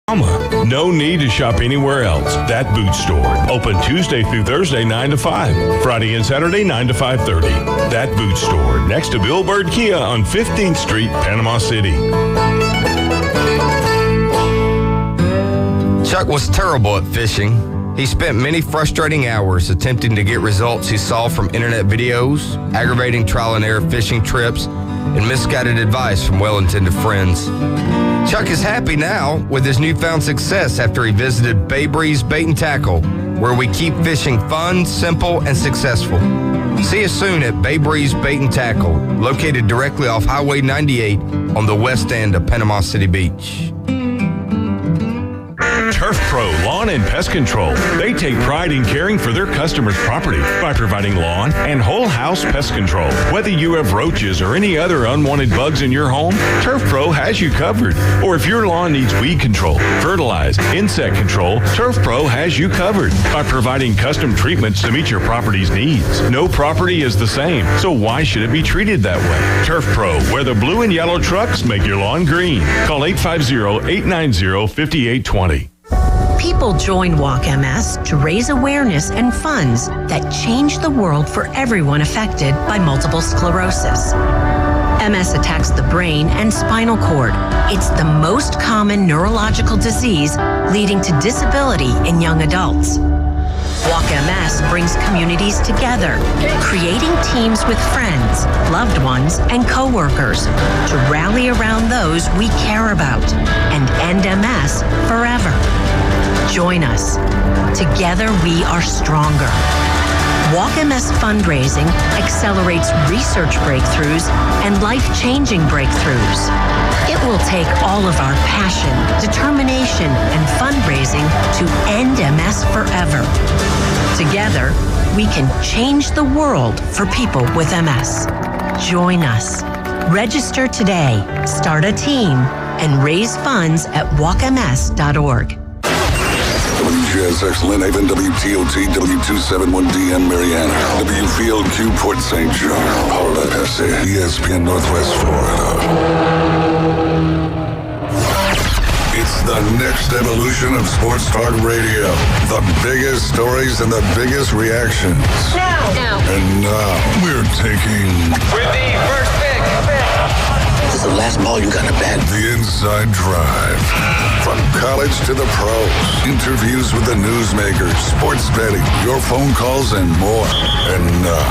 No need to shop anywhere else. That boot store. Open Tuesday through Thursday, 9 to 5. Friday and Saturday, 9 to 5:30. That boot store. Next to Bill Bird Kia on 15th Street, Panama City. Chuck was terrible at fishing. He spent many frustrating hours attempting to get results he saw from internet videos, aggravating trial and error fishing trips, and misguided advice from well-intended friends. Chuck is happy now with his newfound success after he visited Bay Breeze Bait and Tackle, where we keep fishing fun, simple, and successful. See us soon at Bay Breeze Bait and Tackle, located directly off Highway 98 on the west end of Panama City Beach. Turf Pro Lawn and Pest Control. They take pride in caring for their customers' property by providing lawn and whole house pest control. Whether you have roaches or any other unwanted bugs in your home, Turf Pro has you covered. Or if your lawn needs weed control, fertilize, insect control, Turf Pro has you covered by providing custom treatments to meet your property's needs. No property is the same, so why should it be treated that way? Turf Pro, where the blue and yellow trucks make your lawn green. Call 850-890-5820. People join Walk MS to raise awareness and funds that change the world for everyone affected by multiple sclerosis. MS attacks the brain and spinal cord. It's the most common neurological disease leading to disability in young adults. Walk MS brings communities together, creating teams with friends, loved ones, and coworkers to rally around those we care about and end MS forever. Join us. Together we are stronger. Walk MS fundraising accelerates research breakthroughs and life-changing breakthroughs. It will take all of our passion, determination, and fundraising to end MS forever. Together, we can change the world for people with MS. Join us. Register today, start a team, and raise funds at walkms.org. WGSX Lynn Haven, WTOT, W271DN Mariana, WFLQ Port St. John, Paula Pesse, ESPN Northwest Florida. It's the next evolution of Sports Talk Radio. The biggest stories and the biggest reactions. Now. And now we're taking... With the first pick. This is the last ball you gotta bat. The Inside Drive. From college to the pros. Interviews with the newsmakers, sports betting, your phone calls, and more. And now,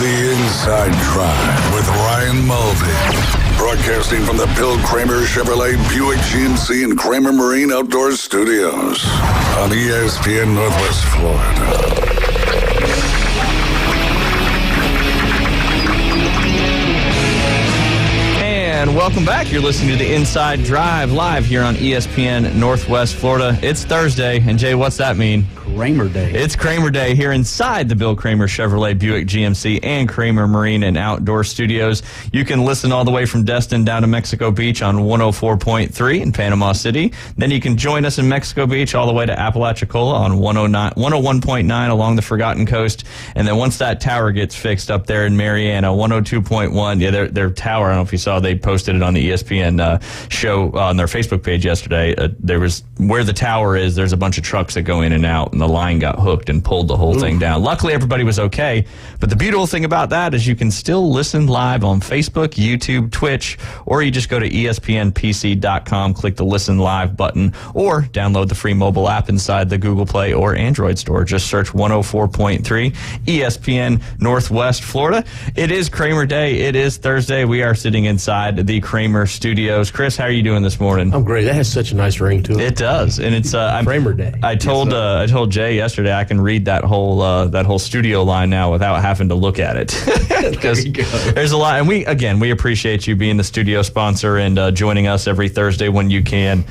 The Inside Drive with Ryan Mulvey. Broadcasting from the Bill Kramer Chevrolet Buick GMC and Kramer Marine Outdoor Studios on ESPN Northwest Florida. And welcome back. You're listening to the Inside Drive live here on ESPN Northwest Florida. It's Thursday, and Jay, what's that mean? Kramer Day. It's Kramer Day here inside the Bill Kramer Chevrolet Buick GMC and Kramer Marine and Outdoor Studios. You can listen all the way from Destin down to Mexico Beach on 104.3 in Panama City. Then you can join us in Mexico Beach all the way to Apalachicola on 101.9 along the Forgotten Coast. And then once that tower gets fixed up there in Mariana, 102.1, yeah, their tower, I don't know if you saw, they posted it on the ESPN show on their Facebook page yesterday. There was, where the tower is, there's a bunch of trucks that go in and out, and the line got hooked and pulled the whole thing down. Luckily, everybody was okay. But the beautiful thing about that is you can still listen live on Facebook, YouTube, Twitch, or you just go to ESPNPC.com, click the Listen Live button, or download the free mobile app inside the Google Play or Android store. Just search 104.3 ESPN Northwest Florida. It is Kramer Day. It is Thursday. We are sitting inside the Kramer Studios. Chris, how are you doing this morning? I'm great. That has such a nice ring to it. It does, and it's Kramer Day. I told Jay yesterday I can read that whole studio line now without having to look at it because there's a lot. And we appreciate you being the studio sponsor and joining us every Thursday when you can.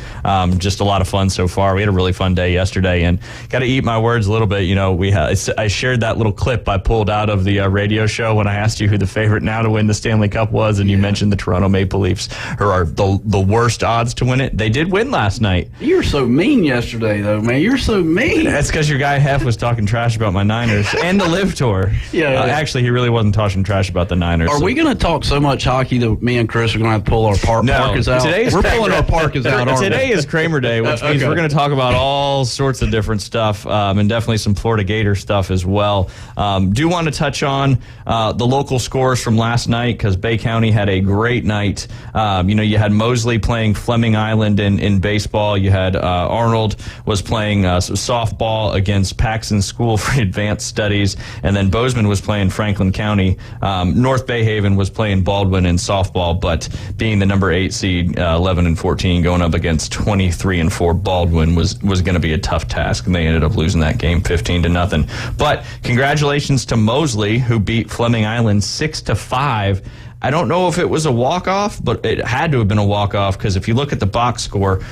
Just a lot of fun so far. We had a really fun day yesterday, and got to eat my words a little bit. You know, I shared that little clip I pulled out of the radio show when I asked you who the favorite now to win the Stanley Cup was, and you mentioned the Toronto Maple Leafs, who are the worst odds to win it. They did win last night. You were so mean yesterday, though, man. You're so mean. That's because your guy Hef was talking trash about my Niners and the Live Tour. Yeah. Actually, he really wasn't talking trash about the Niners. Are we going to talk so much hockey that me and Chris are going to have to pull our parkas out? We're pulling our parkas out, aren't we? Today is Kramer Day, which means we're going to talk about all sorts of different stuff and definitely some Florida Gator stuff as well. Do want to touch on the local scores from last night because Bay County had a great night. You had Mosley playing Fleming Island in baseball. You had Arnold was playing softball against Paxton School for Advanced Studies, and then Bozeman was playing Franklin County. North Bay Haven was playing Baldwin in softball, but being the number 8 seed, 11 and 14, going up against 23 and 4 Baldwin was going to be a tough task, and they ended up losing that game 15-0. But congratulations to Mosley, who beat Fleming Island 6-5. I don't know if it was a walk-off, but it had to have been a walk-off because if you look at the box score,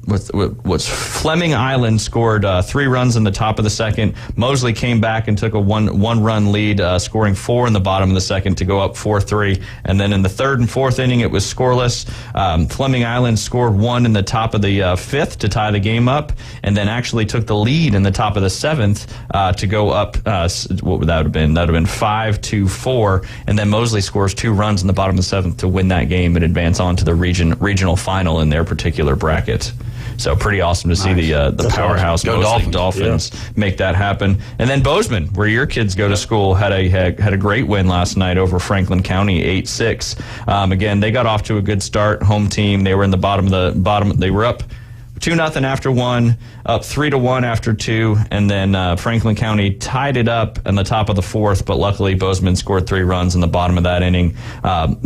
was Fleming Island scored 3 runs in the top of the second. Mosley came back and took a one-run lead, scoring 4 in the bottom of the second to go up 4-3. And then in the third and fourth inning, it was scoreless. Fleming Island scored 1 in the top of the fifth to tie the game up, and then actually took the lead in the top of the seventh to go up. What would that have been? That would have been 5-4. And then Mosley scores 2 runs in the bottom of the seventh to win that game and advance on to the regional final in their particular bracket. So pretty awesome to see the powerhouse Dolphins make that happen. And then Bozeman, where your kids go to school, had a great win last night over Franklin County, 8-6. Again, they got off to a good start. Home team, they were in the bottom. They were up 2-0 after 1, up 3-1 after 2, and then Franklin County tied it up in the top of the fourth, but luckily Bozeman scored 3 runs in the bottom of that inning.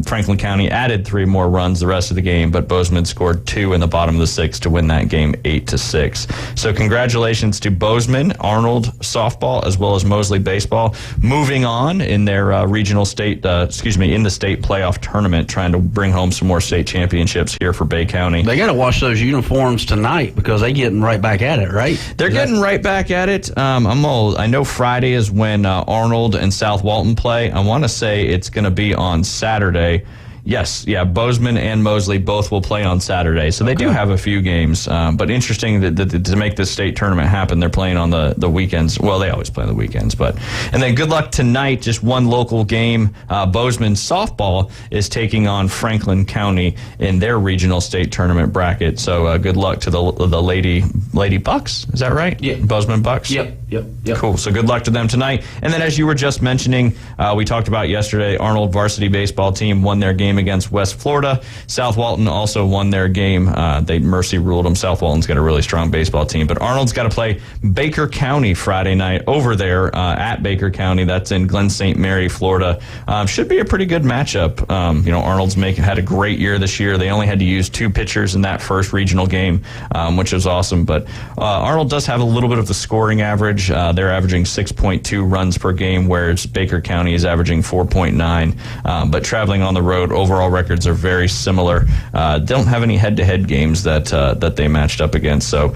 Franklin County added 3 more runs the rest of the game, but Bozeman scored 2 in the bottom of the sixth to win that game 8-6. So congratulations to Bozeman, Arnold softball, as well as Mosley baseball, moving on in their in the state playoff tournament, trying to bring home some more state championships here for Bay County. They got to wash those uniforms tonight because they're getting right back at it, right? They're getting right back at it. I know Friday is when Arnold and South Walton play. I want to say it's going to be on Saturday. Yes, yeah, Bozeman and Mosley both will play on Saturday. So they do have a few games. But interesting that to make this state tournament happen, they're playing on the weekends. Well, they always play on the weekends. And then good luck tonight, just one local game. Bozeman softball is taking on Franklin County in their regional state tournament bracket. So good luck to the Lady Bucks. Is that right? Yeah. Bozeman Bucks? Yep. Cool. So good luck to them tonight. And then as you were just mentioning, we talked about yesterday, Arnold varsity baseball team won their game against West Florida. South Walton also won their game. They mercy ruled them. South Walton's got a really strong baseball team, but Arnold's got to play Baker County Friday night over there at Baker County. That's in Glen St. Mary, Florida. Should be a pretty good matchup. Arnold's had a great year this year. They only had to use 2 pitchers in that first regional game, which was awesome. But Arnold does have a little bit of the scoring average. They're averaging 6.2 runs per game, whereas Baker County is averaging 4.9. But traveling on the road, overall records are very similar. Don't have any head-to-head games that they matched up against. So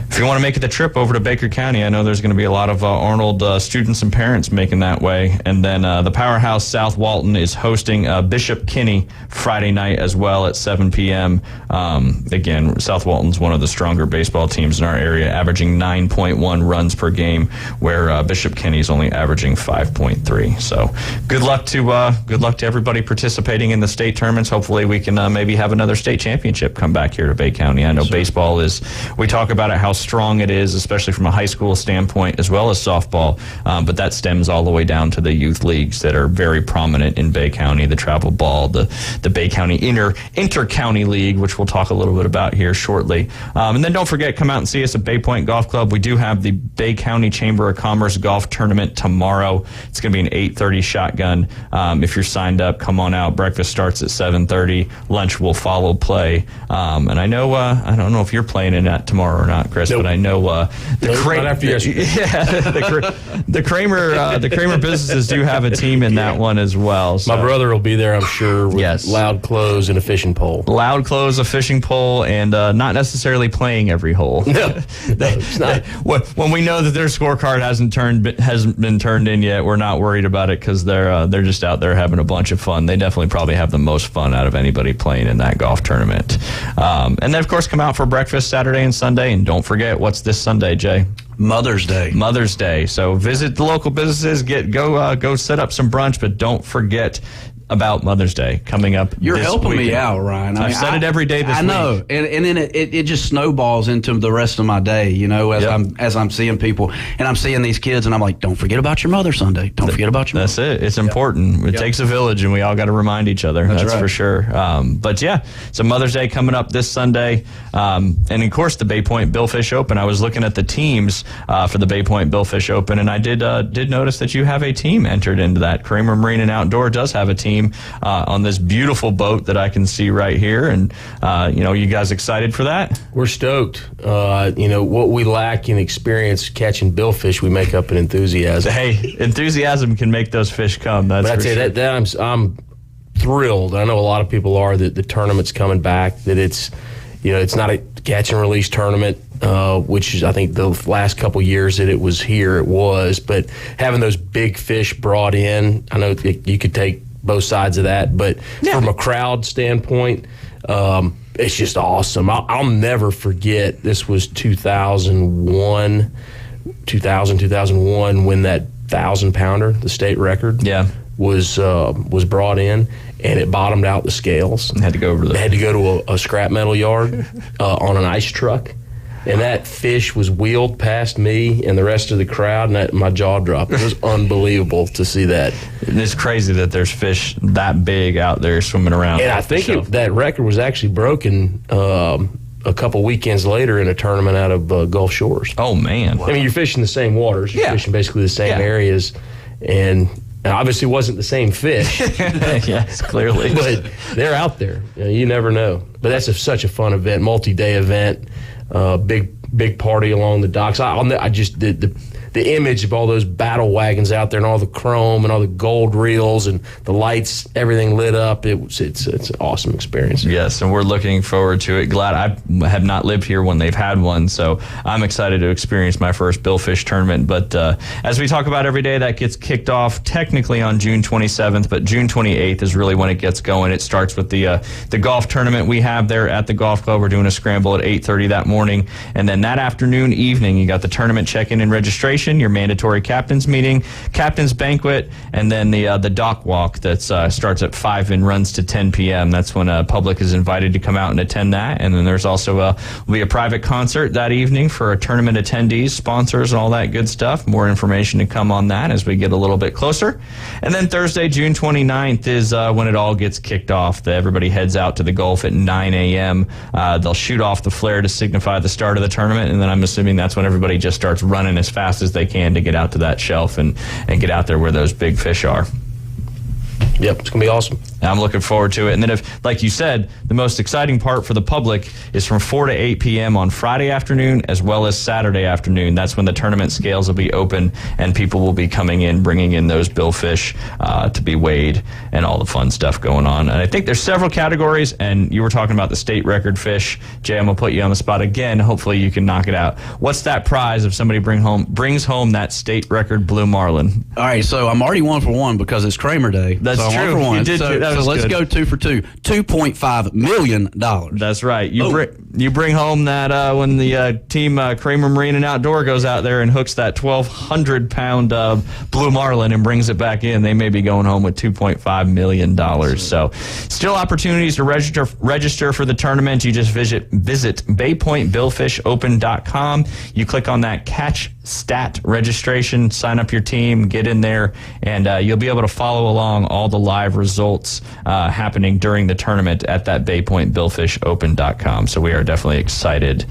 if you want to make the trip over to Baker County, I know there's going to be a lot of Arnold students and parents making that way. And then the powerhouse South Walton is hosting Bishop Kinney Friday night as well at 7 p.m. Again, South Walton's one of the stronger baseball teams in our area, averaging 9.1 runs per game, where Bishop Kinney's only averaging 5.3. So good luck to everybody participating in the state tournaments. Hopefully we can maybe have another state championship come back here to Bay County. I know baseball we talk about it, how strong it is, especially from a high school standpoint, as well as softball. But that stems all the way down to the youth leagues that are very prominent in Bay County, the travel ball, the Bay County Inter-County League, which we'll talk a little bit about here shortly. And then don't forget, come out and see us at Bay Point Golf Club. We do have the Bay County Chamber of Commerce Golf Tournament tomorrow. It's going to be an 8:30 shotgun. If you're signed up, come on out. Breakfast starts at 7:30. Lunch will follow play. And I know, I don't know if you're playing in that tomorrow or not, Chris. Nope. But I know the Kramer businesses do have a team in that one as well. So. My brother will be there, I'm sure, with loud clothes and a fishing pole. Loud clothes, a fishing pole, and not necessarily playing every hole. No, it's not. When we know that their scorecard hasn't been turned in yet, we're not worried about it because they're just out there having a bunch of fun. They definitely probably have the most fun out of anybody playing in that golf tournament. And then, of course, come out for breakfast Saturday and Sunday, and don't forget, what's this Sunday, Jay? Mother's Day. So visit the local businesses, go set up some brunch, but don't forget about Mother's Day coming up. You're helping me out, Ryan. I've said it every day this week. I know, and then it just snowballs into the rest of my day. As I'm seeing people, and I'm seeing these kids, and I'm like, don't forget about your mother Sunday. Don't forget about your. That's it. It's important. It takes a village, and we all got to remind each other. That's right. For sure. But yeah, so Mother's Day coming up this Sunday, and of course the Bay Point Billfish Open. I was looking at the teams for the Bay Point Billfish Open, and I did notice that you have a team entered into that. Kramer Marine and Outdoor does have a team on this beautiful boat that I can see right here. And, you guys excited for that? We're stoked. What we lack in experience catching billfish, we make up in enthusiasm. Hey, enthusiasm can make those fish come. That's but for sure. That I'm thrilled. I know a lot of people are that the tournament's coming back, that it's not a catch and release tournament, which is, I think the last couple years that it was here, it was. But having those big fish brought in, I know you could take both sides of that, but from a crowd standpoint, it's just awesome. I'll never forget, this was 2001 when that 1,000-pounder, the state record, was brought in, and it bottomed out the scales. Had to go over there. Had to go to a scrap metal yard on an ice truck. And that fish was wheeled past me and the rest of the crowd, and my jaw dropped. It was unbelievable to see that. It's crazy that there's fish that big out there swimming around. And I think that record was actually broken a couple weekends later in a tournament out of Gulf Shores. Oh, man. Wow. I mean, you're fishing the same waters. You're fishing basically the same areas. And obviously it wasn't the same fish. Yes, clearly. But they're out there. You never know. But that's such a fun event, multi-day event. Big party along the docks. I just the image of all those battle wagons out there and all the chrome and all the gold reels and the lights, everything lit up. It's an awesome experience. Yes, and we're looking forward to it. Glad I have not lived here when they've had one, so I'm excited to experience my first billfish tournament. But as we talk about every day, that gets kicked off technically on June 27th, but June 28th is really when it gets going. It starts with the golf tournament we have there at the golf club. We're doing a scramble at 8:30 that morning, and then that afternoon, evening, you got the tournament check-in and registration, your mandatory captain's meeting, captain's banquet, and then the dock walk that starts at 5 and runs to 10 p.m. That's when public is invited to come out and attend that. And then there's also will be a private concert that evening for tournament attendees, sponsors, and all that good stuff. More information to come on that as we get a little bit closer. And then Thursday, June 29th is when it all gets kicked off. Everybody heads out to the Gulf at 9 a.m. They'll shoot off the flare to signify the start of the tournament, and then I'm assuming that's when everybody just starts running as fast as they can to get out to that shelf and get out there where those big fish are. Yep, it's going to be awesome. I'm looking forward to it. And then if, like you said, the most exciting part for the public is from 4 to 8 p.m. on Friday afternoon as well as Saturday afternoon. That's when the tournament scales will be open and people will be coming in, bringing in those billfish to be weighed and all the fun stuff going on. And I think there's several categories, and you were talking about the state record fish. Jay, I'm going to put you on the spot again. Hopefully you can knock it out. What's that prize if somebody brings home that state record blue marlin? All right, so I'm already 1 for 1 because it's Kramer Day. That's so true. 1 for 1. You did So let's go 2 for 2. $2.5 million. That's right. You bring home that when the team Kramer Marine and Outdoor goes out there and hooks that 1,200-pound blue marlin and brings it back in, they may be going home with $2.5 million. So still opportunities to register for the tournament. You just visit BayPointBillfishOpen.com. You click on that catch stat registration, sign up your team, get in there, and you'll be able to follow along all the live results happening during the tournament at that BayPointBillfishOpen.com. So we are definitely excited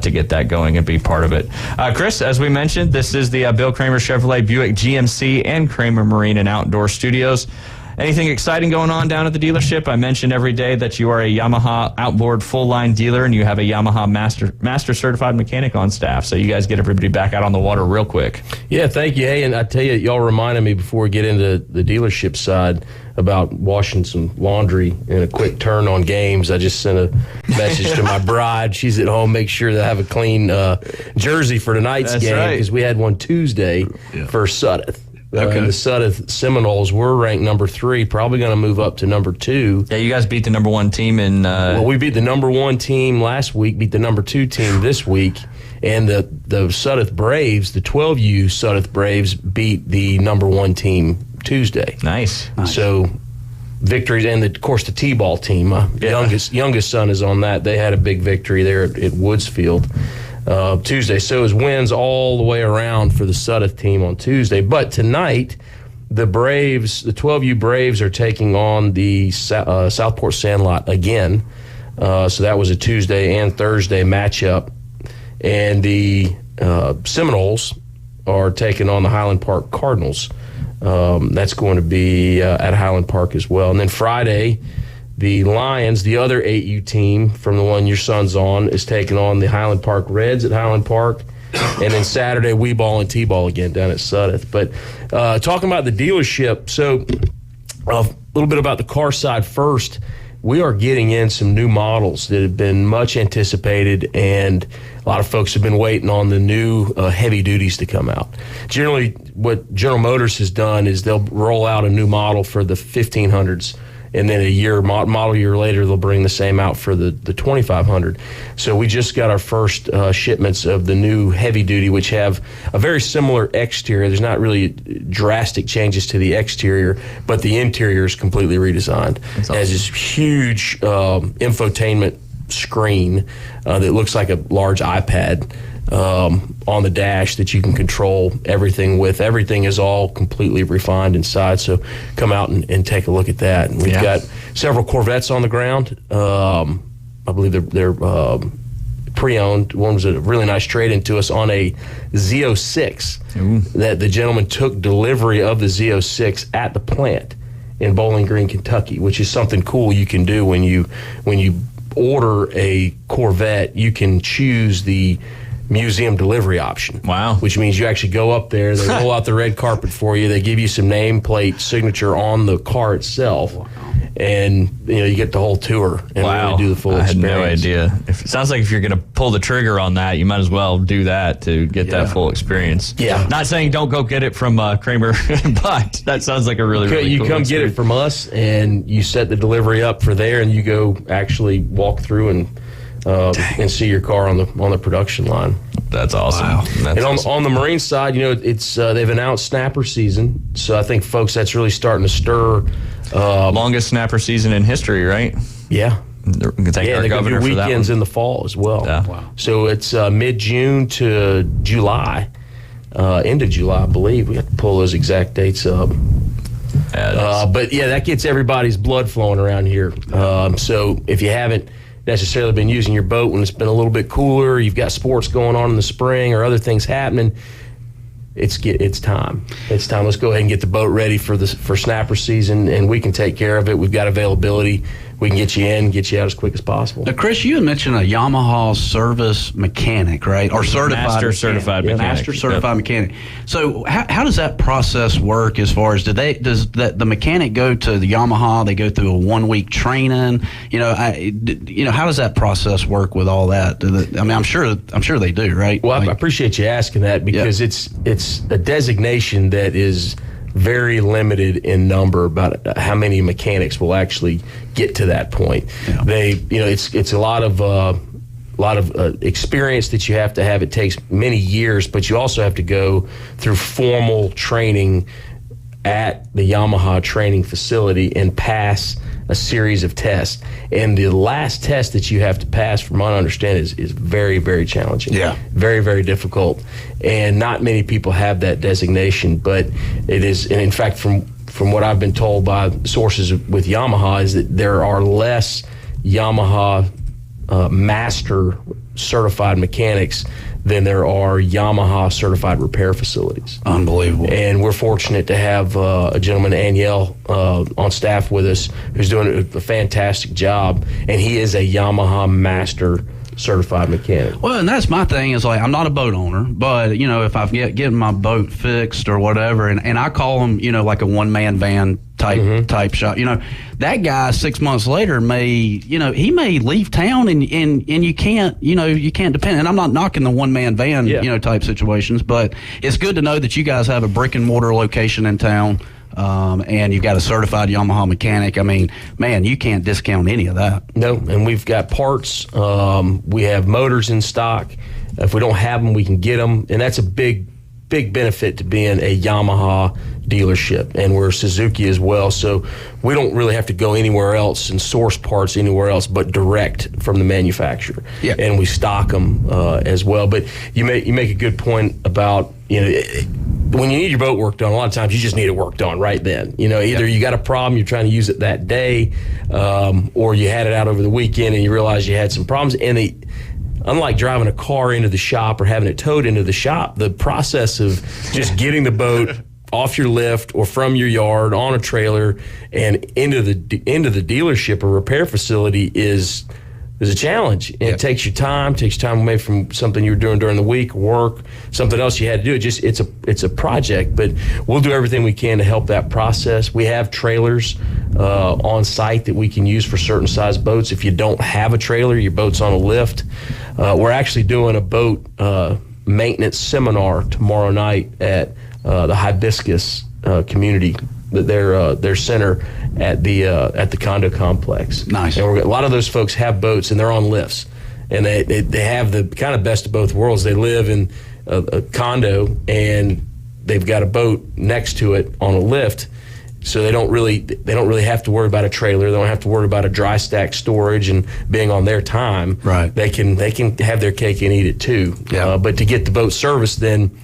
to get that going and be part of it. Chris, as we mentioned, this is the Bill Kramer Chevrolet Buick GMC and Kramer Marine and Outdoor Studios. Anything exciting going on down at the dealership? I mentioned every day that you are a Yamaha outboard full-line dealer and you have a Yamaha master certified mechanic on staff. So you guys get everybody back out on the water real quick. Yeah, thank you. Hey, and I tell you, y'all reminded me before we get into the dealership side about washing some laundry and a quick turn on games. I just sent a message to my bride. She's at home. Make sure to have a clean jersey for tonight's game because we had one Tuesday for Sudeth. And the Sudeth Seminoles were ranked number 3, probably going to move up to number 2. Yeah, you guys beat the number 1 team in. Well, we beat the number 1 team last week, beat the number 2 team this week, and the Sudeth Braves, the 12U Sudeth Braves, beat the number 1 team Tuesday. Nice. So victories, and of course the T-ball team. My youngest son is on that. They had a big victory there at Woodsfield Tuesday. So it was wins all the way around for the Sudeth team on Tuesday. But tonight, the Braves, the 12U Braves, are taking on the Southport Sandlot again. So that was a Tuesday and Thursday matchup. And the Seminoles are taking on the Highland Park Cardinals. That's going to be at Highland Park as well. And then Friday, the Lions, the other 8U team from the one your son's on, is taking on the Highland Park Reds at Highland Park. And then Saturday, Wee Ball and T-ball again down at Sudeth. But talking about the dealership, so a little bit about the car side first. We are getting in some new models that have been much anticipated, and a lot of folks have been waiting on the new heavy duties to come out. Generally, what General Motors has done is they'll roll out a new model for the 1500s, and then model year later, they'll bring the same out for the 2500. So we just got our first shipments of the new heavy duty, which have a very similar exterior. There's not really drastic changes to the exterior, but the interior is completely redesigned. Awesome. It has this huge infotainment screen that looks like a large iPad on the dash that you can control everything with. Everything is all completely refined inside, so come out and take a look at that. And we've got several Corvettes on the ground. I believe they're pre-owned. One was a really nice trade-in to us on a Z06 that the gentleman took delivery of the Z06 at the plant in Bowling Green, Kentucky, which is something cool you can do when you order a Corvette. You can choose the museum delivery option. Wow. Which means you actually go up there, they roll out the red carpet for you, they give you some nameplate signature on the car itself. Wow. And you get the whole tour and really do the full experience. I had no idea. It sounds like if you're going to pull the trigger on that, you might as well do that to get that full experience. Yeah. Not saying don't go get it from Kramer, but that sounds like a really cool You come get it from us, and you set the delivery up for there, and you go actually walk through and see your car on the production line. That's awesome. Wow. And on the Marine side, it's they've announced snapper season, so I think folks that's really starting to stir. Longest snapper season in history, right? Yeah. They're going to thank our governor for that. Weekends in the fall as well. Yeah. Wow. So it's mid-June to July, end of July, I believe. We have to pull those exact dates up. But yeah, that gets everybody's blood flowing around here. So if you haven't necessarily been using your boat when it's been a little bit cooler, you've got sports going on in the spring or other things happening, it's time. It's time. Let's go ahead and get the boat ready for snapper season, and we can take care of it. We've got availability. We can get you in, get you out as quick as possible. Now, Chris, you had mentioned a Yamaha service mechanic, right? Or certified Master certified mechanic. Master certified mechanic. So how does that process work as far as does the mechanic go to the Yamaha? They go through a 1-week training. How does that process work with all that? I'm sure they do, right? Well, I appreciate you asking that because it's a designation that is very limited in number about how many mechanics will actually get to that point. Yeah. It's a lot of experience that you have to have. It takes many years, but you also have to go through formal training at the Yamaha training facility and pass a series of tests. And the last test that you have to pass, from what I understand, is very, very challenging. Yeah. Very, very difficult. And not many people have that designation, but it is, and in fact, from what I've been told by sources with Yamaha, is that there are less Yamaha master certified mechanics than there are Yamaha certified repair facilities. Unbelievable. And we're fortunate to have a gentleman, Aniel, on staff with us who's doing a fantastic job, and he is a Yamaha master certified mechanic. Well, and that's my thing is like, I'm not a boat owner, but, you know, if I've getting my boat fixed or whatever, and I call them, you know, like a one-man van type shop, you know, that guy 6 months later he may leave town and you can't depend. And I'm not knocking the one-man van, you know, type situations, but it's good to know that you guys have a brick and mortar location in town. And you've got a certified Yamaha mechanic. I mean, man, you can't discount any of that. No, and we've got parts. We have motors in stock. If we don't have them, we can get them. And that's a big benefit to being a Yamaha dealership. And we're Suzuki as well. So we don't really have to go anywhere else and source parts anywhere else but direct from the manufacturer. Yeah. And we stock them as well. But you make a good point about, you know, when you need your boat work done, a lot of times you just need it worked on right then. You know, either you got a problem, you're trying to use it that day, or you had it out over the weekend and you realize you had some problems. And unlike driving a car into the shop or having it towed into the shop, the process of just getting the boat off your lift or from your yard on a trailer and into the dealership or repair facility is a challenge. And it takes you time away from something you were doing during the week, work, something else you had to do. It's a project, but we'll do everything we can to help that process. We have trailers on site that we can use for certain size boats. If you don't have a trailer, your boat's on a lift. We're actually doing a boat maintenance seminar tomorrow night at the Hibiscus community, their center at the condo complex. Nice. And a lot of those folks have boats and they're on lifts, and they have the kind of best of both worlds. They live in a condo and they've got a boat next to it on a lift, so they don't really have to worry about a trailer. They don't have to worry about a dry stack storage and being on their time. Right. They can have their cake and eat it too. Yeah. But to get the boat serviced, then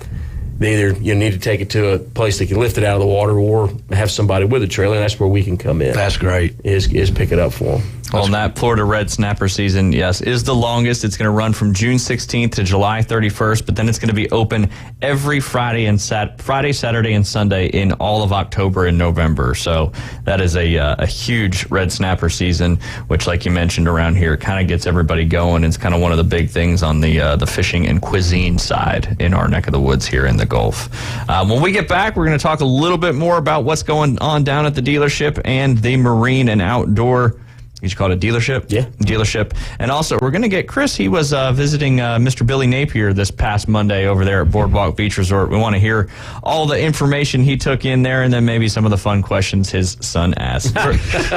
they either need to take it to a place that can lift it out of the water or have somebody with a trailer, and that's where we can come in. That's great. Is pick it up for them. Well, that Florida Red Snapper season, yes, is the longest. It's going to run from June 16th to July 31st, but then it's going to be open every Friday, Saturday, and Sunday in all of October and November. So that is a huge Red Snapper season, which, like you mentioned, around here kind of gets everybody going. It's kind of one of the big things on the fishing and cuisine side in our neck of the woods here in the Gulf. When we get back, we're going to talk a little bit more about what's going on down at the dealership and the marine and outdoor. You should call it a dealership? Yeah. Dealership. And also, we're going to get Chris. He was visiting Mr. Billy Napier this past Monday over there at Boardwalk Beach Resort. We want to hear all the information he took in there and then maybe some of the fun questions his son asked.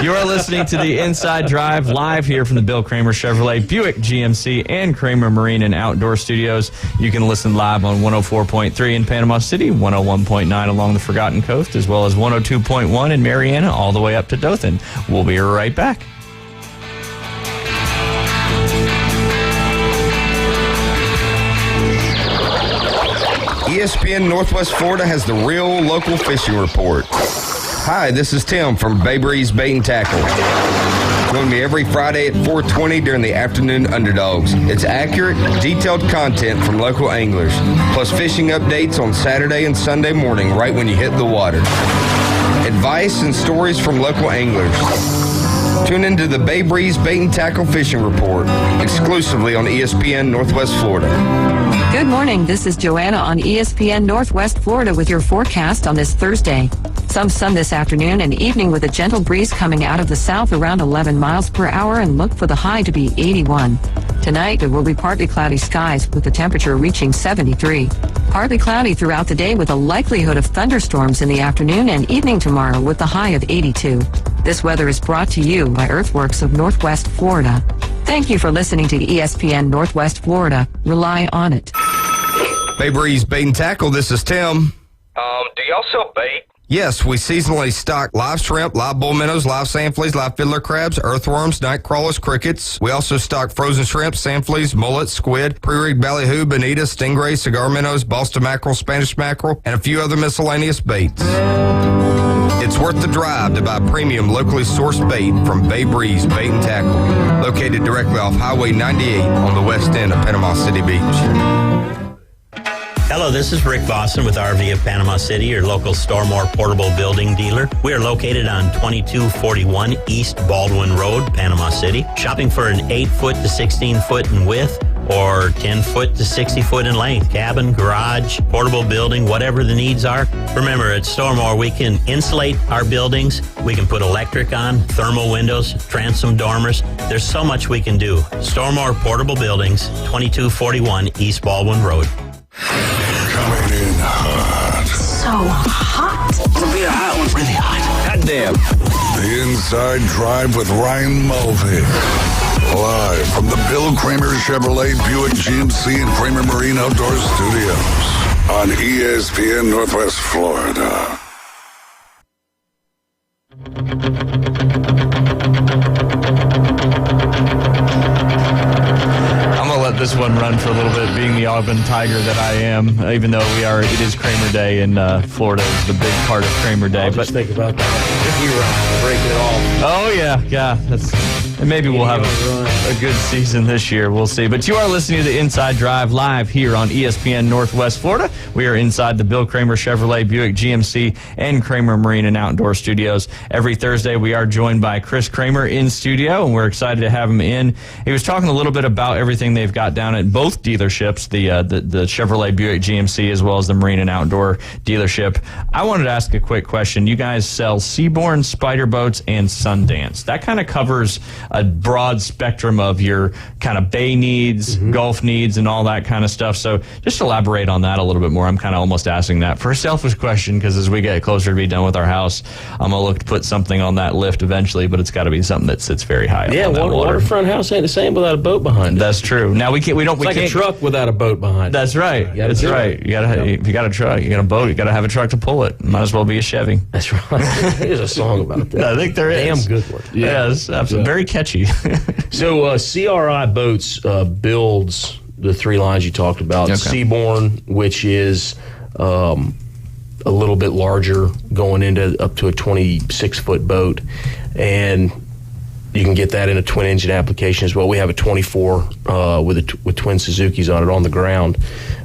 You are listening to the Inside Drive live here from the Bill Kramer Chevrolet, Buick GMC, and Kramer Marine and Outdoor Studios. You can listen live on 104.3 in Panama City, 101.9 along the Forgotten Coast, as well as 102.1 in Mariana, all the way up to Dothan. We'll be right back. ESPN Northwest Florida has the real local fishing report. Hi, this is Tim from Bay Breeze Bait and Tackle. Join me every Friday at 4:20 during the afternoon Underdogs. It's accurate, detailed content from local anglers, plus fishing updates on Saturday and Sunday morning right when you hit the water. Advice and stories from local anglers. Tune into the Bay Breeze Bait and Tackle Fishing Report, exclusively on ESPN Northwest Florida. Good morning, this is Joanna on ESPN Northwest Florida with your forecast on this Thursday. Some sun this afternoon and evening with a gentle breeze coming out of the south around 11 miles per hour, and look for the high to be 81. Tonight, it will be partly cloudy skies with the temperature reaching 73. Partly cloudy throughout the day with a likelihood of thunderstorms in the afternoon and evening tomorrow with the high of 82. This weather is brought to you by Earthworks of Northwest Florida. Thank you for listening to ESPN Northwest Florida. Rely on it. Bay Breeze Bait and Tackle, this is Tim. Do y'all sell bait? Yes, we seasonally stock live shrimp, live bull minnows, live sand fleas, live fiddler crabs, earthworms, night crawlers, crickets. We also stock frozen shrimp, sand fleas, mullets, squid, pre-rigged ballyhoo, bonita, stingray, cigar minnows, Boston mackerel, Spanish mackerel, and a few other miscellaneous baits. It's worth the drive to buy premium locally sourced bait from Bay Breeze Bait and Tackle, located directly off Highway 98 on the west end of Panama City Beach. Hello, this is Rick Boston with RV of Panama City, your local Stormore portable building dealer. We are located on 2241 East Baldwin Road, Panama City. Shopping for an 8-foot to 16-foot in width or 10-foot to 60-foot in length, cabin, garage, portable building, whatever the needs are. Remember, at Stormore, we can insulate our buildings. We can put electric on, thermal windows, transom dormers. There's so much we can do. Stormore Portable Buildings, 2241 East Baldwin Road. Coming in hot. So hot. It'll be a hot one, really hot. Goddamn. The Inside Drive with Ryan Mulvey. Live from the Bill Kramer Chevrolet Buick GMC and Kramer Marine Outdoor Studios on ESPN Northwest Florida. This one run for a little bit, being the Auburn Tiger that I am, even though it is Kramer Day, and Florida is the big part of Kramer Day. Just think about that. Breaking it off. Oh, yeah. And maybe we'll have a good season this year. We'll see. But you are listening to the Inside Drive live here on ESPN Northwest Florida. We are inside the Bill Kramer Chevrolet Buick GMC and Kramer Marine and Outdoor Studios. Every Thursday, we are joined by Chris Kramer in studio, and we're excited to have him in. He was talking a little bit about everything they've got down at both dealerships, the Chevrolet Buick GMC as well as the Marine and Outdoor dealership. I wanted to ask a quick question. You guys sell Seabourn, Spider Boats, and Sundance. That kind of covers a broad spectrum of your kind of bay needs, Gulf needs, and all that kind of stuff. So just elaborate on that a little bit more. I'm kind of almost asking that for a selfish question, because as we get closer to be done with our house, I'm going to look to put something on that lift eventually, but it's got to be something that sits very high up on that water. Waterfront house ain't the same without a boat behind it. That's true. Now we can't. It's like a truck without a boat behind it. That's right. That's right. You gotta. If you got a truck, you got a boat. You got to have a truck to pull it. Might as well be a Chevy. That's right. There's a song about that. I think there is. Damn good one. Yes, absolutely. Very catchy. So CRI Boats builds the three lines you talked about. Okay. Seabourn, which is a little bit larger, going into up to a 26-foot boat, and you can get that in a twin engine application as well. We have a 24 with twin Suzuki's on it on the ground,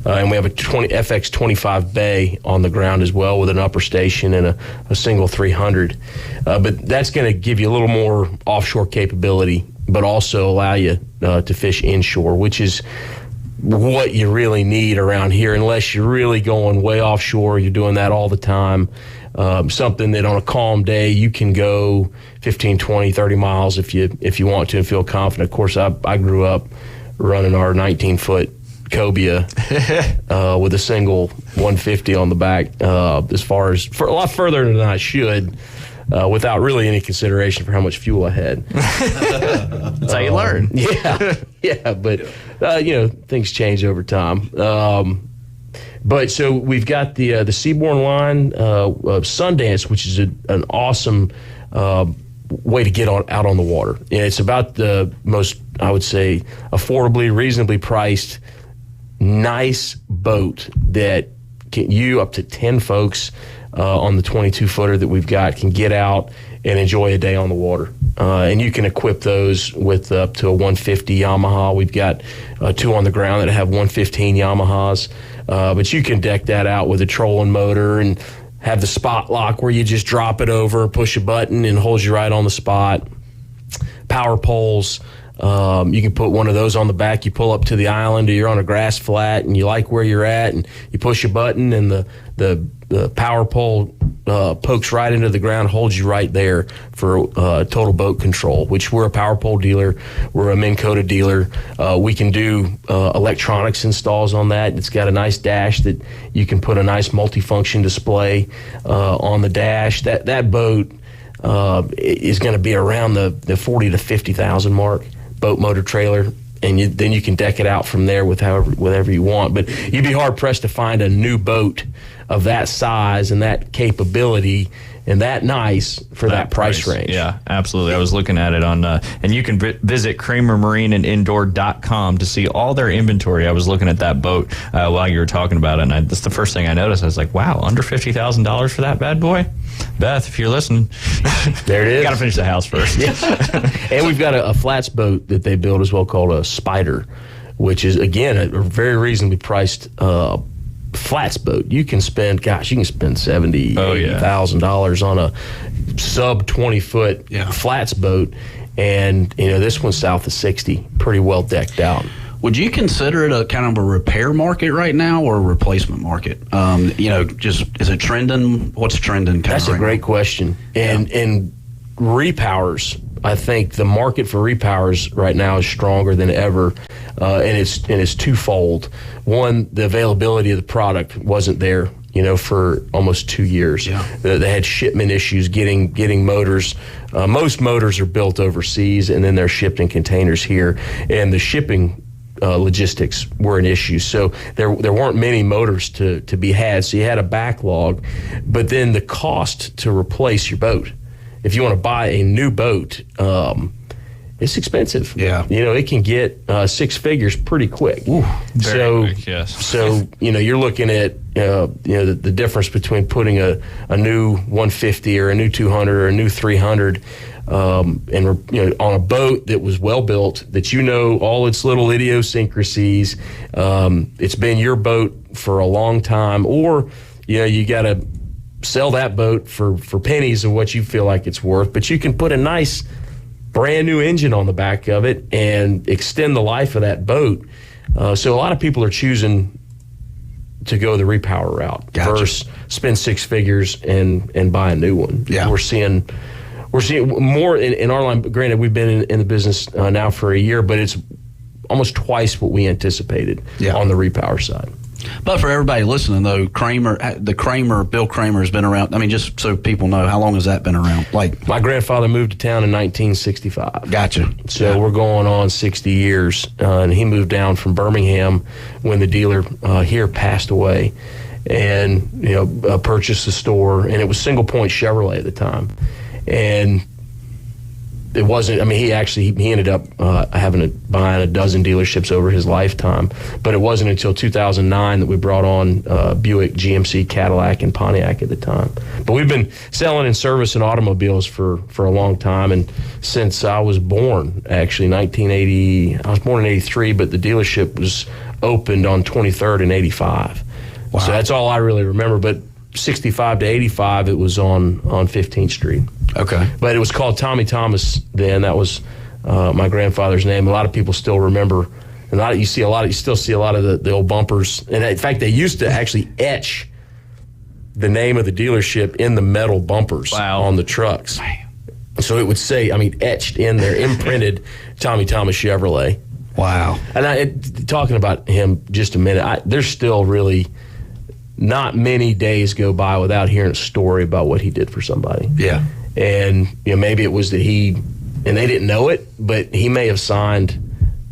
and we have a FX25 bay on the ground as well with an upper station and a single 300. But that's going to give you a little more offshore capability, but also allow you to fish inshore, which is what you really need around here, unless you're really going way offshore. You're doing that all the time. Something that on a calm day you can go 15, 20, 30 miles if you want to and feel confident. Of course, I grew up running our 19-foot cobia with a single 150 on the back, for a lot further than I should, without really any consideration for how much fuel I had. That's how you learn. Yeah, but things change over time. But so we've got the Seabourn line, Sundance, which is an awesome way to get out on the water. And it's about the most, I would say, affordably, reasonably priced, nice boat that you up to 10 folks on the 22-footer that we've got can get out and enjoy a day on the water. And you can equip those with up to a 150 Yamaha. We've got two on the ground that have 115 Yamahas. But you can deck that out with a trolling motor and have the spot lock where you just drop it over, push a button, and holds you right on the spot. Power poles. You can put one of those on the back. You pull up to the island, or you're on a grass flat and you like where you're at, and you push a button, and the power pole pokes right into the ground, holds you right there for total boat control, which we're a power pole dealer. We're a Minn Kota dealer. We can do electronics installs on that. It's got a nice dash that you can put a nice multifunction display on the dash. That boat is going to be around the 40 to 50,000 mark, boat motor trailer. And then you can deck it out from there with whatever you want. But you'd be hard-pressed to find a new boat of that size and that capability and that nice for that price range. Yeah, absolutely. I was looking at it on, and you can visit KramerMarineandIndoor.com to see all their inventory. I was looking at that boat while you were talking about it, and that's the first thing I noticed. I was like, wow, under $50,000 for that bad boy? Beth, if you're listening, there it is. You got to finish the house first. And we've got a flats boat that they build as well called a Spider, which is, again, a very reasonably priced flats boat, you can spend $70,000, $80,000 on a sub 20-foot flats boat, and this one's south of 60, pretty well decked out. Would you consider it a kind of a repair market right now or a replacement market? Just is it trending? What's trending? That's a great question. And repowers, I think the market for repowers right now is stronger than ever, and it's twofold. One, the availability of the product wasn't there, for almost 2 years. Yeah. They had shipment issues getting motors. Most motors are built overseas, and then they're shipped in containers here, and the shipping logistics were an issue. So there weren't many motors to be had, so you had a backlog. But then the cost to replace your boat, if you want to buy a new boat, it's expensive. Yeah. It can get 6 figures pretty quick. Ooh, very quick, yes. So, you're looking at, the difference between putting a new 150 or a new 200 or a new 300 and on a boat that was well built, that all its little idiosyncrasies. It's been your boat for a long time, or you got to sell that boat for pennies of what you feel like it's worth, but you can put a nice brand new engine on the back of it and extend the life of that boat. So a lot of people are choosing to go the repower route versus spend 6 figures and buy a new one. Yeah. We're seeing more in our line. Granted, we've been in the business now for a year, but it's almost twice what we anticipated on the repower side. But for everybody listening, though, Bill Kramer has been around. I mean, just so people know, how long has that been around? Like, my grandfather moved to town in 1965. Gotcha. So we're going on 60 years, and he moved down from Birmingham when the dealer here passed away, and purchased the store, and it was Single Point Chevrolet at the time, and it wasn't. I mean, he ended up buying a dozen dealerships over his lifetime. But it wasn't until 2009 that we brought on Buick, GMC, Cadillac, and Pontiac at the time. But we've been selling and servicing automobiles for a long time, and since I was born, actually, 1980. I was born in '83, but the dealership was opened on 23rd in '85. Wow. So that's all I really remember. But 65 to 85, it was on 15th Street. Okay. But it was called Tommy Thomas then. That was my grandfather's name. A lot of people still remember. And you still see a lot of the old bumpers. And in fact, they used to actually etch the name of the dealership in the metal bumpers on the trucks. Man. So it would say, etched in there, imprinted Tommy Thomas Chevrolet. Wow. And talking about him just a minute, there's still really not many days go by without hearing a story about what he did for somebody. Yeah. And maybe it was that and they didn't know it, but he may have signed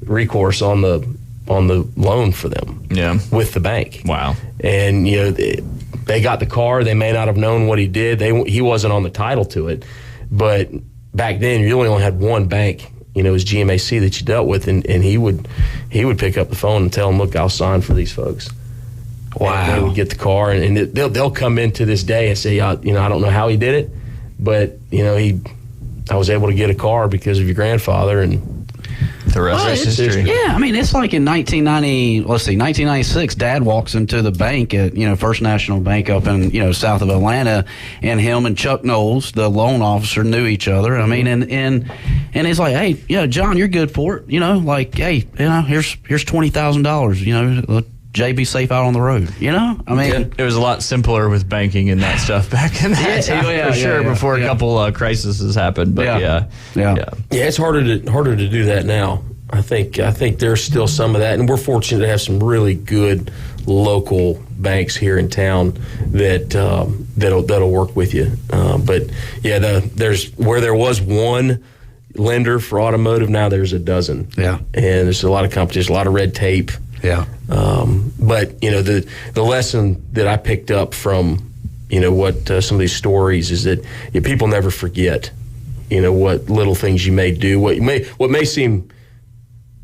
recourse on the loan for them. Yeah. With the bank. Wow. And they got the car. They may not have known what he did. He wasn't on the title to it, but back then you only had one bank. It was GMAC that you dealt with, and he would pick up the phone and tell them, "Look, I'll sign for these folks." Wow. And they would get the car, and they'll come in to this day and say, I don't know how he did it, but I was able to get a car because of your grandfather, and the rest is history. Yeah, it's like in 1996, Dad walks into the bank at First National Bank up in south of Atlanta, and him and Chuck Knowles, the loan officer, knew each other. And he's like, "Hey, John, you're good for it. Here's $20,000. Jay, be safe out on the road." It was a lot simpler with banking and that stuff back in that time, for sure. Before a couple crises happened, but yeah, it's harder to do that now. I think there's still some of that, and we're fortunate to have some really good local banks here in town that'll work with you. But there's where there was one lender for automotive, now there's a dozen. Yeah, and there's a lot of competition, a lot of red tape. Yeah. But the lesson that I picked up from what some of these stories is that people never forget what little things you may do, what may seem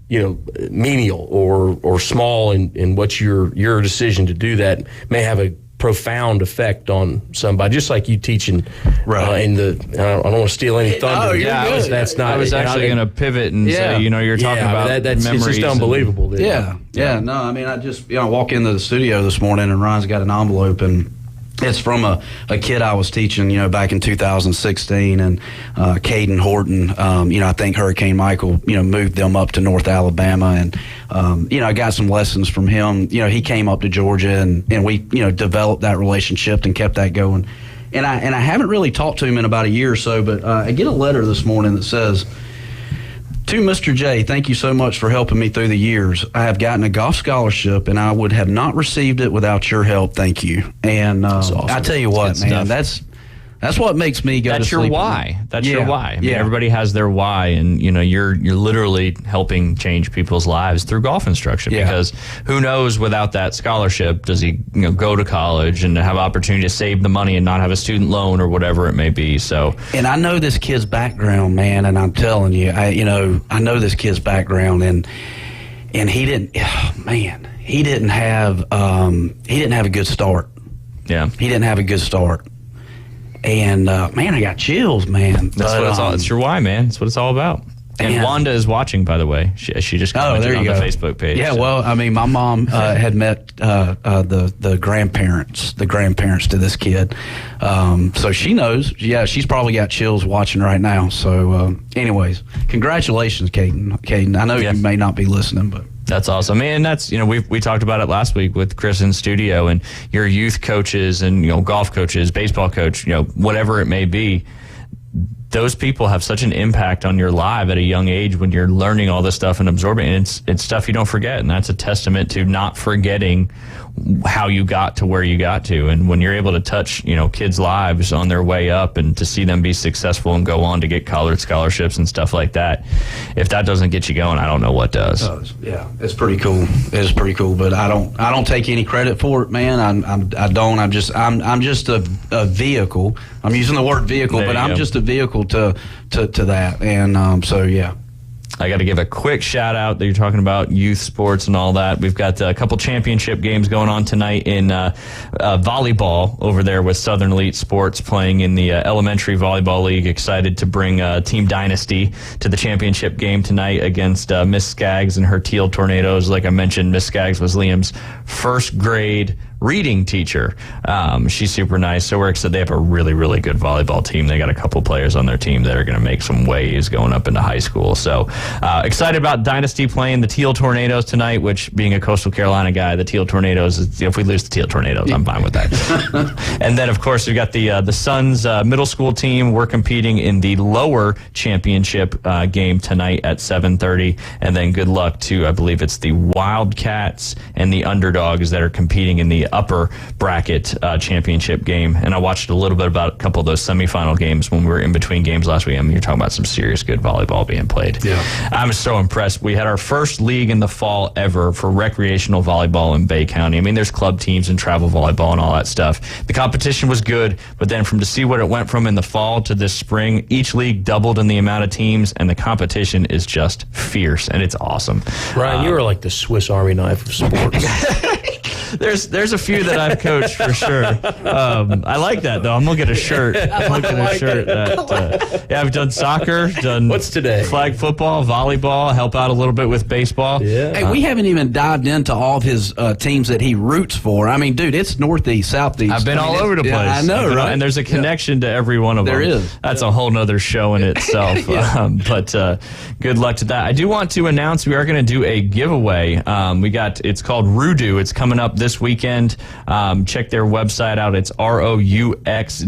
menial or small, and what your decision to do that may have a profound effect on somebody, just like you teaching in the. I don't want to steal any thunder. That's not. I was actually going to pivot and say, you're talking about that's memories. It's just unbelievable. Yeah. No, I mean, I just walk into the studio this morning and Ryan's got an envelope and it's from a kid I was teaching, back in 2016, and Caden Horton. I think Hurricane Michael, moved them up to North Alabama, and I got some lessons from him. He came up to Georgia, and we, developed that relationship and kept that going. And I haven't really talked to him in about a year or so, but I get a letter this morning that says, "To Mr. J, thank you so much for helping me through the years. I have gotten a golf scholarship, and I would have not received it without your help. Thank you." And awesome. I tell you what, man, that's what makes me go to sleep. That's your why. That's your why. I mean, yeah. Everybody has their why, and you're literally helping change people's lives through golf instruction. Yeah. Because who knows, without that scholarship, does he go to college and have opportunity to save the money and not have a student loan or whatever it may be. So, and I know this kid's background, man, and I'm telling you, I know this kid's background, and he didn't. Oh, man, he didn't have a good start. Yeah, he didn't have a good start. And man, I got chills, man. That's what it's all. It's your why, man. That's what it's all about. And Wanda is watching, by the way. She just commented on the Facebook page. Yeah, well, I mean, my mom had met the grandparents to this kid, so she knows. Yeah, she's probably got chills watching right now. So, anyways, congratulations, Caden. I know you may not be listening, but. That's awesome, man. That's we talked about it last week with Chris in studio, and your youth coaches and golf coaches, baseball coach, whatever it may be. Those people have such an impact on your life at a young age when you're learning all this stuff and absorbing it. And it's stuff you don't forget, and that's a testament to not forgetting how you got to where you got to. And when you're able to touch kids' lives on their way up and to see them be successful and go on to get college scholarships and stuff like that, if that doesn't get you going, I don't know what does. Yeah, it's pretty cool. It's pretty cool, but I don't take any credit for it, man. I don't. I'm just a vehicle. I'm using the word vehicle, but I'm just a vehicle to that. And so yeah. I got to give a quick shout out that you're talking about youth sports and all that. We've got a couple championship games going on tonight in volleyball over there with Southern Elite Sports playing in the Elementary Volleyball League. Excited to bring Team Dynasty to the championship game tonight against Miss Skaggs and her Teal Tornadoes. Like I mentioned, Miss Skaggs was Liam's first grade reading teacher. She's super nice. So we're excited. They have a really, really good volleyball team. They got a couple players on their team that are going to make some waves going up into high school. So excited about Dynasty playing the Teal Tornadoes tonight, which being a Coastal Carolina guy, the Teal Tornadoes, if we lose the Teal Tornadoes, I'm fine with that. And then, of course, we've got the Suns middle school team. We're competing in the lower championship game tonight at 7:30. And then good luck to, I believe it's the Wildcats and the Underdogs that are competing in the upper bracket championship game. And I watched a little bit about a couple of those semifinal games when we were in between games last week. I mean, you're talking about some serious good volleyball being played. Yeah. I'm so impressed. We had our first league in the fall ever for recreational volleyball in Bay County. I mean, there's club teams and travel volleyball and all that stuff. The competition was good, but then to see what it went from in the fall to this spring, each league doubled in the amount of teams, and the competition is just fierce, and it's awesome. Ryan, you were like the Swiss Army knife of sports. There's a few that I've coached for sure. I like that though. I'm gonna get a shirt. I've done soccer, what's today? Flag football, volleyball, help out a little bit with baseball. Yeah. Hey, we haven't even dived into all of his teams that he roots for. I mean, dude, it's Northeast, Southeast. I've been all over the place. Yeah, I know, right? And there's a connection to every one of them. There is. That's a whole nother show in itself. But good luck to that. I do want to announce we are going to do a giveaway. It's called Rudu. It's coming up this weekend. Check their website out. It's ROUXDOUX.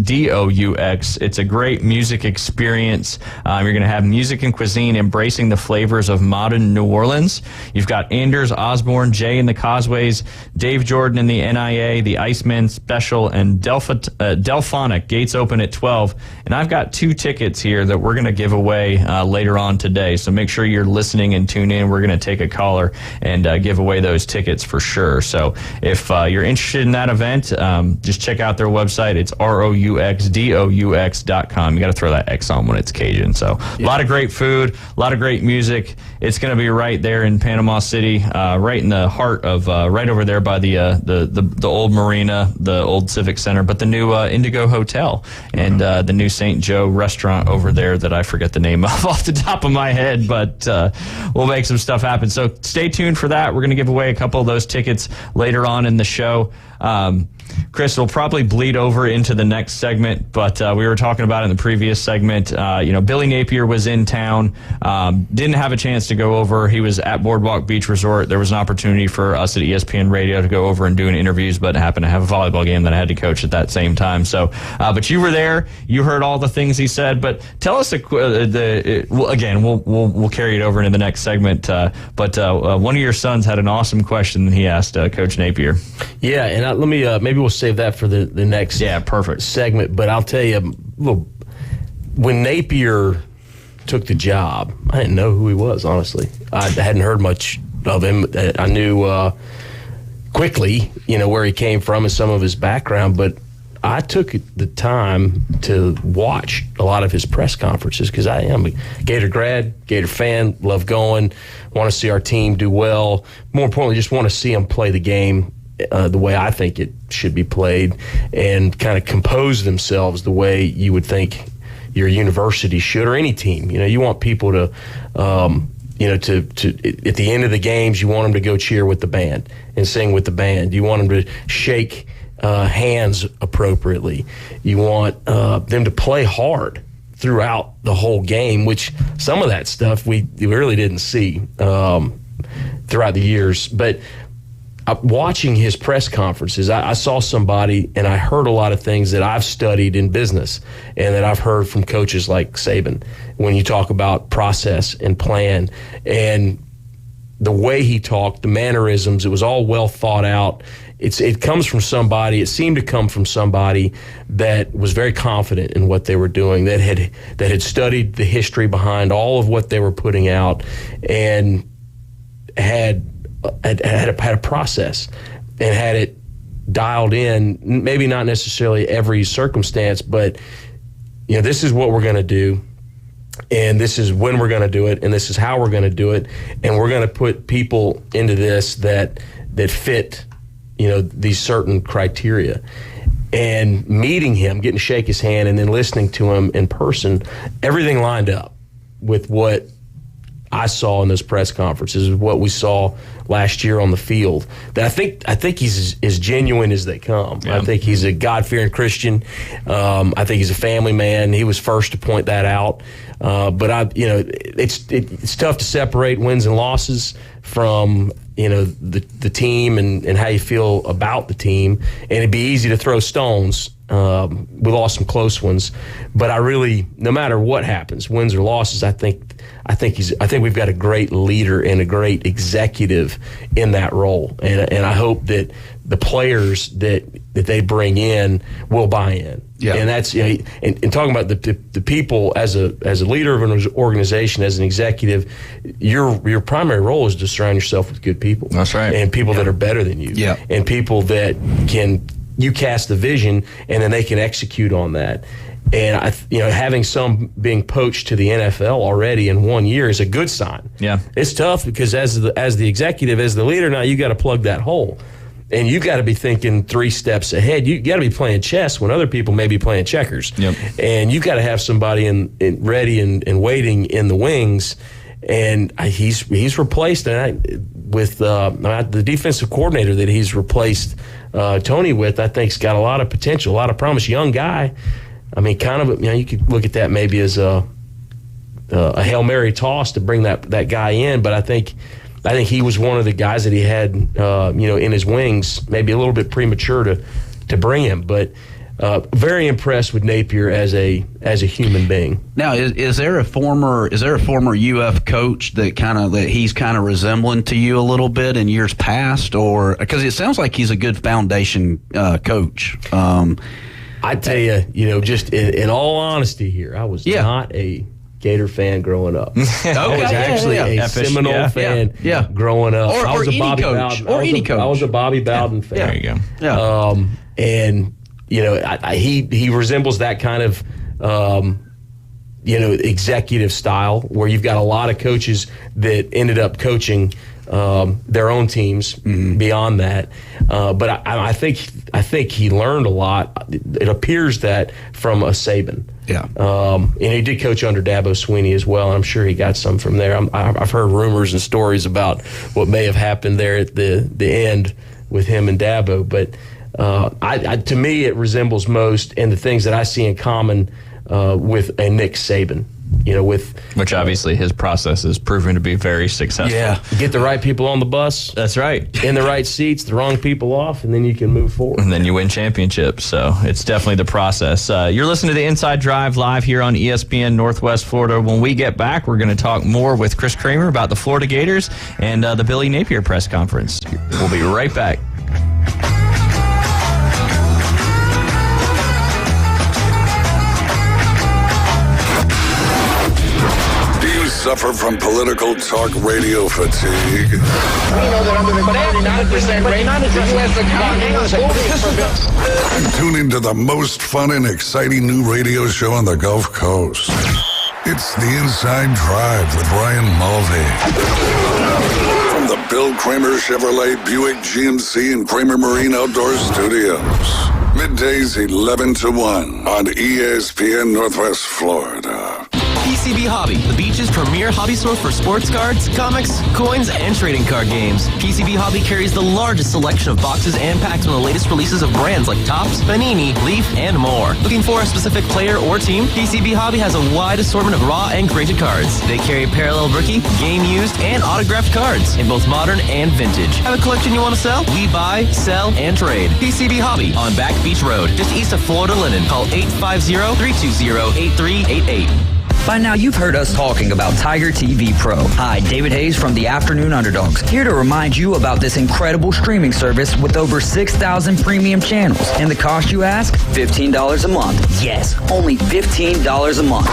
It's a great music experience. You're going to have music and cuisine embracing the flavors of modern New Orleans. You've got Anders Osborne, Jay and the Causeways, Dave Jordan and the NIA, the Iceman Special, and Delphonic. Gates open at 12. And I've got 2 tickets here that we're going to give away later on today. So make sure you're listening and tune in. We're going to take a caller and give away those tickets for sure. So if you're interested in that event, just check out their website. It's ROUXDOUX.com. You got to throw that X on when it's Cajun. So a lot of great food, a lot of great music. It's going to be right there in Panama City, right in the heart of, right over there by the old marina, the old Civic Center, but the new Indigo Hotel and the new St. Joe restaurant over there that I forget the name of off the top of my head, but we'll make some stuff happen. So stay tuned for that. We're going to give away a couple of those tickets later on in the show. Chris, will probably bleed over into the next segment, but we were talking about in the previous segment, Billy Napier was in town, didn't have a chance to go over. He was at Boardwalk Beach Resort. There was an opportunity for us at ESPN Radio to go over and do interviews, but happened to have a volleyball game that I had to coach at that same time. So, but you were there. You heard all the things he said, but tell us again, we'll carry it over into the next segment. But one of your sons had an awesome question that he asked Coach Napier. Yeah, and let me maybe we'll save that for the next perfect segment. But I'll tell you, when Napier took the job, I didn't know who he was, honestly. I hadn't heard much of him. I knew quickly, where he came from and some of his background, but I took the time to watch a lot of his press conferences because I am a Gator grad, Gator fan, love going, want to see our team do well. More importantly, just want to see them play the game the way I think it should be played and kind of compose themselves the way you would think your university should, or any team. You want people to, to at the end of the games, you want them to go cheer with the band and sing with the band. You want them to shake hands appropriately. You want them to play hard throughout the whole game, which some of that stuff we really didn't see throughout the years. But watching his press conferences, I saw somebody and I heard a lot of things that I've studied in business and that I've heard from coaches like Saban when you talk about process and plan. And the way he talked, the mannerisms, it was all well thought out. It comes from somebody, it seemed to come from somebody that was very confident in what they were doing, that had studied the history behind all of what they were putting out and had a process and had it dialed in, maybe not necessarily every circumstance, but this is what we're going to do, and this is when we're going to do it, and this is how we're going to do it, and we're going to put people into this that fit these certain criteria. And meeting him, getting to shake his hand, and then listening to him in person, everything lined up with what I saw in those press conferences, what we saw last year on the field. That I think he's as genuine as they come. Yeah. I think he's a God-fearing Christian. I think he's a family man. He was first to point that out. But it's tough to separate wins and losses from the team and how you feel about the team. And it'd be easy to throw stones. We lost some close ones, but no matter what happens, wins or losses, I think we've got a great leader and a great executive in that role, and I hope that the players that they bring in will buy in. Yeah. And that's and talking about the people as a leader of an organization, as an executive, your primary role is to surround yourself with good people. That's right. And people that are better than you. Yeah. And people that you cast the vision, and then they can execute on that. And having some being poached to the NFL already in 1 year is a good sign. Yeah, it's tough because as the executive, as the leader, now you got to plug that hole, and you got to be thinking 3 steps ahead. You got to be playing chess when other people may be playing checkers. Yep. And you got to have somebody ready and waiting in the wings. And he's replaced with the defensive coordinator that he's replaced Tony with. I think's got a lot of potential, a lot of promise. Young guy. I mean, kind of, you could look at that maybe as a Hail Mary toss to bring that guy in, but I think he was one of the guys that he had, in his wings, maybe a little bit premature to bring him, but very impressed with Napier as a human being. Now, is there a former UF coach that he's kind of resembling to you a little bit in years past, or because it sounds like he's a good foundation coach. I tell you, just in all honesty here, I was not a Gator fan growing up. Okay, I was actually a Seminole fan growing up. Or I was a any Bobby coach. Bowden. Or any coach. I was a Bobby Bowden fan. There you go. Yeah. And he resembles that kind of executive style where you've got a lot of coaches that ended up coaching their own teams beyond that. But I think he learned a lot. It appears that from a Saban. Yeah. And he did coach under Dabo Swinney as well. And I'm sure he got some from there. I've heard rumors and stories about what may have happened there at the end with him and Dabo. But to me, it resembles most in the things that I see in common with a Nick Saban. Which obviously his process is proving to be very successful. Yeah, get the right people on the bus. That's right. In the right seats, the wrong people off, and then you can move forward. And then you win championships. So it's definitely the process. You're listening to the Inside Drive live here on ESPN Northwest Florida. When we get back, we're going to talk more with Chris Kramer about the Florida Gators and the Billy Napier press conference. We'll be right back. Suffer from political talk radio fatigue? We know that under the 99% rate, the U.S. economy is Tune into the most fun and exciting new radio show on the Gulf Coast. It's The Inside Drive with Ryan Mulvey. From the Bill Kramer Chevrolet Buick GMC and Kramer Marine Outdoor Studios. Middays 11 to 1 on ESPN Northwest Florida. PCB Hobby, the beach's premier hobby store for sports cards, comics, coins, and trading card games. PCB Hobby carries the largest selection of boxes and packs from the latest releases of brands like Topps, Panini, Leaf, and more. Looking for a specific player or team? PCB Hobby has a wide assortment of raw and graded cards. They carry parallel rookie, game used, and autographed cards in both modern and vintage. Have a collection you want to sell? We buy, sell, and trade. PCB Hobby on Back Beach Road, just east of Florida Linen. Call 850-320-8388. By now, you've heard us talking about Tiger TV Pro. Hi, David Hayes from the Afternoon Underdogs, here to remind you about this incredible streaming service with over 6,000 premium channels. And the cost, you ask? $15 a month. Yes, only $15 a month.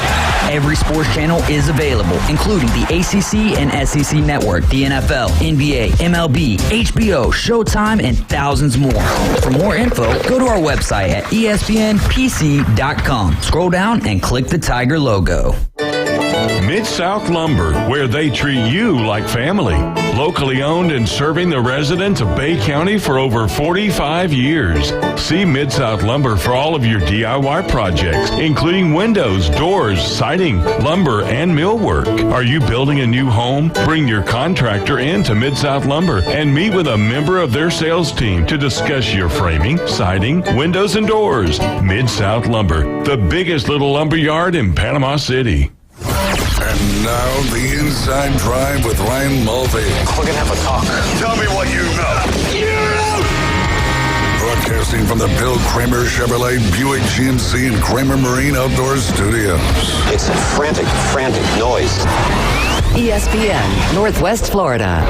Every sports channel is available, including the ACC and SEC Network, the NFL, NBA, MLB, HBO, Showtime, and thousands more. For more info, go to our website at espnpc.com. Scroll down and click the Tiger logo. Mid-South Lumber, where they treat you like family. Locally owned and serving the residents of Bay County for over 45 years. See Mid-South Lumber for all of your DIY projects, including windows, doors, siding, lumber, and millwork. Are you building a new home? Bring your contractor in to Mid-South Lumber and meet with a member of their sales team to discuss your framing, siding, windows, and doors. Mid-South Lumber, the biggest little lumber yard in Panama City. And now, the Inside Drive with Ryan Mulvey. We're going to have a talk. Tell me what you know. Broadcasting from the Bill Kramer Chevrolet Buick GMC and Kramer Marine Outdoor Studios. It's a frantic noise. ESPN, Northwest Florida.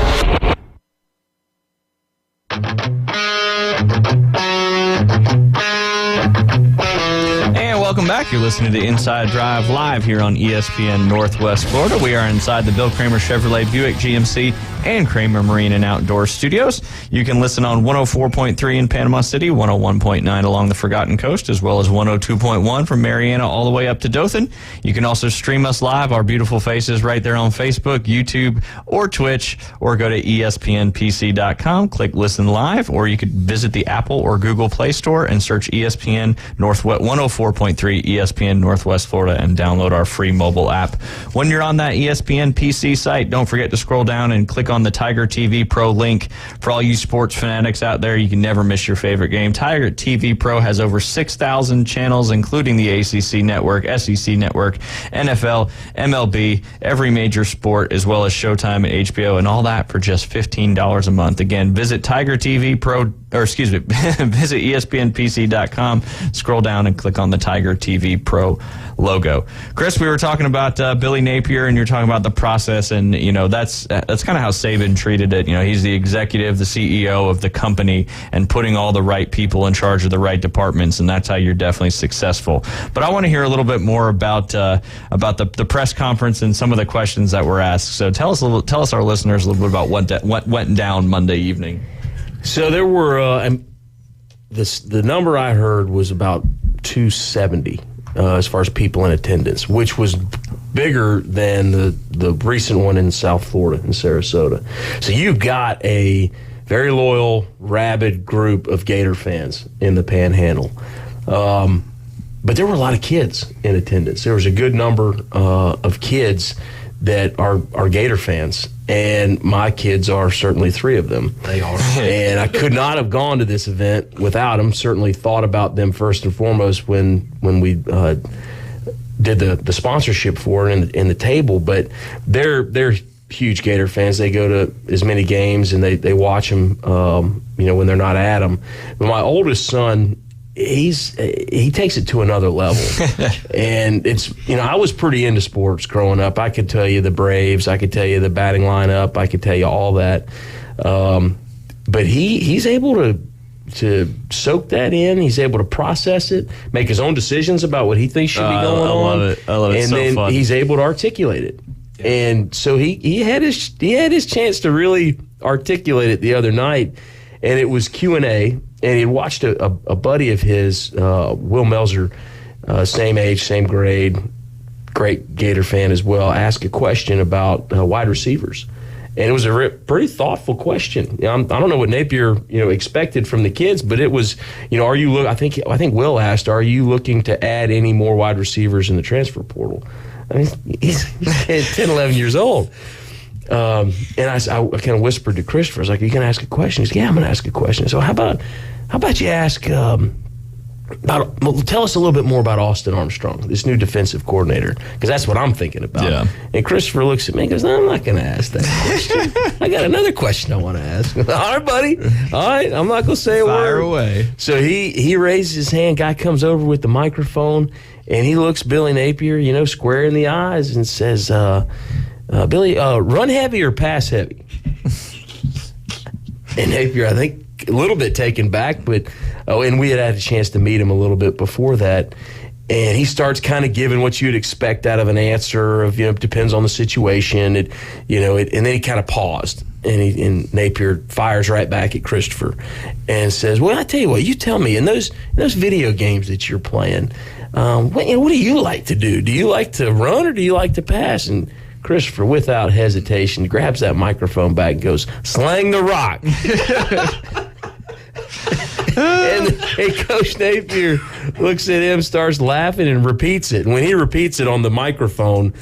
And welcome back. You're listening to Inside Drive live here on ESPN Northwest Florida. We are inside the Bill Kramer Chevrolet Buick GMC and Kramer Marine and Outdoor Studios. You can listen on 104.3 in Panama City, 101.9 along the Forgotten Coast, as well as 102.1 from Mariana all the way up to Dothan. You can also stream us live, our beautiful faces right there on Facebook, YouTube, or Twitch, or go to espnpc.com, click Listen Live, or you could visit the Apple or Google Play Store and search ESPN Northwest 104.3 ESPN Northwest Florida and download our free mobile app. When you're on that ESPN PC site, don't forget to scroll down and click on the Tiger TV Pro link. For all you sports fanatics out there, you can never miss your favorite game. Tiger TV Pro has over 6,000 channels, including the ACC Network, SEC Network, NFL, MLB, every major sport, as well as Showtime and HBO, and all that for just $15 a month. Again, visit tigertvpro.com visit ESPNPC.com, scroll down and click on the Tiger TV Pro logo. Chris, we were talking about Billy Napier, and you're talking about the process, and that's kind of how Saban treated it. He's the executive, the CEO of the company, and putting all the right people in charge of the right departments, and that's how you're definitely successful. But I want to hear a little bit more about the press conference and some of the questions that were asked. So tell us our listeners a little bit about what went down Monday evening. So there were the number I heard was about 270 as far as people in attendance, which was bigger than the recent one in South Florida, in Sarasota. So you got a very loyal, rabid group of Gator fans in the Panhandle. But there were a lot of kids in attendance. There was a good number of kids that are Gator fans, and my kids are certainly 3 of them. They are. And I could not have gone to this event without them. Certainly thought about them first and foremost when we did the sponsorship for it and the table. But they're huge Gator fans. They go to as many games and they watch them, when they're not at them. But my oldest son, he takes it to another level. And it's, I was pretty into sports growing up. I could tell you the Braves, I could tell you the batting lineup, I could tell you all that. But he's able to soak that in. He's able to process it, make his own decisions about what he thinks should be going on. I love it. And so then fun. he's able to articulate it. Yeah. And so he had his chance to really articulate it the other night. And it was Q&A. And he watched a buddy of his, Will Melzer, same age, same grade, great Gator fan as well, ask a question about wide receivers. And it was a pretty thoughtful question. I don't know what Napier, expected from the kids, but it was, are you I think Will asked, are you looking to add any more wide receivers in the transfer portal? I mean, he's 10, 11 years old. And I kind of whispered to Christopher, I was like, are you going to ask a question? He's like, yeah, I'm going to ask a question. So how about you ask, tell us a little bit more about Austin Armstrong, this new defensive coordinator, because that's what I'm thinking about. Yeah. And Christopher looks at me and goes, no, I'm not going to ask that question. I got another question I want to ask. All right, buddy. All right, I'm not going to say a word. Fire away. So he raises his hand, guy comes over with the microphone, and he looks Billy Napier, square in the eyes and says, Billy, run heavy or pass heavy? And Napier, I think, a little bit taken back, but and we had a chance to meet him a little bit before that. And he starts kind of giving what you'd expect out of an answer of, depends on the situation. And then he kind of paused. And Napier fires right back at Christopher and says, well, I tell you what, you tell me, in those video games that you're playing, what do you like to do? Do you like to run or do you like to pass? And Christopher, without hesitation, grabs that microphone back and goes, slang the rock. and Coach Napier looks at him, starts laughing, and repeats it. And when he repeats it on the microphone,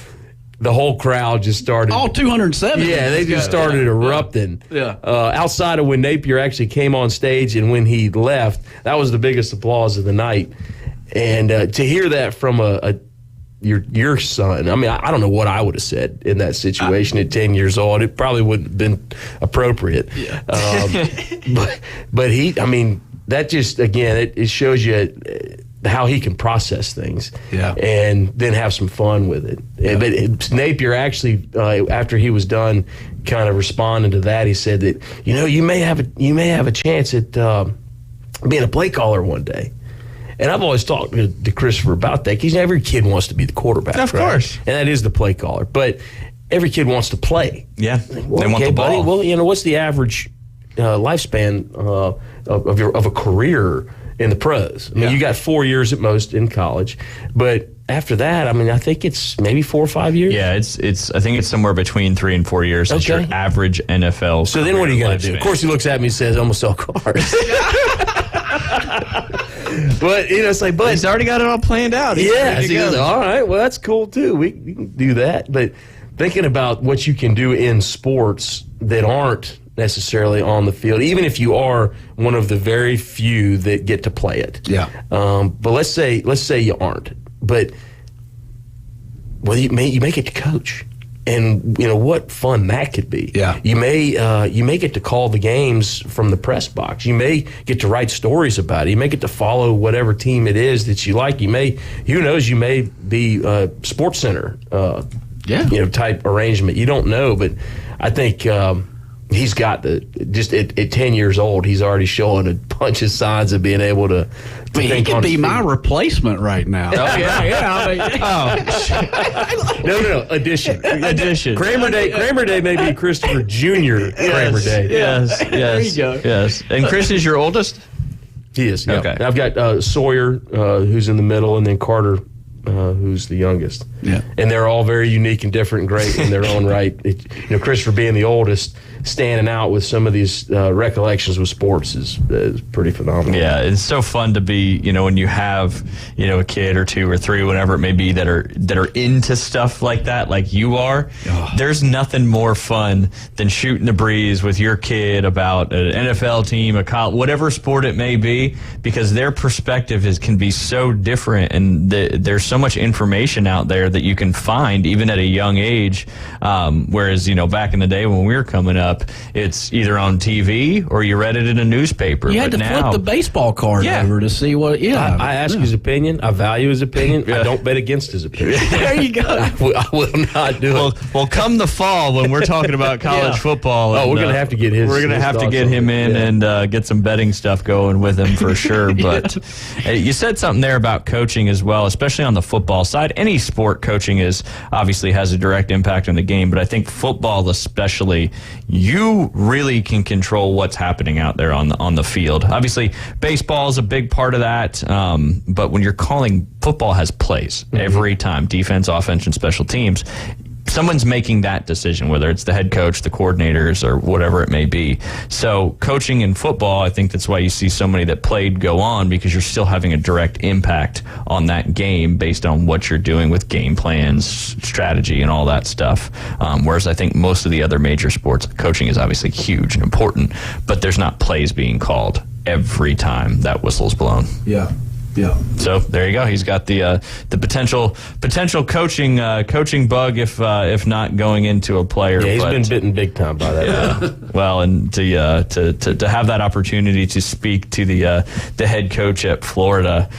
the whole crowd just started. All 270. Yeah, they just started erupting. Yeah. Outside of when Napier actually came on stage and when he left, that was the biggest applause of the night. And to hear that from your son, I mean, I don't know what I would have said in that situation at 10 years old. It probably wouldn't have been appropriate. Yeah. But he, I mean, that just, again, it shows you how he can process things, and then have some fun with it. Yeah. But Napier actually, after he was done, kind of responding to that, he said that you may have a chance at being a play caller one day. And I've always talked to Christopher about that, because every kid wants to be the quarterback, of course, and that is the play caller. But every kid wants to play. Yeah, they want the ball. Buddy, well, what's the average lifespan of a career in the pros? I mean, you got 4 years at most in college, but after that, I mean, I think it's maybe 4 or 5 years. Yeah, it's. I think it's somewhere between 3 and 4 years. That's your average NFL. So then, what are you going to do? Of course, he looks at me and says, "I'm going to sell cars." But it's like, but he's already got it all planned out. Yeah, so he goes, all right, well, that's cool too. We can do that. But thinking about what you can do in sports that aren't necessarily on the field, even if you are one of the very few that get to play it. Yeah. But let's say you aren't. But you make it to coach. And what fun that could be. Yeah. You may get to call the games from the press box. You may get to write stories about it. You may get to follow whatever team it is that you like. You may be Sports Center type arrangement. You don't know, but I think he's got at 10 years old, he's already showing a bunch of signs of being able to he could be my replacement right now. Oh, No, addition. Kramer Day may be Christopher Jr. Kramer Day. Yes. There you go. Yes. And Chris is your oldest? He is, yeah. Okay. And I've got Sawyer, who's in the middle, and then Carter, who's the youngest. Yeah. And they're all very unique and different and great in their own right. Christopher being the oldest, standing out with some of these recollections with sports is pretty phenomenal. Yeah, it's so fun to be, when you have, a kid or two or three, whatever it may be, that are into stuff like that, like you are. Oh. There's nothing more fun than shooting the breeze with your kid about an NFL team, a college, whatever sport it may be, because their perspective can be so different, and there's so much information out there that you can find even at a young age. Whereas, back in the day when we were coming up, it's either on TV or you read it in a newspaper. You had to flip the baseball card over to see what. Yeah, I ask his opinion. I value his opinion. I don't bet against his opinion. There you go. I will not do it. Well, come the fall when we're talking about college football. We're going to have to get his. We're going to have to get him in and get some betting stuff going with him for sure. But you said something there about coaching as well, especially on the football side. Any sport coaching obviously has a direct impact on the game, but I think football especially, you really can control what's happening out there on the field. Obviously, baseball is a big part of that, but when you're calling, football has plays every time, defense, offense, and special teams. Someone's making that decision, whether it's the head coach, the coordinators, or whatever it may be. So coaching in football, I think that's why you see so many that played go on, because you're still having a direct impact on that game based on what you're doing with game plans, strategy, and all that stuff. Whereas I think most of the other major sports, coaching is obviously huge and important, but there's not plays being called every time that whistle's blown. Yeah. Yeah. So there you go. He's got the potential coaching bug if not going into a player. Yeah, he's been bitten big time by that. Yeah. Well, and to have that opportunity to speak to the head coach at Florida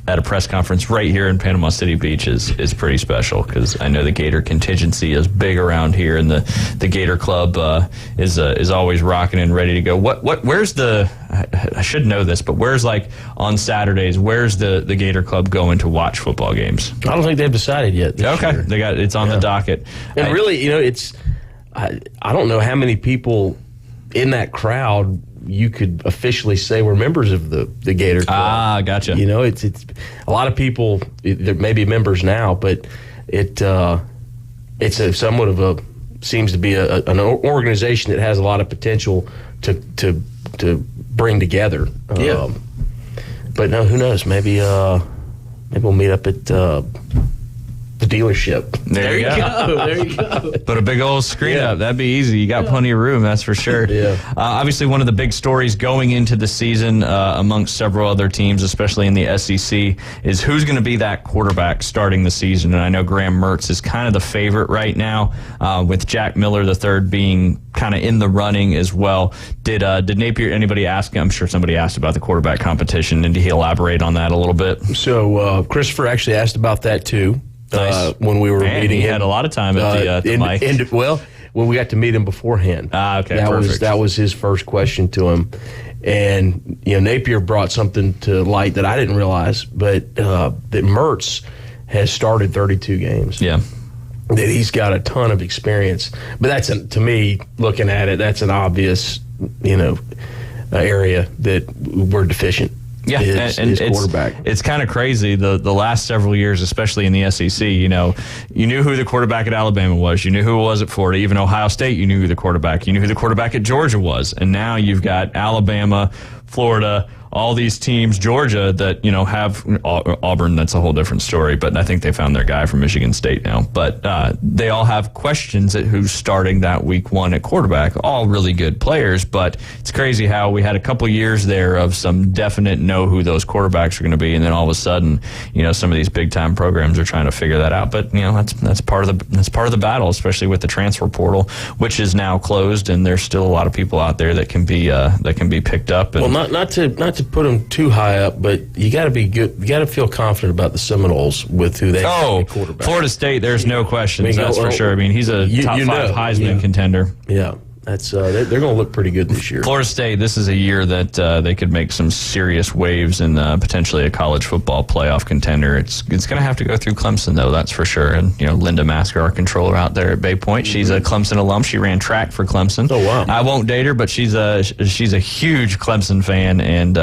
at a press conference right here in Panama City Beach is pretty special, because I know the Gator contingency is big around here, and the Gator Club is always rocking and ready to go. Where's I should know this, but where's, like, on Saturdays, where's the Gator Club going to watch football games? I don't think they've decided yet. Okay, year. It's on the docket. And really, it's I don't know how many people in that crowd you could officially say were members of the Gator Club. Ah, gotcha. It's a lot of people. There may be members now, but it's somewhat of seems to be an organization that has a lot of potential to bring together. Yeah. But no, who knows? Maybe we'll meet up at the dealership. There you go. Put a big old screen up. That'd be easy. You got plenty of room, that's for sure. Yeah. Obviously, one of the big stories going into the season amongst several other teams, especially in the SEC, is who's going to be that quarterback starting the season. And I know Graham Mertz is kind of the favorite right now, with Jack Miller III being kind of in the running as well. Did Napier, anybody ask? I'm sure somebody asked about the quarterback competition, and did he elaborate on that a little bit? So Christopher actually asked about that too. Nice. When we were meeting he him. had a lot of time at the mic. When we got to meet him beforehand. Okay, that was his first question to him. And, Napier brought something to light that I didn't realize, but that Mertz has started 32 games. Yeah. That he's got a ton of experience. But that's, to me, looking at it, that's an obvious, area that we're deficient. Yeah, and quarterback. It's kind of crazy. The last several years, especially in the SEC, you knew who the quarterback at Alabama was. You knew who it was at Florida. Even Ohio State, you knew who the quarterback. You knew who the quarterback at Georgia was. And now you've got Alabama, Florida, all these teams, Georgia, that, have Auburn, that's a whole different story, but I think they found their guy from Michigan State now. But they all have questions at who's starting that week 1 at quarterback. All really good players, but it's crazy how we had a couple years there of some definite know who those quarterbacks are going to be, and then all of a sudden, some of these big time programs are trying to figure that out. But that's part of the battle, especially with the transfer portal, which is now closed, and there's still a lot of people out there that can be picked up. And, well, not to put them too high up, but you got to be good. You got to feel confident about the Seminoles with who they have quarterback. Florida State, there's no questions. That's for sure. I mean, he's a top 5 Heisman contender. Yeah. That's they're going to look pretty good this year. Florida State, this is a year that they could make some serious waves in potentially a college football playoff contender. It's going to have to go through Clemson, though, that's for sure. And, Linda Masker, our controller out there at Bay Point, she's a Clemson alum. She ran track for Clemson. Oh, wow. I won't date her, but she's a huge Clemson fan. And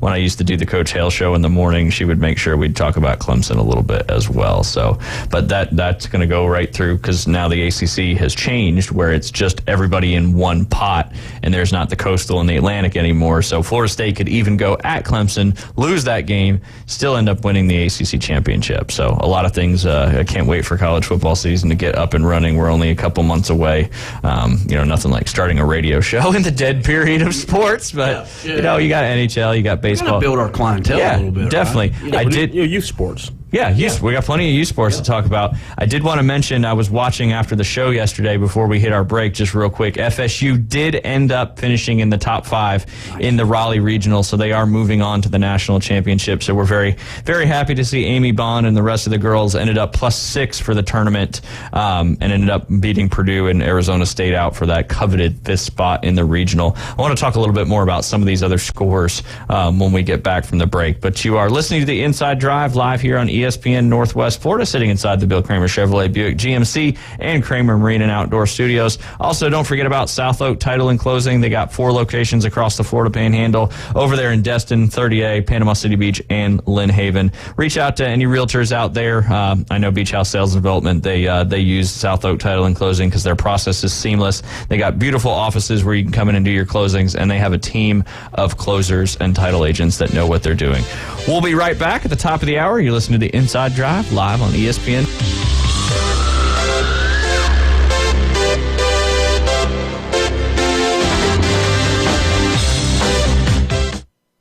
when I used to do the Coach Hale show in the morning, she would make sure we'd talk about Clemson a little bit as well. So, but that's going to go right through, because now the ACC has changed where it's just everybody in one pot, and there's not the Coastal and the Atlantic anymore. So Florida State could even go at Clemson, lose that game, still end up winning the ACC championship. So a lot of things. I can't wait for college football season to get up and running. We're only a couple months away. Nothing like starting a radio show in the dead period of sports, but you got NHL, you got baseball. We're gonna build our clientele a little bit. Definitely. Right? Youth sports. Yeah, we got plenty of youth sports to talk about. I did want to mention, I was watching after the show yesterday before we hit our break, just real quick. FSU did end up finishing in the top 5 in the Raleigh Regional, so they are moving on to the national championship. So we're very, very happy to see Amy Bond and the rest of the girls ended up +6 for the tournament, and ended up beating Purdue and Arizona State out for that coveted 5th spot in the regional. I want to talk a little bit more about some of these other scores when we get back from the break. But you are listening to the Inside Drive live here on ESPN Northwest Florida, sitting inside the Bill Kramer Chevrolet Buick GMC and Kramer Marine and Outdoor Studios. Also, don't forget about South Oak Title and Closing. They got 4 locations across the Florida Panhandle, over there in Destin, 30A, Panama City Beach, and Lynn Haven. Reach out to any realtors out there. I know Beach House Sales and Development, they use South Oak Title and Closing because their process is seamless. They got beautiful offices where you can come in and do your closings, and they have a team of closers and title agents that know what they're doing. We'll be right back at the top of the hour. You're listening to the Inside Drive live on ESPN.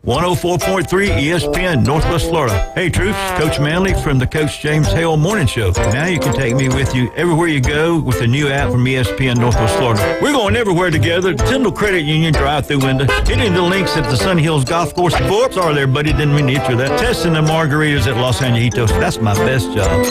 104.3 ESPN Northwest Florida. Hey troops, Coach Manley from the Coach James Hale Morning Show. Now you can take me with you everywhere you go with the new app from ESPN Northwest Florida. We're going everywhere together. Tyndall Credit Union drive-through window. Hitting the links at the Sunny Hills Golf Course. Whoops, sorry there, buddy, didn't mean to hit you that. Testing the margaritas at Los Angeles. That's my best job.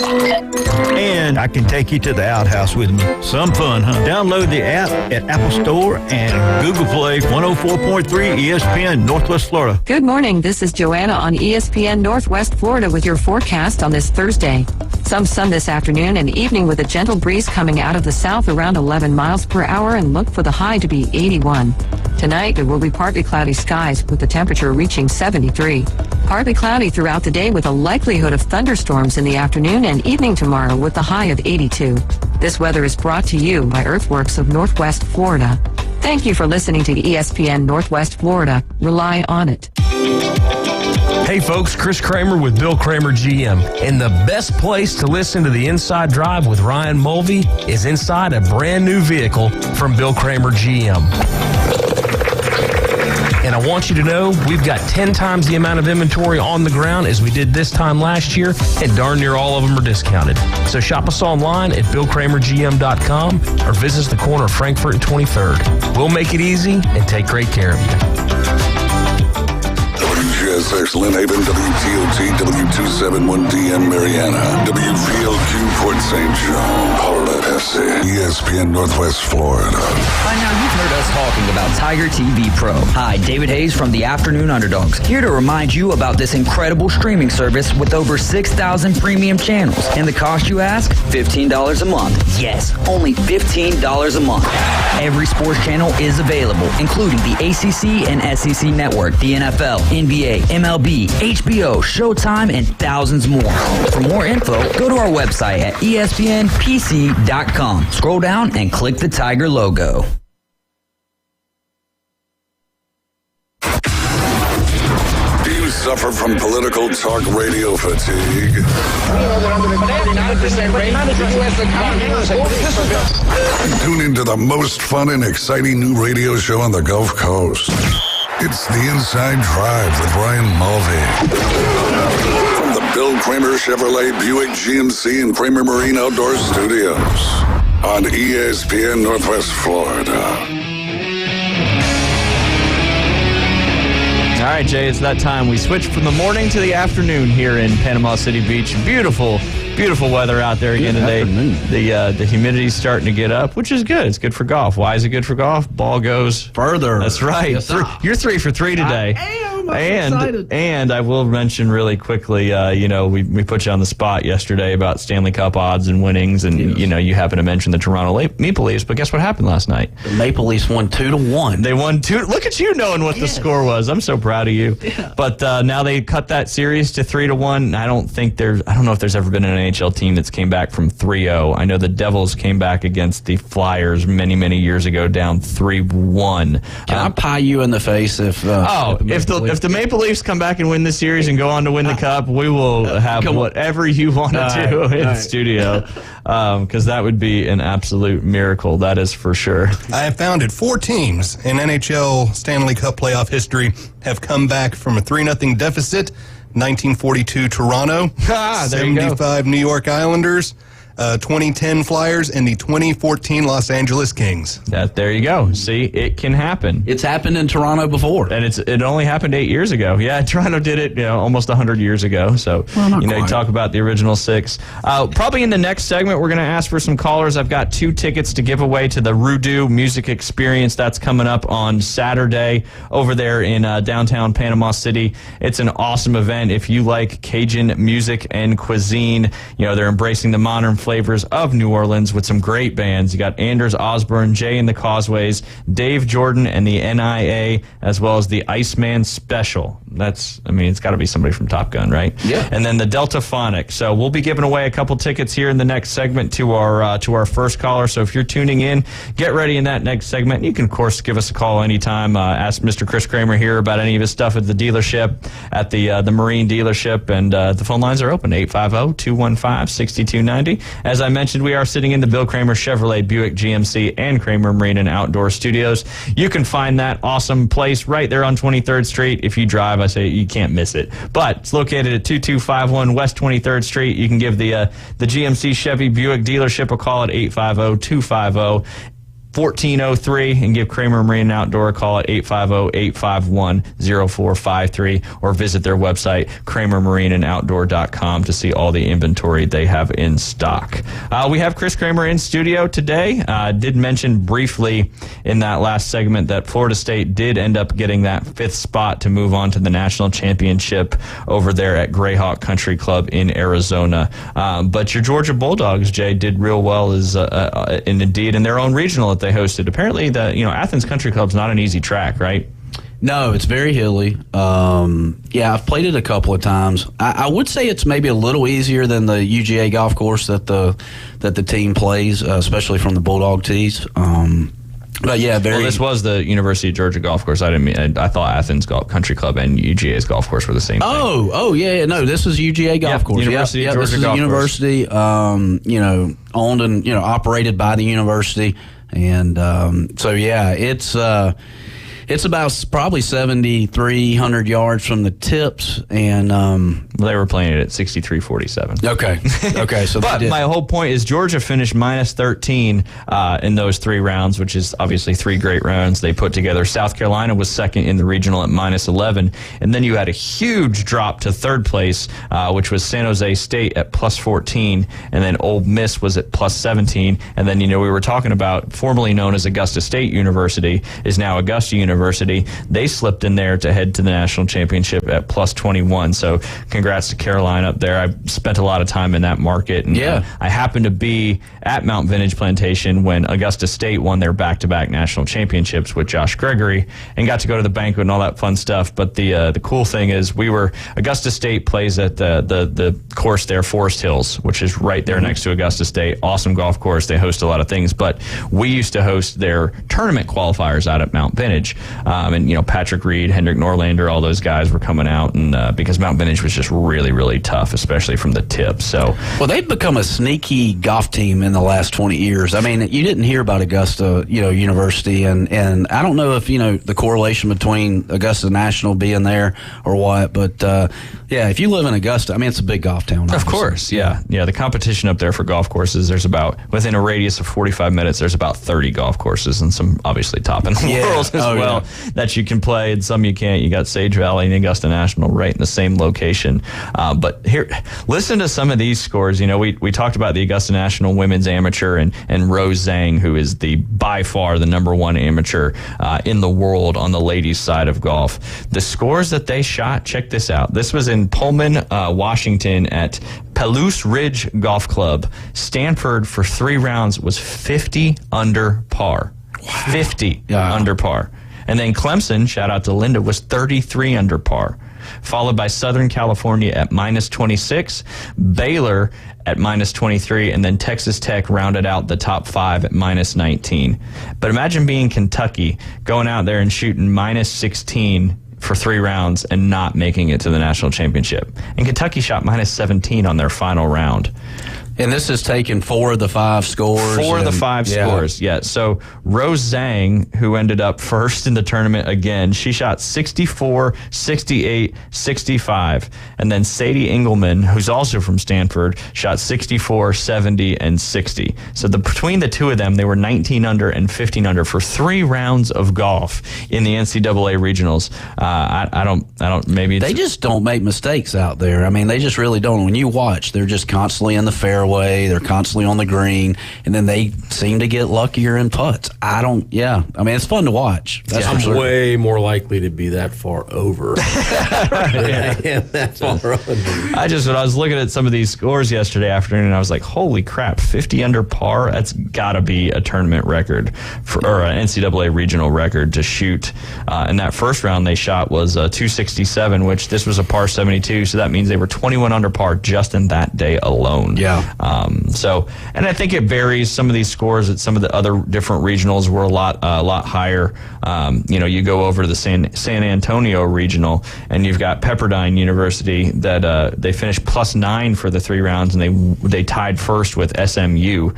And I can take you to the outhouse with me. Some fun, huh? Download the app at Apple Store and Google Play. 104.3 ESPN Northwest Florida. Good morning. This is Joanna on ESPN Northwest Florida with your forecast on this Thursday. Some sun this afternoon and evening with a gentle breeze coming out of the south around 11 miles per hour, and look for the high to be 81. Tonight, it will be partly cloudy skies with the temperature reaching 73. Partly cloudy throughout the day with a likelihood of thunderstorms in the afternoon and evening tomorrow with the high of 82. This weather is brought to you by Earthworks of Northwest Florida. Thank you for listening to ESPN Northwest Florida. Rely on it. Hey folks, Chris Kramer with Bill Kramer GM. And the best place to listen to the Inside Drive with Ryan Mulvey is inside a brand new vehicle from Bill Kramer GM. And I want you to know we've got 10 times the amount of inventory on the ground as we did this time last year, and darn near all of them are discounted. So shop us online at BillKramerGM.com or visit us the corner of Frankfurt and 23rd. We'll make it easy and take great care of you. WGSX Lynn Haven, WTOT, W271DM Mariana, WVLQ Port St. John, Paula FC, ESPN Northwest Florida. By now, you've heard us talking about Tiger TV Pro. Hi, David Hayes from the Afternoon Underdogs, here to remind you about this incredible streaming service with over 6,000 premium channels. And the cost, you ask? $15 a month. Yes, only $15 a month. Every sports channel is available, including the ACC and SEC network, the NFL, NBA, MLB, HBO, Showtime, and thousands more. For more info, go to our website at espnpc.com. Scroll down and click the Tiger logo. you suffer from political talk radio fatigue? We know that under the 99% rate, the U.S. economy Tune into the most fun and exciting new radio show on the Gulf Coast. It's The Inside Drive with Ryan Mulvey. From the Bill Kramer Chevrolet Buick GMC and Kramer Marine Outdoor Studios on ESPN Northwest Florida. All right, Jay, it's that time. We switched from the morning to the afternoon here in Panama City Beach. Beautiful weather out there again today. The humidity's starting to get up, which is good. It's good for golf. Why is it good for golf? Ball goes further. That's right. Yes, You're 3 for 3 today. I'm excited. And I will mention really quickly, we put you on the spot yesterday about Stanley Cup odds and winnings, and you happen to mention the Toronto Maple Leafs. But guess what happened last night? The Maple Leafs won 2-1. They won 2. Look at you knowing what the score was. I'm so proud of you. Yeah. But now they cut that series to 3-1. I don't know if there's ever been an NHL team that's came back from 3-0. I know the Devils came back against the Flyers many years ago, down 3-1. Can I pie you in the face if the Maple Leafs come back and win this series and go on to win the Cup, we will have whatever you want to do in the studio, because that would be an absolute miracle. That is for sure. I have found it 4 teams in NHL Stanley Cup playoff history have come back from a 3-0 deficit. 1942 Toronto, 75 New York Islanders, 2010 Flyers, and the 2014 Los Angeles Kings. There you go. See, it can happen. It's happened in Toronto before. And it only happened 8 years ago. Yeah, Toronto did it almost 100 years ago. So, you talk about the original 6. Probably in the next segment, we're going to ask for some callers. I've got 2 tickets to give away to the Rudu Music Experience. That's coming up on Saturday over there in downtown Panama City. It's an awesome event. If you like Cajun music and cuisine, they're embracing the modern flavors of New Orleans with some great bands. You got Anders Osborne, Jay and the Causeways, Dave Jordan and the NIA, as well as the Iceman Special. It's got to be somebody from Top Gun, right? Yeah. And then the Deltaphonic. So we'll be giving away a couple tickets here in the next segment to our first caller. So if you're tuning in, get ready in that next segment. You can, of course, give us a call anytime. Ask Mr. Chris Kramer here about any of his stuff at the dealership, at the Marine dealership, and the phone lines are open, 850-215-6290. As I mentioned, we are sitting in the Bill Kramer Chevrolet Buick GMC and Kramer Marine and Outdoor Studios. You can find that awesome place right there on 23rd Street. If you drive, I say you can't miss it. But it's located at 2251 West 23rd Street. You can give the GMC Chevy Buick dealership a call at 850-250-1403 and give Kramer Marine and Outdoor a call at 850-851-0453 or visit their website, kramermarineandoutdoor.com, to see all the inventory they have in stock. We have Chris Kramer in studio today. Did mention briefly in that last segment that Florida State did end up getting that 5th spot to move on to the national championship over there at Grayhawk Country Club in Arizona. But your Georgia Bulldogs, Jay, did real well indeed in their own regional they hosted. Apparently, Athens Country Club's not an easy track, right? No, it's very hilly. I've played it a couple of times. I would say it's maybe a little easier than the UGA golf course that the team plays, especially from the Bulldog tees. But yeah, Well, this was the University of Georgia golf course. I thought Athens Country Club and UGA's golf course were the same thing. Oh, yeah. No, this is UGA golf course. University of Georgia this is golf a university, owned and operated by the university. And it's about probably 7,300 yards from the tips, and they were playing it at 63-47. Okay. So, but my whole point is Georgia finished minus 13 in those 3 rounds, which is obviously 3 great rounds they put together. South Carolina was second in the regional at minus 11, and then you had a huge drop to 3rd place, which was San Jose State at plus 14, and then Ole Miss was at plus 17, and then we were talking about formerly known as Augusta State University is now Augusta University. They slipped in there to head to the national championship at plus 21. So congrats to Carolina up there. I spent a lot of time in that market. And I happened to be at Mount Vintage Plantation when Augusta State won their back-to-back national championships with Josh Gregory and got to go to the banquet and all that fun stuff. But the cool thing is Augusta State plays at the course there, Forest Hills, which is right there next to Augusta State. Awesome golf course. They host a lot of things. But we used to host their tournament qualifiers out at Mount Vintage. And, Patrick Reed, Hendrik Norlander, all those guys were coming out, and because Mount Vintage was just really, really tough, especially from the tip. So, well, they've become a sneaky golf team in the last 20 years. I mean, you didn't hear about Augusta, University, and I don't know if, the correlation between Augusta National being there or what, but if you live in Augusta, I mean, it's a big golf town. Of course, yeah. The competition up there for golf courses, there's about, within a radius of 45 minutes, there's about 30 golf courses, and some obviously top in the world as well that you can play, and some you can't. You got Sage Valley and Augusta National right in the same location. But here, listen to some of these scores. We talked about the Augusta National Women's Amateur and Rose Zhang, who is by far the number one amateur in the world on the ladies' side of golf. The scores that they shot, check this out. This was in Pullman, Washington at Palouse Ridge Golf Club. Stanford for 3 rounds was 50 under par. Wow. 50 under par. And then Clemson, shout out to Linda, was 33 under par. Followed by Southern California at -26, Baylor at -23, and then Texas Tech rounded out the top 5 at -19. But imagine being Kentucky, going out there and shooting -16 for 3 rounds and not making it to the national championship. And Kentucky shot -17 on their final round. And this is taking 4 of the 5 scores. 4 of the 5 scores, yeah. So Rose Zhang, who ended up first in the tournament again, she shot 64, 68, 65. And then Sadie Engelman, who's also from Stanford, shot 64, 70, and 60. So between the two of them, they were 19 under and 15 under for 3 rounds of golf in the NCAA regionals. Maybe they just don't make mistakes out there. I mean, they just really don't. When you watch, they're just constantly in the fairway. They're constantly on the green, and then they seem to get luckier in putts. I mean, it's fun to watch. That's I'm sure. Way more likely to be that far over. That's when I was looking at some of these scores yesterday afternoon, and I was like, holy crap, 50 under par? That's got to be a tournament record or an NCAA regional record to shoot. In that first round they shot was 267, which this was a par 72, so that means they were 21 under par just in that day alone. Yeah. And I think it varies. Some of these scores at some of the other different regionals were a lot higher. You go over to the San Antonio regional, and you've got Pepperdine University that they finished +9 for the 3 rounds, and they tied first with SMU,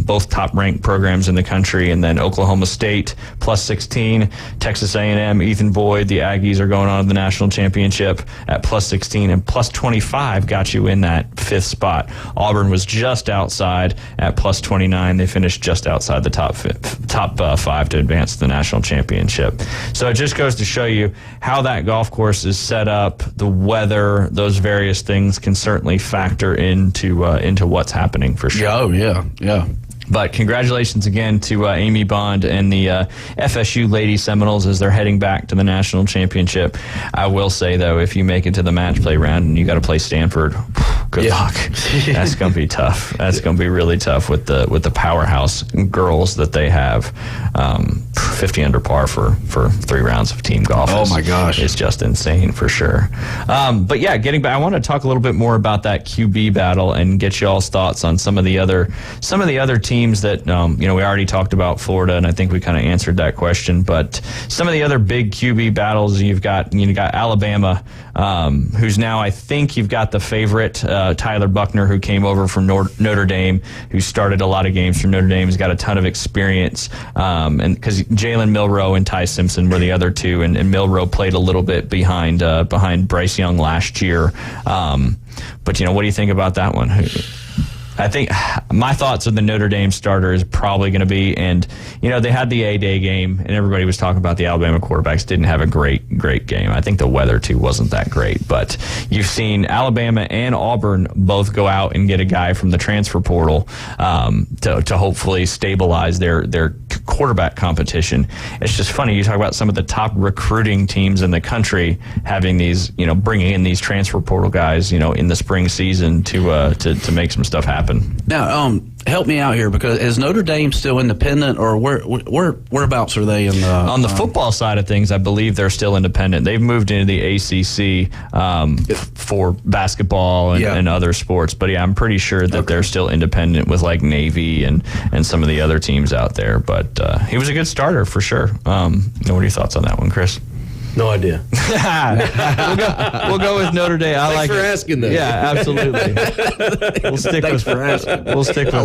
both top-ranked programs in the country, and then Oklahoma State +16, Texas A&M, Ethan Boyd, the Aggies are going on to the national championship at +16, and +25 got you in that 5th spot. Auburn was just outside at +29. They finished just outside the top 5 to advance to the national championship. So it just goes to show you how that golf course is set up. The weather, those various things can certainly factor into what's happening for sure. Oh, yeah. But congratulations again to Amy Bond and the FSU Lady Seminoles as they're heading back to the national championship. I will say, though, if you make it to the match play round and you got to play Stanford, good luck. That's going to be tough. That's going to be really tough with the powerhouse girls that they have. 50 under par for 3 rounds of team golf. Oh my gosh, it's just insane for sure. But yeah, getting back, I want to talk a little bit more about that QB battle and get y'all's thoughts on some of the other teams that we already talked about Florida, and I think we kind of answered that question. But some of the other big QB battles, you've got Alabama, who's now, I think you've got the favorite Tyler Buckner, who came over from Notre Dame, who started a lot of games for Notre Dame. He's got a ton of experience, and because Jalen Milroe and Ty Simpson were the other two, and Milroe played a little bit behind Bryce Young last year. But what do you think about that one? I think my thoughts of the Notre Dame starter is probably going to be, and they had the A-Day game, and everybody was talking about the Alabama quarterbacks didn't have a great game. I think the weather too wasn't that great, but you've seen Alabama and Auburn both go out and get a guy from the transfer portal to hopefully stabilize their quarterback competition. It's just funny, you talk about some of the top recruiting teams in the country having these, bringing in these transfer portal guys, in the spring season to make some stuff happen. happen. Now, help me out here, because is Notre Dame still independent, or whereabouts are they in the? On the football side of things, I believe they're still independent. They've moved into the ACC for basketball and other sports. But yeah, I'm pretty sure that they're still independent with like Navy and some of the other teams out there. But he was a good starter for sure. What are your thoughts on that one, Chris? No idea. We'll go with Notre Dame. I like Thanks for asking that. Yeah, absolutely. We'll stick with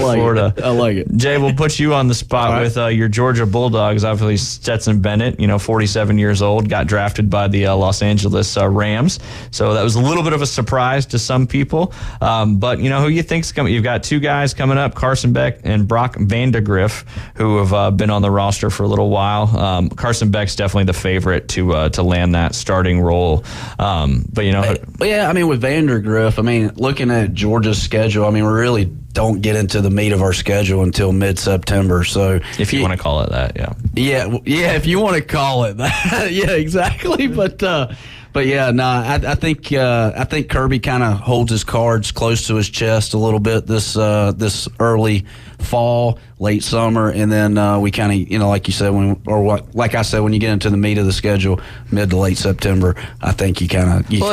like Florida. I like it. Jay, we'll put you on the spot with your Georgia Bulldogs. Obviously, Stetson Bennett, 47 years old, got drafted by the Los Angeles Rams. So that was a little bit of a surprise to some people. But who you think's coming? You've got two guys coming up, Carson Beck and Brock Vandagriff, who have been on the roster for a little while. Carson Beck's definitely the favorite to land that starting role. But with Vandagriff, looking at Georgia's schedule, we really don't get into the meat of our schedule until mid-September. So if you want to call it that, if you want to call it that, yeah, exactly. But yeah, I think Kirby kind of holds his cards close to his chest a little bit this early fall, late summer, and then we kind of, like you said, like I said, when you get into the meat of the schedule, mid to late September, I think you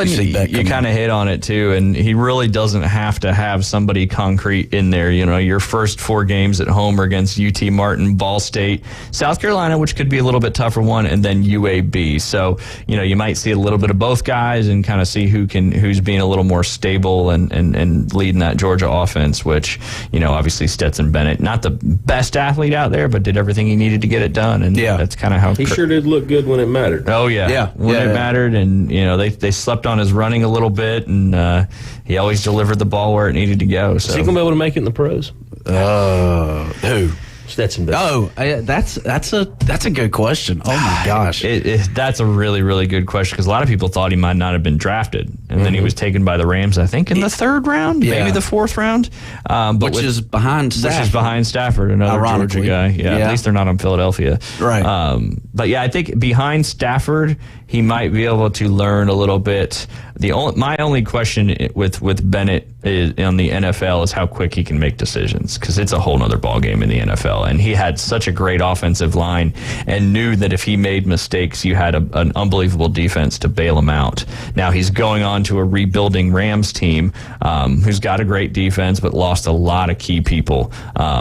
see Beck. You kind of hit on it too, and he really doesn't have to have somebody concrete in there. Your first 4 games at home are against UT Martin, Ball State, South Carolina, which could be a little bit tougher one, and then UAB. So you might see a little bit of both guys and kind of see who's being a little more stable and leading that Georgia offense, which obviously Stetson Bennett, not the best athlete out there, but did everything he needed to get it done, and that's kind of how he sure did look good when it mattered. Oh yeah, when it mattered, and they slept on his running a little bit, and he always delivered the ball where it needed to go. So is he gonna be able to make it in the pros? Who? Stetson Bennett. Oh, that's a good question. Oh my gosh, that's a really, really good question, because a lot of people thought he might not have been drafted, and then he was taken by the Rams, I think, in the 3rd round, maybe the 4th round, which is behind Stafford, another Georgia guy. Yeah, at least they're not on Philadelphia, right? But yeah, I think behind Stafford, he might be able to learn a little bit. My only question with Bennett on the NFL is how quick he can make decisions, because it's a whole nother ballgame in the NFL. And he had such a great offensive line and knew that if he made mistakes, you had an unbelievable defense to bail him out. Now he's going on to a rebuilding Rams team who's got a great defense but lost a lot of key people.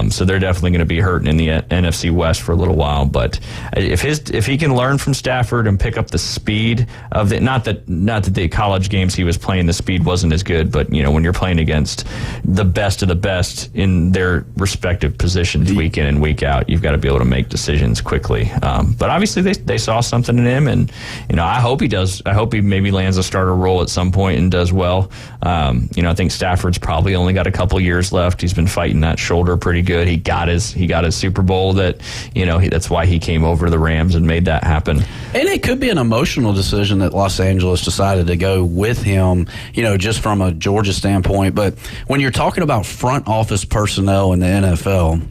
So they're definitely going to be hurting in the NFC West for a little while. But if he can learn from Stafford and pick up the speed of not that the college games he was playing, the speed wasn't as good, but when you're playing against the best of the best in their respective positions week in and week out, you've got to be able to make decisions quickly. But obviously they saw something in him, and I hope he does. I hope he maybe lands a starter role at some point and does well. I think Stafford's probably only got a couple years left. He's been fighting that shoulder pretty good. He got his Super Bowl. That's why he came over to the Rams and made that happen. And it could be an emotional decision that Los Angeles decided to go with him, just from a Georgia standpoint. But when you're talking about front office personnel in the NFL,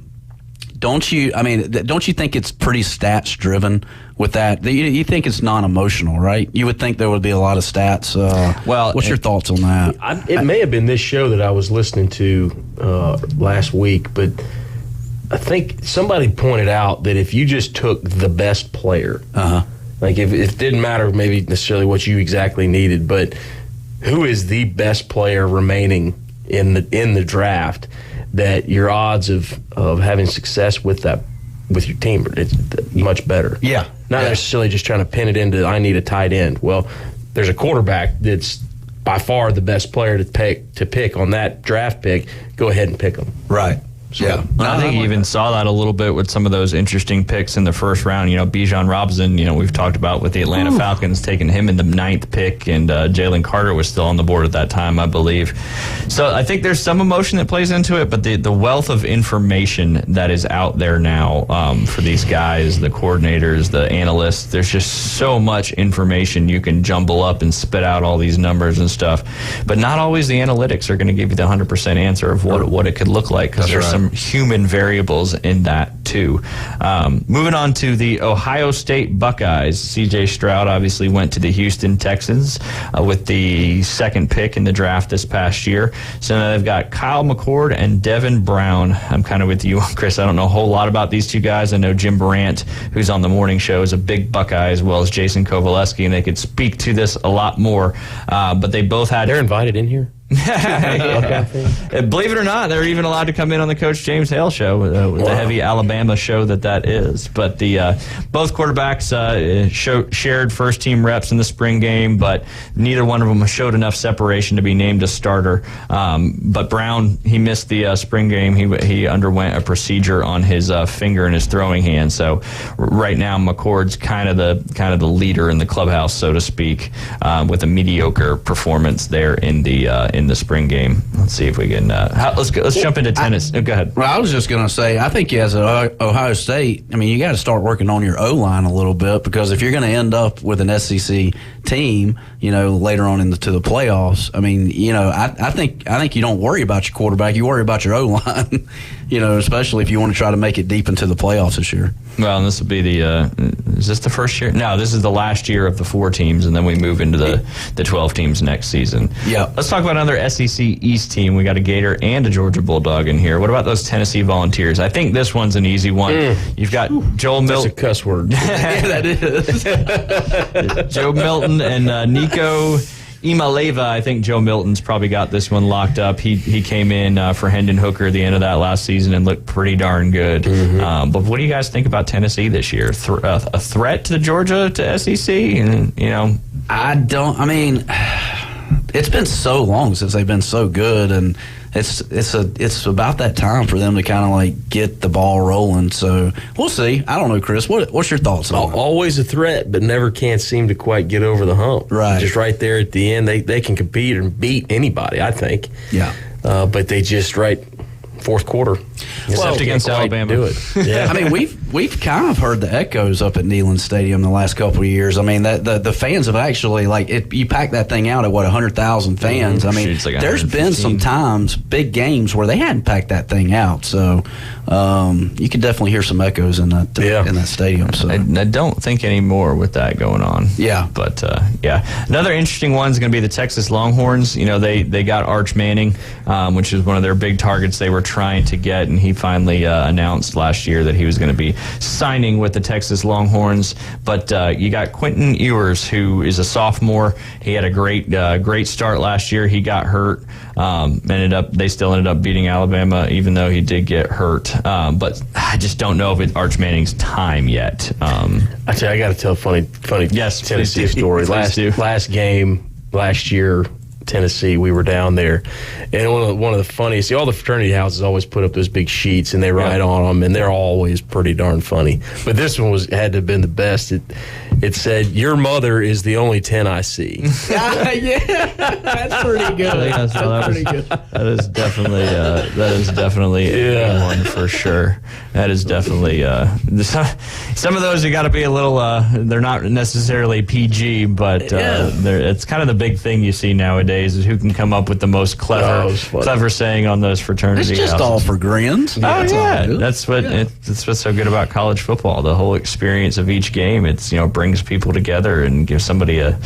don't you think it's pretty stats driven with that? You think it's non-emotional, right? You would think there would be a lot of stats. What's your thoughts on that? It may have been this show that I was listening to last week, but I think somebody pointed out that if you just took the best player, like if it didn't matter maybe necessarily what you exactly needed, but who is the best player remaining in the draft, that your odds of having success with your team, it's much better. Yeah. Not necessarily just trying to pin it into, I need a tight end. Well, there's a quarterback that's by far the best player to pick on that draft pick. Go ahead and pick him. Right. Yeah, I think you even saw that a little bit with some of those interesting picks in the first round. Bijan Robinson, we've talked about with the Atlanta Falcons, taking him in the 9th pick, and Jalen Carter was still on the board at that time, I believe. So I think there's some emotion that plays into it, but the wealth of information that is out there now for these guys, the coordinators, the analysts, there's just so much information you can jumble up and spit out all these numbers and stuff. But not always the analytics are going to give you the 100% answer of what it could look like, because there's some human variables in that too. Moving on to the Ohio State Buckeyes. C.J. Stroud obviously went to the Houston Texans with the second pick in the draft this past year. So now they've got Kyle McCord and Devin Brown. I'm kind of with you, Chris. I don't know a whole lot about these two guys. I know Jim Brandt, who's on the morning show, is a big Buckeye, as well as Jason Kowaleski, and they could speak to this a lot more. But they both had... They're invited in here? Believe it or not, they're even allowed to come in on the Coach James Hale show, with the heavy Alabama show that is. But the both quarterbacks shared first-team reps in the spring game, but neither one of them showed enough separation to be named a starter. But Brown, he missed the spring game. He underwent a procedure on his finger and his throwing hand. So right now, McCord's kind of the leader in the clubhouse, so to speak, with a mediocre performance there in the spring game. Let's see if we can. Let's jump into tennis. Go ahead. Well, I was just going to say, I think as Ohio State, I mean, you got to start working on your O-line a little bit, because if you're going to end up with an SEC team, later on into the playoffs, I mean, I think you don't worry about your quarterback. You worry about your O-line, especially if you want to try to make it deep into the playoffs this year. Well, and this will be is this the first year? No, this is the last year of the 4 teams, and then we move into the 12 teams next season. Yeah. Let's talk about another SEC East team. We got a Gator and a Georgia Bulldog in here. What about those Tennessee Volunteers? I think this one's an easy one. You've got Joel Milton. That's a cuss word. Yeah, that is. Joe Milton and Nico Imaleva. I think Joe Milton's probably got this one locked up. He came in for Hendon Hooker at the end of that last season and looked pretty darn good. Mm-hmm. But what do you guys think about Tennessee this year? A threat to Georgia, to SEC? And, I mean, it's been so long since they've been so good, and it's about that time for them to kind of like get the ball rolling. So we'll see. I don't know, Chris. What's your thoughts on it? Always a threat, but never can't seem to quite get over the hump. Right. Just right there at the end, they can compete and beat anybody, I think. Yeah. But they just fourth quarter. Except against Alabama. Do it. Yeah. I mean, we've kind of heard the echoes up at Neyland Stadium the last couple of years. I mean, the fans have actually you pack that thing out at 100,000 fans. I mean, there's been some times, big games, where they hadn't packed that thing out. So you can definitely hear some echoes in that stadium. So I don't think anymore with that going on. Yeah, but another interesting one is going to be the Texas Longhorns. They got Arch Manning, which is one of their big targets they were trying to get, and he finally announced last year that he was going to be signing with the Texas Longhorns. But you got Quentin Ewers, who is a sophomore. He had a great start last year. He got hurt. They still ended up beating Alabama, even though he did get hurt. But I just don't know if it's Arch Manning's time yet. Actually, I got to tell a funny Tennessee story. Last game last year, Tennessee, we were down there, and one of the funniest. All the fraternity houses always put up those big sheets, and they write on them, and they're always pretty darn funny. But this one had to have been the best. It said, "Your mother is the only 10 I see." Yeah, that's pretty good. That's pretty good. That is definitely a one for sure. That is definitely some of those you got to be a little. They're not necessarily PG, but it's kind of the big thing you see nowadays is who can come up with the most clever saying on those fraternity houses. It's just all for grins. That's what's so good about college football. The whole experience of each game. It's brings people together and gives somebody a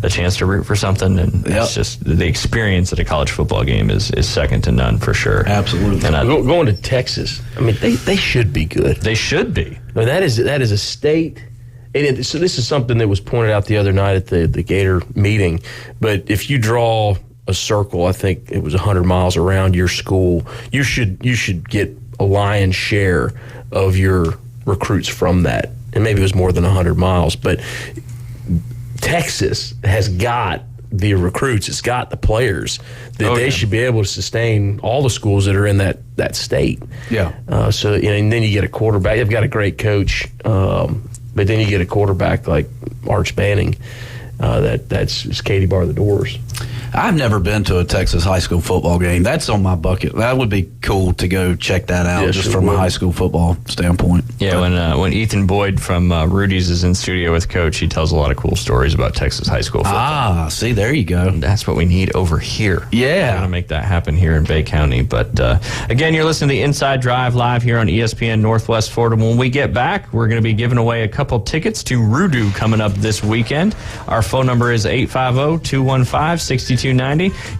chance to root for something, and it's just the experience at a college football game is second to none for sure. Absolutely. And going to Texas, I mean, they should be good. They should be. I mean, that is a state. And so this is something that was pointed out the other night at the Gator meeting. But if you draw a circle, I think it was 100 miles around your school, you should get a lion's share of your recruits from that. And maybe it was more than 100 miles. But Texas has got the recruits. It's got the players that they should be able to sustain all the schools that are in that state. Yeah. And then you get a quarterback. They've got a great coach. But then you get a quarterback like Arch Manning, that's Katie bar the doors. I've never been to a Texas high school football game. That's on my bucket. That would be cool to go check that out, just from a high school football standpoint. Yeah, when Ethan Boyd from Rudy's is in studio with Coach, he tells a lot of cool stories about Texas high school football. See, there you go. That's what we need over here. Yeah. We're going to make that happen here in Bay County. But again, you're listening to the Inside Drive live here on ESPN Northwest Florida. When we get back, we're going to be giving away a couple tickets to Rudu coming up this weekend. Our phone number is 850-215-6290.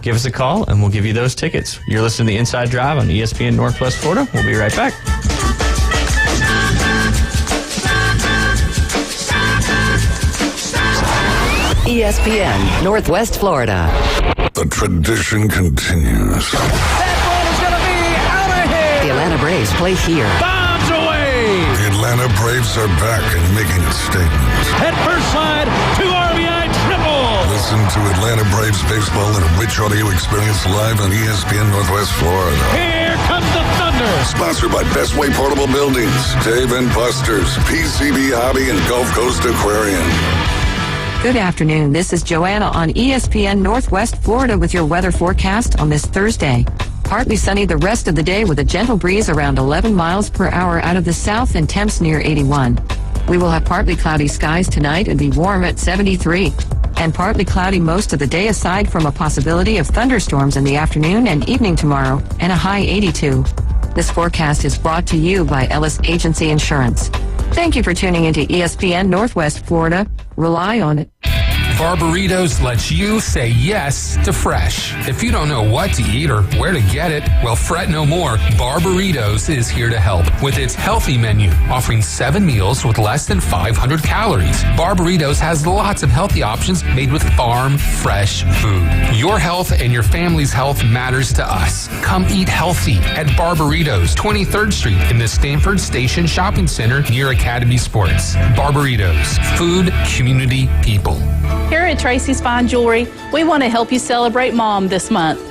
Give us a call, and we'll give you those tickets. You're listening to the Inside Drive on ESPN Northwest Florida. We'll be right back. ESPN Northwest Florida. The tradition continues. That ball is going to be out of here. The Atlanta Braves play here. Bombs away! The Atlanta Braves are back and making a statement. At first slide, 2 RBI triple. Listen to Atlanta Braves baseball in a rich audio experience live on ESPN Northwest Florida. Here comes the thunder. Sponsored by Best Way Portable Buildings, Dave and Buster's, PCB Hobby, and Gulf Coast Aquarium. Good afternoon. This is Joanna on ESPN Northwest Florida with your weather forecast on this Thursday. Partly sunny the rest of the day with a gentle breeze around 11 miles per hour out of the south and temps near 81. We will have partly cloudy skies tonight and be warm at 73. And partly cloudy most of the day aside from a possibility of thunderstorms in the afternoon and evening tomorrow and a high 82. This forecast is brought to you by Ellis Agency Insurance. Thank you for tuning into ESPN Northwest Florida. Rely on it. Barbaritos lets you say yes to fresh. If you don't know what to eat or where to get it, well, fret no more. Barbaritos is here to help with its healthy menu, offering 7 meals with less than 500 calories. Barbaritos has lots of healthy options made with farm fresh food. Your health and your family's health matters to us. Come eat healthy at Barbaritos, 23rd Street in the Stanford Station Shopping Center near Academy Sports. Barbaritos, food, community, people. Here at Tracy's Fine Jewelry, we want to help you celebrate Mom this month.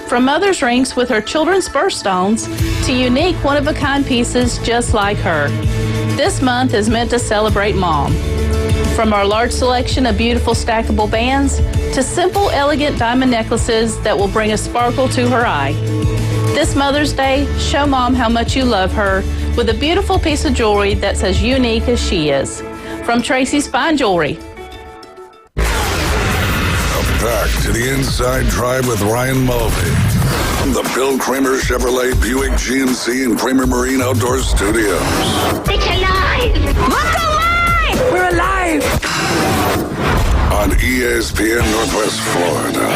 From mother's rings with her children's birthstones to unique one-of-a-kind pieces just like her. This month is meant to celebrate Mom. From our large selection of beautiful stackable bands to simple, elegant diamond necklaces that will bring a sparkle to her eye. This Mother's Day, show Mom how much you love her with a beautiful piece of jewelry that's as unique as she is. From Tracy's Fine Jewelry. Back to the Inside Drive with Ryan Mulvey from the Bill Kramer Chevrolet Buick GMC and Kramer Marine Outdoor Studios. It's alive! Look alive! We're alive! On ESPN Northwest Florida.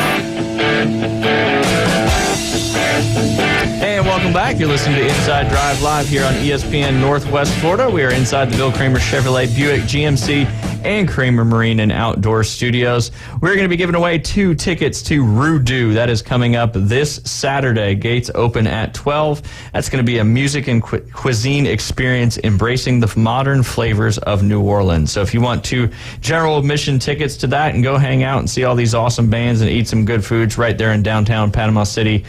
Hey, and welcome back. You're listening to Inside Drive live here on ESPN Northwest Florida. We are inside the Bill Kramer Chevrolet Buick GMC and Kramer Marine and Outdoor Studios. We're going to be giving away 2 tickets to Rudu. That is coming up this Saturday. Gates open at 12. That's going to be a music and cuisine experience embracing the modern flavors of New Orleans. So if you want 2 general admission tickets to that and go hang out and see all these awesome bands and eat some good foods right there in downtown Panama City,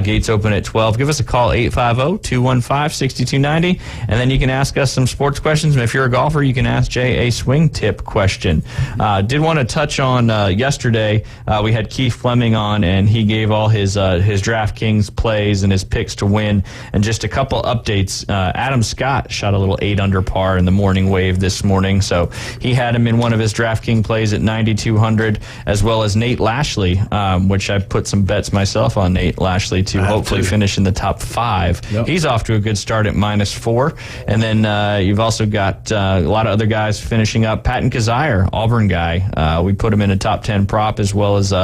gates open at 12. Give us a call, 850-215-6290, and then you can ask us some sports questions. And if you're a golfer, you can ask Jay a swing tip question. Did want to touch on yesterday, we had Keith Fleming on, and he gave all his DraftKings plays and his picks to win. And just a couple updates. Adam Scott shot a little 8 under par in the morning wave this morning, so he had him in one of his DraftKings plays at 9,200, as well as Nate Lashley, which I put some bets myself on Nate Lashley to hopefully finish in the top 5. Yep. He's off to a good start at -4. And then you've also got a lot of other guys finishing up. Patton Kazire, Auburn guy. We put him in a top 10 prop, as well as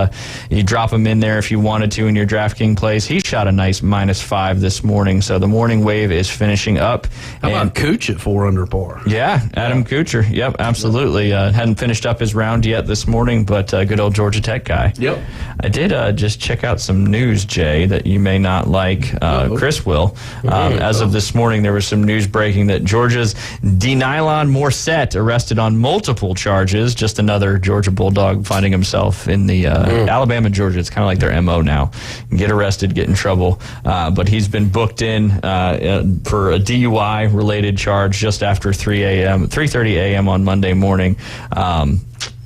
you drop him in there if you wanted to in your DraftKings plays. He shot a nice -5 this morning, so the morning wave is finishing up. How about Cooch at 4 under par? Yeah, Adam Kuchar. Yep, absolutely. Hadn't finished up his round yet this morning, but good old Georgia Tech guy. Yep. I did just check out some news, Jay, that you may not like. Chris will. As of this morning, there was some news breaking that Georgia's Denylon Morset arrested on multiple charges. Just another Georgia Bulldog finding himself in the Alabama, Georgia. It's kind of like their MO now. Get arrested, get in trouble. But he's been booked in for a DUI-related charge just after 3:30 a.m. on Monday morning.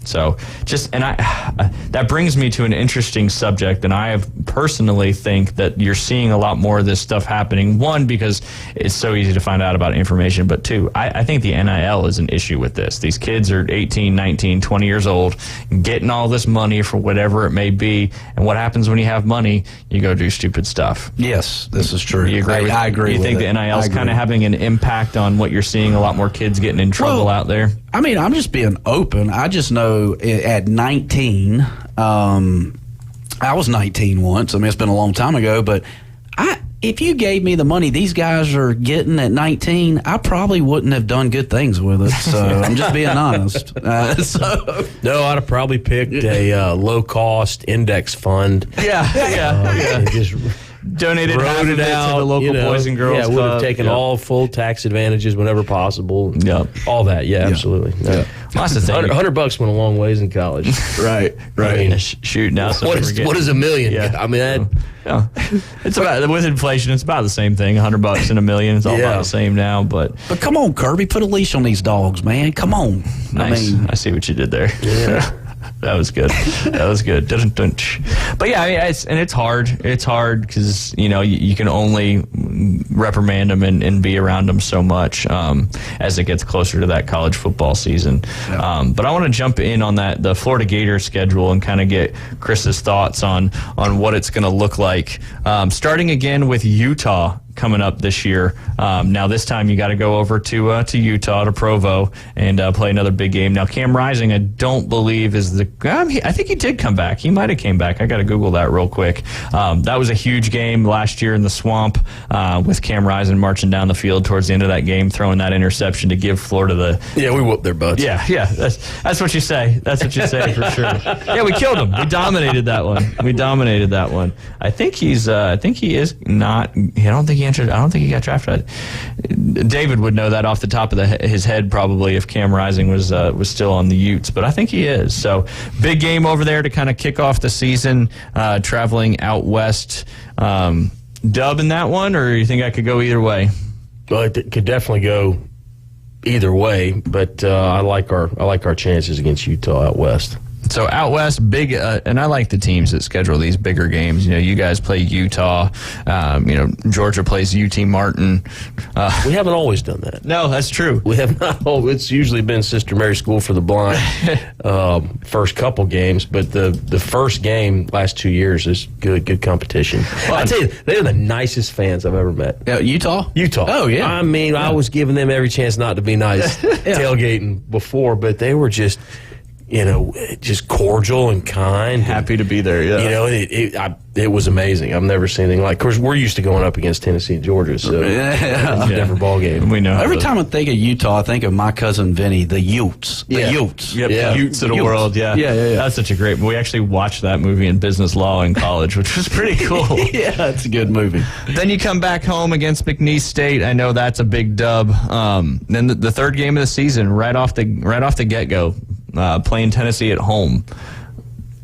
So that brings me to an interesting subject, and I personally think that you're seeing a lot more of this stuff happening. One, because it's so easy to find out about information, but two, I think the NIL is an issue with this. These kids are 18, 19, 20 years old, getting all this money for whatever it may be, and what happens when you have money? You go do stupid stuff. Yes, this is true. You agree I agree You with think it. the NIL is kind of having an impact on what you're seeing, a lot more kids getting in trouble out there? I mean, I'm just being open. I just know at 19, I was 19 once. I mean, it's been a long time ago, but if you gave me the money these guys are getting at 19, I probably wouldn't have done good things with it. So I'm just being honest. No, I'd have probably picked a low-cost index fund. Yeah. And just donated half of it to the local Boys and Girls Club. Yeah, would have taken Yep. all full tax advantages whenever possible. Yep. All that, absolutely. Yeah. That's the thing. $100 went a long ways in college. Right. I mean, shoot, now what is $1 million? Yeah. I mean, it's about, with inflation, it's about the same thing. $100 and $1 million, it's all about the same now. But come on, Kirby, put a leash on these dogs, man. Come on. Nice. I see what you did there. Yeah. That was good. That was good. But yeah, I mean, it's hard. It's hard because you can only reprimand them and be around them so much as it gets closer to that college football season. Yeah. But I want to jump in on the Florida Gators schedule and kind of get Chris's thoughts on what it's going to look like. Starting again with Utah coming up this year. Now this time you got to go over to Utah, to Provo, and play another big game. Now Cam Rising, I don't believe is I think he did come back. He might have came back. I got to Google that real quick. That was a huge game last year in the Swamp with Cam Rising marching down the field towards the end of that game, throwing that interception to give Florida we whooped their butts. Yeah. That's what you say. That's what you say for sure. Yeah, we killed him. We dominated that one. I think he is not. I don't think he got drafted. David would know that off the top of his head probably if Cam Rising was still on the Utes, but I think he is. So big game over there to kind of kick off the season, traveling out west. Dub in that one, or you think I could go either way? Well, it could definitely go either way, but I like our chances against Utah out west. So out west, big, and I like the teams that schedule these bigger games. You guys play Utah. Georgia plays UT Martin. We haven't always done that. No, that's true. We have not. It's usually been Sister Mary School for the Blind first couple games, but the first game last 2 years is good competition. Well, I tell you, they're the nicest fans I've ever met. Utah. Oh yeah. I mean, I was giving them every chance not to be nice tailgating before, but they were just. Just cordial and kind. Happy to be there, yeah. It was amazing. I've never seen anything like. Of course, we're used to going up against Tennessee and Georgia, so it's a different ball game. We know. Every time I think of Utah, I think of my cousin Vinny, the Utes. The Utes. Yep, the Utes of the world, yeah. That's such a great. We actually watched that movie in business law in college, which was pretty cool. Yeah, it's a good movie. Then you come back home against McNeese State. I know that's a big dub. Then the third game of the season, right off the get-go, playing Tennessee at home.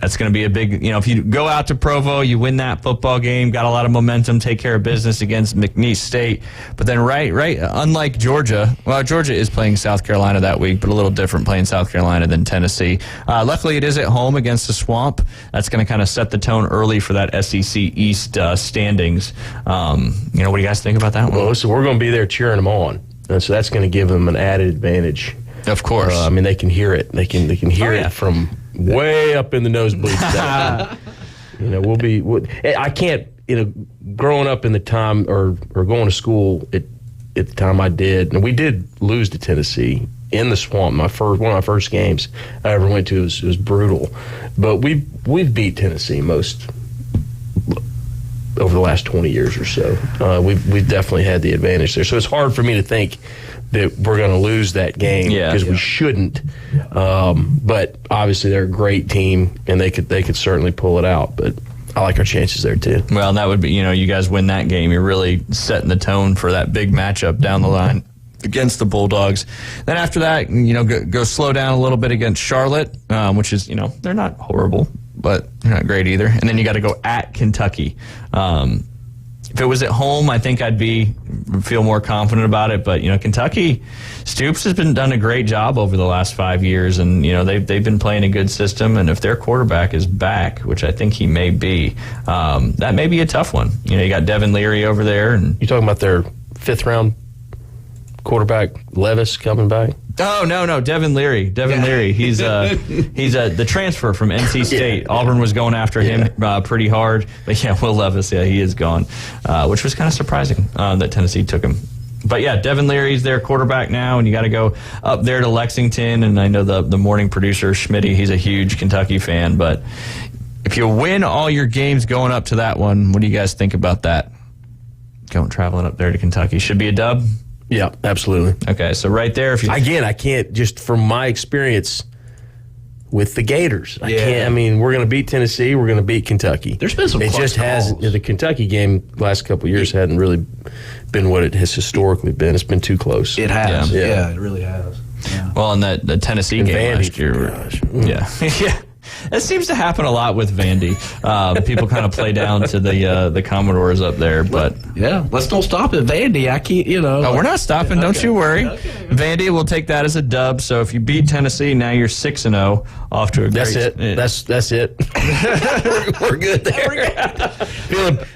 That's going to be a big, if you go out to Provo, you win that football game, got a lot of momentum, take care of business against McNeese State. But then unlike Georgia, Georgia is playing South Carolina that week, but a little different playing South Carolina than Tennessee. Luckily, it is at home against the Swamp. That's going to kind of set the tone early for that SEC East standings. What do you guys think about that one? Well, so we're going to be there cheering them on. And so that's going to give them an added advantage. Of course. They can hear it. They can hear it from way up in the nosebleeds. I can't, growing up in the time or going to school at the time I did, and we did lose to Tennessee in the Swamp. One of my first games I ever went to was brutal. But we've beat Tennessee most over the last 20 years or so. We've definitely had the advantage there. So it's hard for me to think that we're going to lose that game because we shouldn't. But obviously they're a great team and they could certainly pull it out. But I like our chances there too. Well, that would be, you guys win that game, you're really setting the tone for that big matchup down the line against the Bulldogs. Then after that, go slow down a little bit against Charlotte, which is, they're not horrible, but they're not great either. And then you got to go at Kentucky. If it was at home, I think I'd feel more confident about it. But, Kentucky, Stoops has done a great job over the last 5 years, and, they've been playing a good system. And if their quarterback is back, which I think he may be, that may be a tough one. You got Devin Leary over there. And you talking about their 5th-round quarterback, Levis, coming back? Oh, no, Devin Leary. Leary. He's the transfer from NC State. Auburn was going after him pretty hard. But, Will Levis, he is gone, which was kind of surprising that Tennessee took him. But, Devin Leary's their quarterback now, and you got to go up there to Lexington. And I know the morning producer, Schmitty, he's a huge Kentucky fan. But if you win all your games going up to that one, what do you guys think about that? Traveling up there to Kentucky. Should be a dub? Yeah, absolutely. Okay, so right there, again, I can't, just from my experience with the Gators, I can't. I mean, we're going to beat Tennessee, we're going to beat Kentucky. There's been some. It just hasn't. The Kentucky game last couple of years hadn't really been what it has historically been. It's been too close. It has. Yeah, it really has. Yeah. Well, and the Tennessee game last year. Yeah. That seems to happen a lot with Vandy. People kind of play down to the Commodores up there, but let's don't stop at Vandy. I can't, Oh, we're not stopping. Don't you worry. Okay. Vandy will take that as a dub. So if you beat Tennessee, now you're 6-0, off to a great. That's it. we're good there.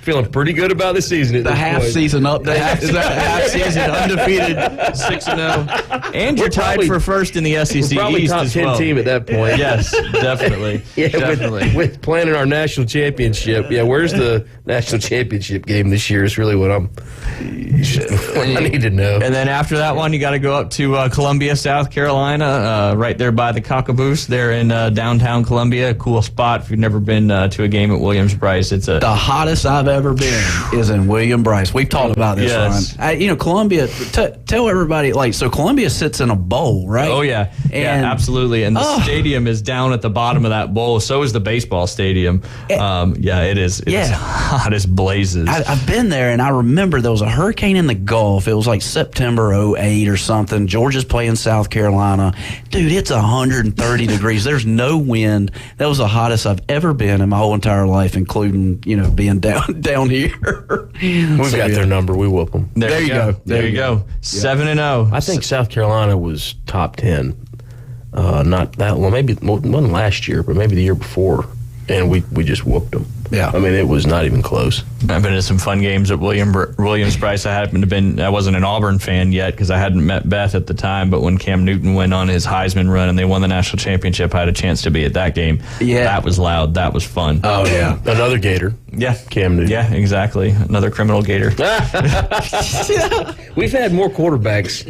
feeling pretty good about the season. The half-season update. Half-season undefeated, 6-0, and you're tied for first in the SEC probably East top as 10 well. team at that point. Yes, definitely. Definitely. With planning our national championship. Yeah, where's the national championship game this year is really what I need to know. And then after that one, you got to go up to Columbia, South Carolina, right there by the Cockaboose there in downtown Columbia. A cool spot if you've never been to a game at Williams-Brice. It's the hottest I've ever been is in Williams-Brice. We've talked about this, Ryan. Columbia, tell everybody, so Columbia sits in a bowl, right? Oh, yeah. Absolutely. And the stadium is down at the bottom of that bowl. So is the baseball stadium. It is. It's hot as blazes. I've been there, and I remember there was a hurricane in the Gulf. It was like September 2008 or something. Georgia's playing South Carolina. Dude, it's 130 degrees. There's no wind. That was the hottest I've ever been in my whole entire life, including, being down here. We've got their number. We whoop them. There you go. There you go. 7-0. I think South Carolina was top 10. Not that long. Maybe it wasn't last year, but maybe the year before. And we just whooped them. Yeah. I mean, it was not even close. I've been to some fun games at Williams-Brice. I wasn't an Auburn fan yet because I hadn't met Beth at the time, but when Cam Newton went on his Heisman run and they won the national championship, I had a chance to be at that game. Yeah. That was loud. That was fun. Oh, yeah. Another Gator. Yeah. Cam Newton. Yeah, exactly. Another criminal Gator. We've had more quarterbacks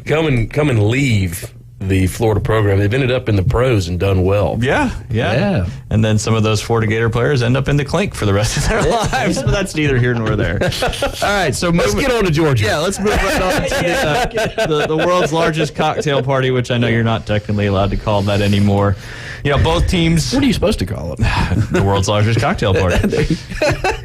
come and leave the Florida program. They've ended up in the pros and done well. Yeah. And then some of those Florida Gator players end up in the clink for the rest of their lives, but that's neither here nor there. All right, so let's get on to Georgia. Yeah, let's move right on to the world's largest cocktail party, which I know you're not technically allowed to call that anymore. Both teams... What are you supposed to call it? The world's largest cocktail party.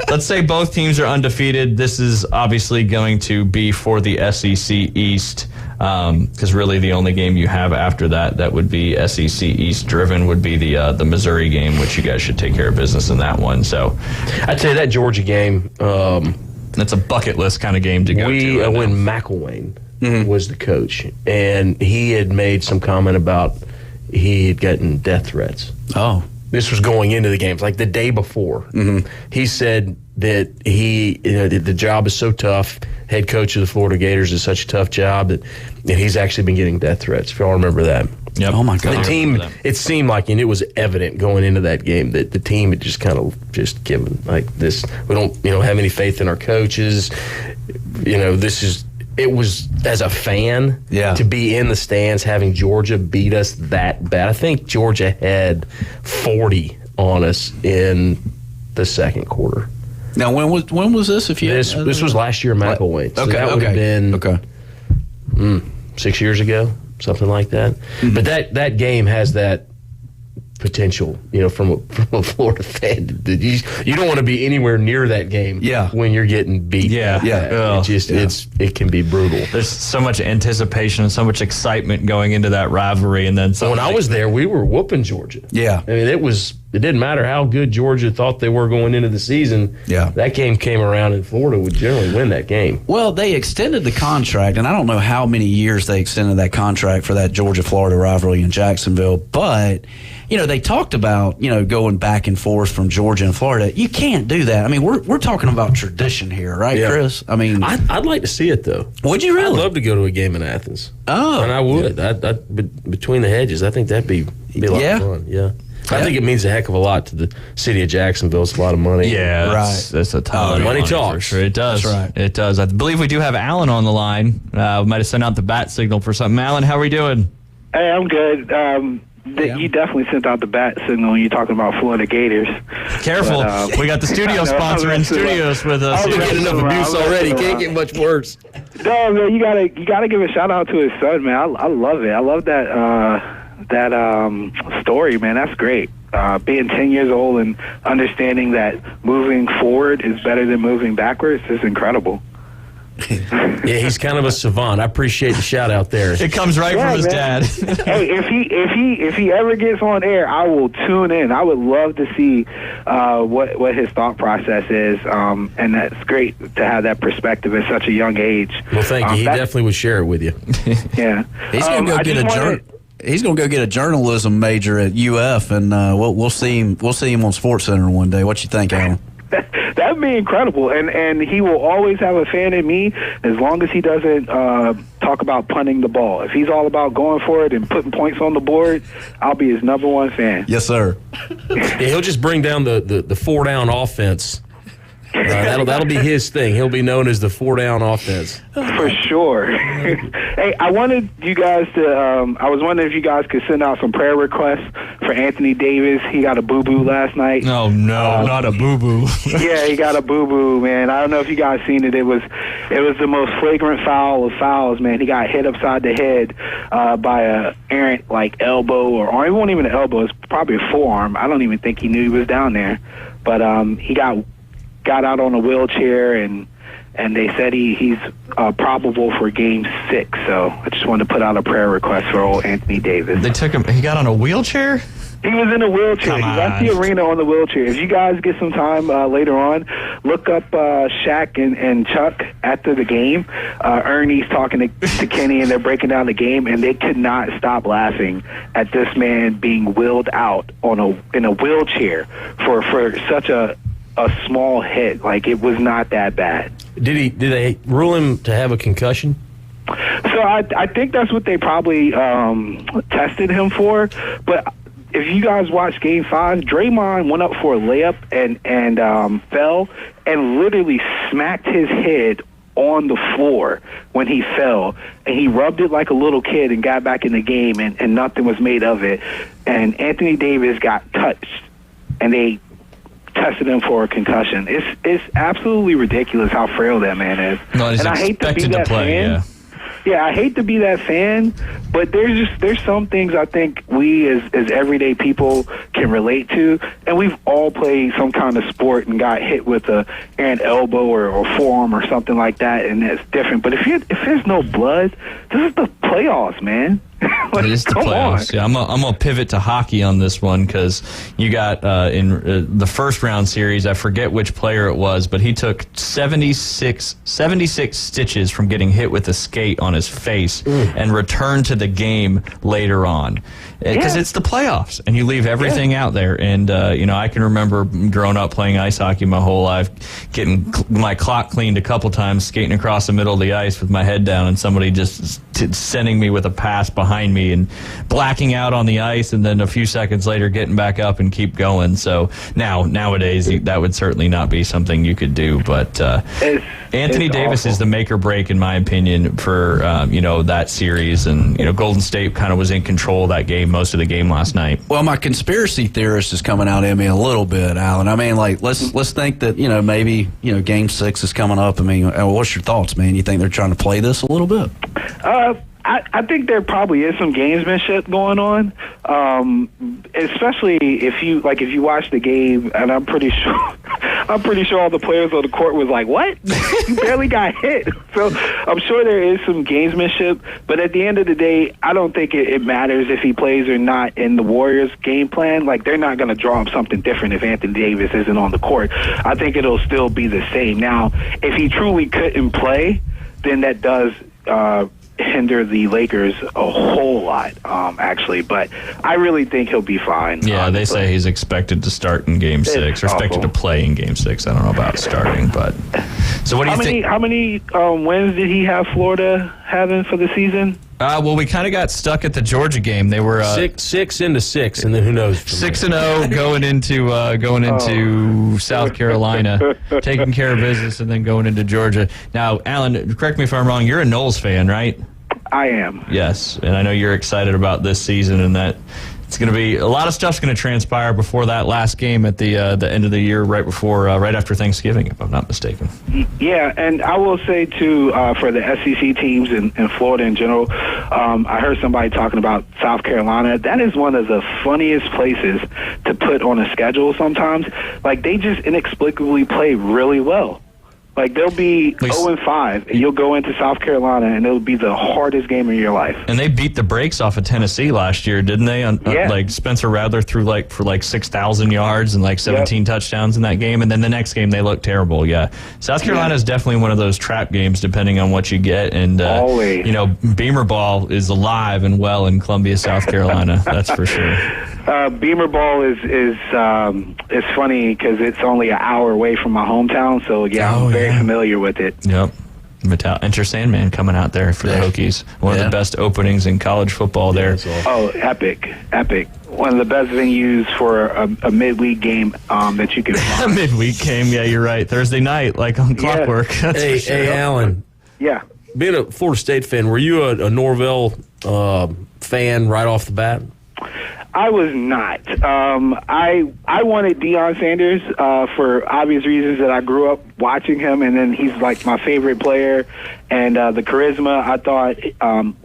Let's say both teams are undefeated. This is obviously going to be for the SEC East, because really the only game you have after that would be SEC East driven would be the Missouri game, which you guys should take care of business in that one. So I'd say that Georgia game, that's a bucket list kind of game to go to. When McElwain was the coach, and he had made some comment about he had gotten death threats. Oh. This was going into the games, like the day before. Mm-hmm. He said that the job is so tough. Head coach of the Florida Gators is such a tough job that he's actually been getting death threats. If y'all remember that. Yep. Oh my God. The team, it seemed like, and it was evident going into that game that the team had just kind of just given like this. We don't, have any faith in our coaches. It was, as a fan, to be in the stands having Georgia beat us that bad. I think Georgia had 40 on us in the second quarter. Now, when was this? This was last year, McElwain. So that would have been 6 years ago, something like that. Mm-hmm. But that game has that potential, from a Florida fan. You don't want to be anywhere near that game when you're getting beat. It can be brutal. There's so much anticipation and so much excitement going into that rivalry, and then when I was there, we were whooping Georgia. Yeah. I mean, it was It didn't matter how good Georgia thought they were going into the season. Yeah. That game came around, and Florida would generally win that game. Well, they extended the contract, and I don't know how many years they extended that contract for that Georgia-Florida rivalry in Jacksonville, but they talked about, going back and forth from Georgia and Florida. You can't do that. I mean, we're talking about tradition here, right, Chris? I mean, I'd like to see it, though. Would you really? I'd love to go to a game in Athens. Oh. And I would. Between the hedges, I think that'd be a lot of fun. Yeah. I think it means a heck of a lot to the city of Jacksonville. It's a lot of money. Yeah, that's a ton of money talks. For sure. It does. That's right. It does. I believe we do have Alan on the line. We might have sent out the bat signal for something. Alan, how are we doing? Hey, I'm good. You definitely sent out the bat signal when you're talking about Florida Gators. Careful. We got the studio sponsor in studios with us. You're getting enough abuse already. Can't get much worse. No, man, you gotta give a shout out to his son, man. I love it. I love that story, man. That's great. Being 10 years old and understanding that moving forward is better than moving backwards is incredible. Yeah, he's kind of a savant. I appreciate the shout out there. It comes right from his dad. Hey, if he ever gets on air, I will tune in. I would love to see what his thought process is, and that's great to have that perspective at such a young age. Well, thank you. He definitely would share it with you. Yeah, he's gonna go get a He's going to go get a journalism major at UF, and we'll see him. We'll see him on SportsCenter one day. What you think, Alan? That'd be incredible, and he will always have a fan in me as long as he doesn't talk about punting the ball. If he's all about going for it and putting points on the board, I'll be his number one fan. Yes, sir. Yeah, he'll just bring down the four down offense. That'll be his thing. He'll be known as the four down offense. For sure. Hey, I wanted you guys to, I was wondering if you guys could send out some prayer requests for Anthony Davis. He got a boo-boo last night. Oh, no, not a boo-boo. Yeah, he got a boo-boo, man. I don't know if you guys seen it. It was the most flagrant foul of fouls, man. He got hit upside the head by a errant, elbow, or it wasn't even an elbow. It's probably a forearm. I don't even think he knew he was down there. But he got out on a wheelchair, and they said he's probable for Game 6. So I just wanted to put out a prayer request for old Anthony Davis. They took him. He got on a wheelchair? He was in a wheelchair. He left the arena on the wheelchair. If you guys get some time later on, look up Shaq and Chuck after the game. Ernie's talking to Kenny, and they're breaking down the game, and they could not stop laughing at this man being wheeled out in a wheelchair for such a small hit. It was not that bad. Did they rule him to have a concussion? So I think that's what they probably tested him for. But if you guys watch Game 5, Draymond went up for a layup and fell and literally smacked his head on the floor when he fell, and he rubbed it like a little kid and got back in the game, and nothing was made of it. And Anthony Davis got touched, and they tested him for a concussion. It's absolutely ridiculous how frail that man is. No, he's and I hate to be that fan. Yeah, I hate to be that fan, but there's some things I think we as everyday people can relate to, and we've all played some kind of sport and got hit with an elbow or forearm or something like that, and it's different. But if there's no blood, this is the playoffs, man. It is the playoffs. Yeah, I'm gonna pivot to hockey on this one because you got in the first round series, I forget which player it was, but he took 76 stitches from getting hit with a skate on his face and returned to the game later on. Because it's the playoffs, and you leave everything out there. And, I can remember growing up playing ice hockey my whole life, getting my clock cleaned a couple times, skating across the middle of the ice with my head down, and somebody just sending me with a pass behind me and blacking out on the ice, and then a few seconds later getting back up and keep going. So nowadays, that would certainly not be something you could do. But Anthony Davis awful. is the make or break, in my opinion, for that series. And Golden State kind of was in control of that game most of the game last night. Well, my conspiracy theorist is coming out at me a little bit, Alan. I mean, let's think that maybe Game 6 is coming up. I mean, what's your thoughts, man? You think they're trying to play this a little bit? I think there probably is some gamesmanship going on, especially if you watch the game, and I'm pretty sure all the players on the court was like, "What? You barely got hit." So I'm sure there is some gamesmanship, but at the end of the day, I don't think it matters if he plays or not in the Warriors' game plan. Like, they're not going to draw up something different if Anthony Davis isn't on the court. I think it'll still be the same. Now, if he truly couldn't play, then that does hinder the Lakers a whole lot, actually. But I really think he'll be fine. Yeah, they say he's expected to start in Game 6, or expected to play in Game 6. I don't know about starting, but... So what do you think? How many wins did he have Florida having for the season? Well, we kind of got stuck at the Georgia game. They were 6 into 6, and then who knows? 6-0 going into South Carolina, taking care of business, and then going into Georgia. Now, Alan, correct me if I'm wrong. You're a Knowles fan, right? I am. Yes, and I know you're excited about this season, and that it's going to be a lot of stuff's going to transpire before that last game at the end of the year, right after Thanksgiving, if I'm not mistaken. Yeah, and I will say too, for the SEC teams in Florida in general, I heard somebody talking about South Carolina. That is one of the funniest places to put on a schedule sometimes. Like, they just inexplicably play really well. Like, they'll be 0-5, and you'll go into South Carolina, and it'll be the hardest game of your life. And they beat the brakes off of Tennessee last year, didn't they? Like, Spencer Rattler threw for 6,000 yards and 17 touchdowns in that game, and then the next game they looked terrible. Yeah, South Carolina is definitely one of those trap games, depending on what you get. And always, Beamer ball is alive and well in Columbia, South Carolina. That's for sure. Beamer ball is funny because it's only an hour away from my hometown, so I'm very familiar with it. Yep. Enter Sandman coming out there for the Hokies. One of the best openings in college football there. Oh, epic. One of the best venues for a midweek game that you can find. A midweek game, yeah, you're right. Thursday night, like on Clockwork. That's for sure. Hey, Alan. Yeah. Being a Florida State fan, were you a Norvell fan right off the bat? I was not. I wanted Deion Sanders for obvious reasons that I grew up watching him, and then he's like my favorite player. And the charisma, I thought,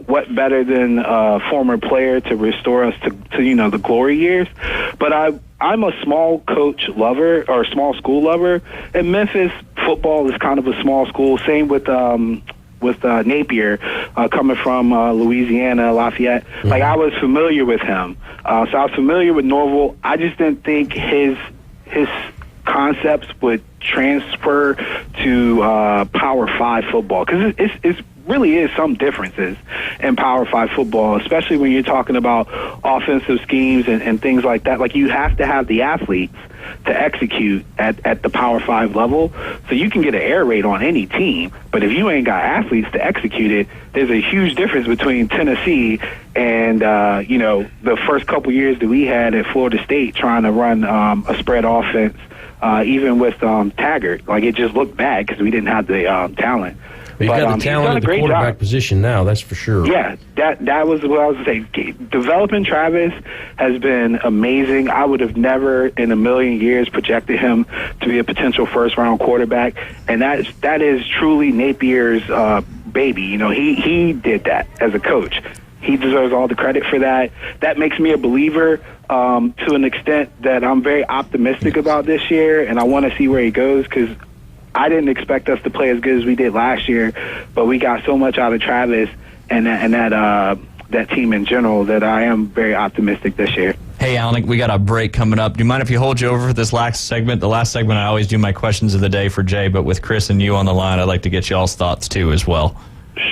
what better than a former player to restore us to the glory years. But I'm a small coach lover or small school lover, and Memphis football is kind of a small school. Same with Napier, coming from Louisiana, Lafayette. Mm-hmm. Like, I was familiar with him. So I was familiar with Norvell. I just didn't think his concepts would transfer to Power 5 football, because it's really is some differences in Power 5 football, especially when you're talking about offensive schemes and things like that. Like, you have to have the athletes to execute at the Power 5 level. So you can get an air raid on any team, but if you ain't got athletes to execute it, there's a huge difference between Tennessee and the first couple years that we had at Florida State trying to run a spread offense, even with Taggart. Like, it just looked bad because we didn't have the talent. But you've got the talent at the quarterback position now, that's for sure. Yeah, that was what I was going to say. Developing Travis has been amazing. I would have never in a million years projected him to be a potential first-round quarterback, and that is truly Napier's baby. He did that as a coach. He deserves all the credit for that. That makes me a believer to an extent that I'm very optimistic about this year, and I want to see where he goes, because I didn't expect us to play as good as we did last year, but we got so much out of Travis and that team in general that I am very optimistic this year. Hey, Alan, we got a break coming up. Do you mind if you hold you over for this last segment? The last segment, I always do my questions of the day for Jay, but with Chris and you on the line, I'd like to get y'all's thoughts too as well.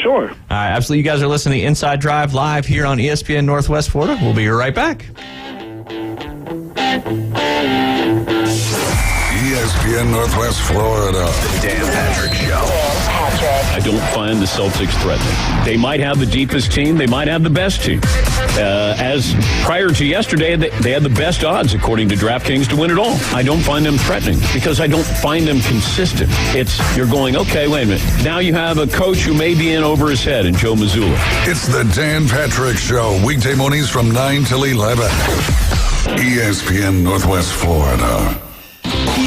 Sure. All right, absolutely. You guys are listening to Inside Drive live here on ESPN Northwest Florida. We'll be right back. ESPN Northwest Florida. The Dan Patrick Show. I don't find the Celtics threatening. They might have the deepest team. They might have the best team. As prior to yesterday, they had the best odds, according to DraftKings, to win it all. I don't find them threatening because I don't find them consistent. You're going, okay, wait a minute. Now you have a coach who may be in over his head in Joe Mazzulla. It's the Dan Patrick Show. Weekday mornings from 9 till 11. ESPN Northwest Florida.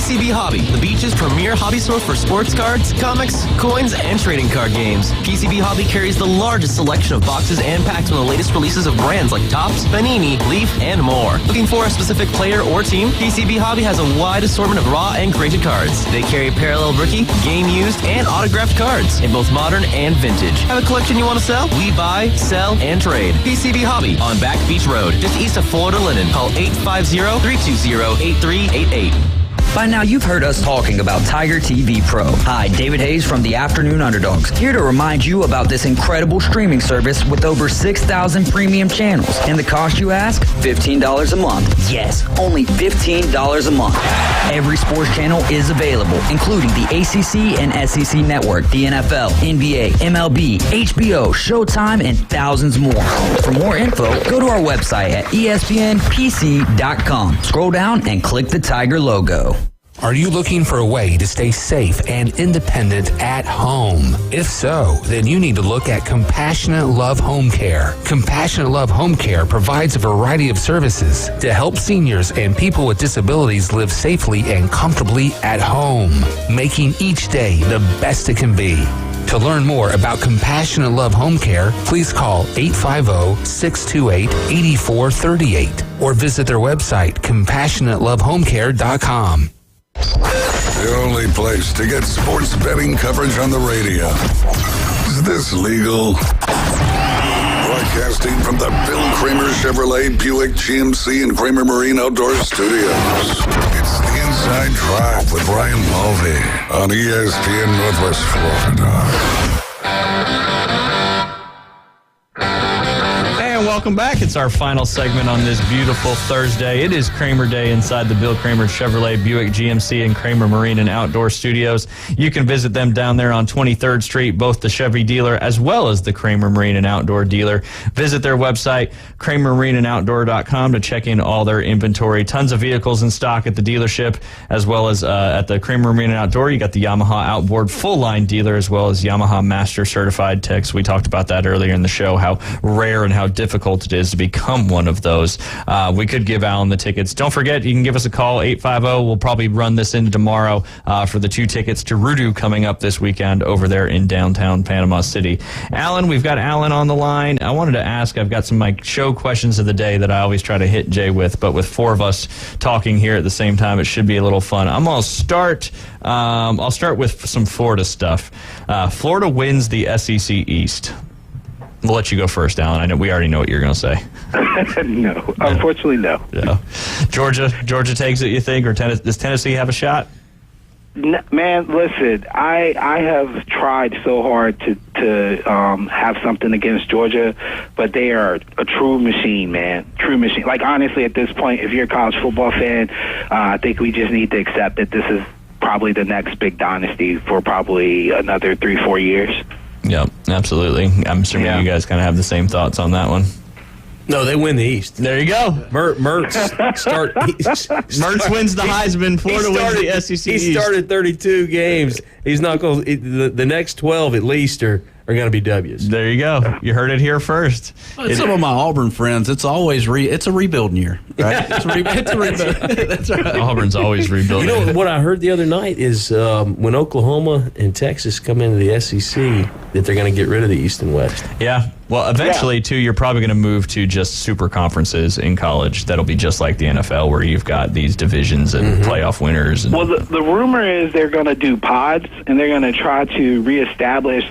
PCB Hobby, the beach's premier hobby store for sports cards, comics, coins, and trading card games. PCB Hobby carries the largest selection of boxes and packs from the latest releases of brands like Topps, Panini, Leaf, and more. Looking for a specific player or team? PCB Hobby has a wide assortment of raw and graded cards. They carry parallel rookie, game used, and autographed cards in both modern and vintage. Have a collection you want to sell? We buy, sell, and trade. PCB Hobby on Back Beach Road, just east of Florida Linen. Call 850-320-8388. By now, you've heard us talking about Tiger TV Pro. Hi, David Hayes from the Afternoon Underdogs, here to remind you about this incredible streaming service with over 6,000 premium channels. And the cost, you ask? $15 a month. Yes, only $15 a month. Every sports channel is available, including the ACC and SEC network, the NFL, NBA, MLB, HBO, Showtime, and thousands more. For more info, go to our website at espnpc.com. Scroll down and click the Tiger logo. Are you looking for a way to stay safe and independent at home? If so, then you need to look at Compassionate Love Home Care. Compassionate Love Home Care provides a variety of services to help seniors and people with disabilities live safely and comfortably at home, making each day the best it can be. To learn more about Compassionate Love Home Care, please call 850-628-8438 or visit their website, CompassionateLoveHomeCare.com. The only place to get sports betting coverage on the radio. Is this legal? Broadcasting from the Bill Kramer Chevrolet Buick GMC and Kramer Marine Outdoor Studios. It's the Inside Drive with Brian Mulvey on ESPN Northwest Florida. Welcome back. It's our final segment on this beautiful Thursday. It is Kramer Day inside the Bill Kramer Chevrolet Buick GMC and Kramer Marine and Outdoor Studios. You can visit them down there on 23rd Street, both the Chevy dealer as well as the Kramer Marine and Outdoor dealer. Visit their website, KramerMarineandOutdoor.com, to check in all their inventory. Tons of vehicles in stock at the dealership as well as at the Kramer Marine and Outdoor. You got the Yamaha Outboard full line dealer as well as Yamaha Master Certified techs. We talked about that earlier in the show, how rare and how difficult it is to become one of those. We could give Alan the tickets. Don't forget, you can give us a call, 850. We'll probably run this into tomorrow for the 2 tickets to Rudu coming up this weekend over there in downtown Panama City. Alan, we've got Alan on the line. I wanted to ask, I've got some of my show questions of the day that I always try to hit Jay with, but with 4 of us talking here at the same time, it should be a little fun. I'll start with some Florida stuff. Florida wins the SEC East. We'll let you go first, Alan. I know we already know what you're going to say. No, unfortunately, no. Yeah. Georgia takes it, you think, or does Tennessee have a shot? No, man, listen, I have tried so hard to have something against Georgia, but they are a true machine, man. True machine. Like, honestly, at this point, if you're a college football fan, I think we just need to accept that this is probably the next big dynasty for probably another 3-4 years. Yep, absolutely. I'm assuming you guys kind of have the same thoughts on that one. No, they win the East. There you go. Mertz wins the Heisman. Florida wins the SEC East. He started 32 games. He's not going. The next 12 at least are going to be W's. There you go. You heard it here first. Some of my Auburn friends, it's always it's a rebuilding year, right? It's a rebuild. That's right. Auburn's always rebuilding. You know what I heard the other night is when Oklahoma and Texas come into the SEC, that they're going to get rid of the East and West. Yeah. Well, eventually, too, you're probably going to move to just super conferences in college. That'll be just like the NFL, where you've got these divisions and playoff winners. Well, the rumor is they're going to do pods, and they're going to try to reestablish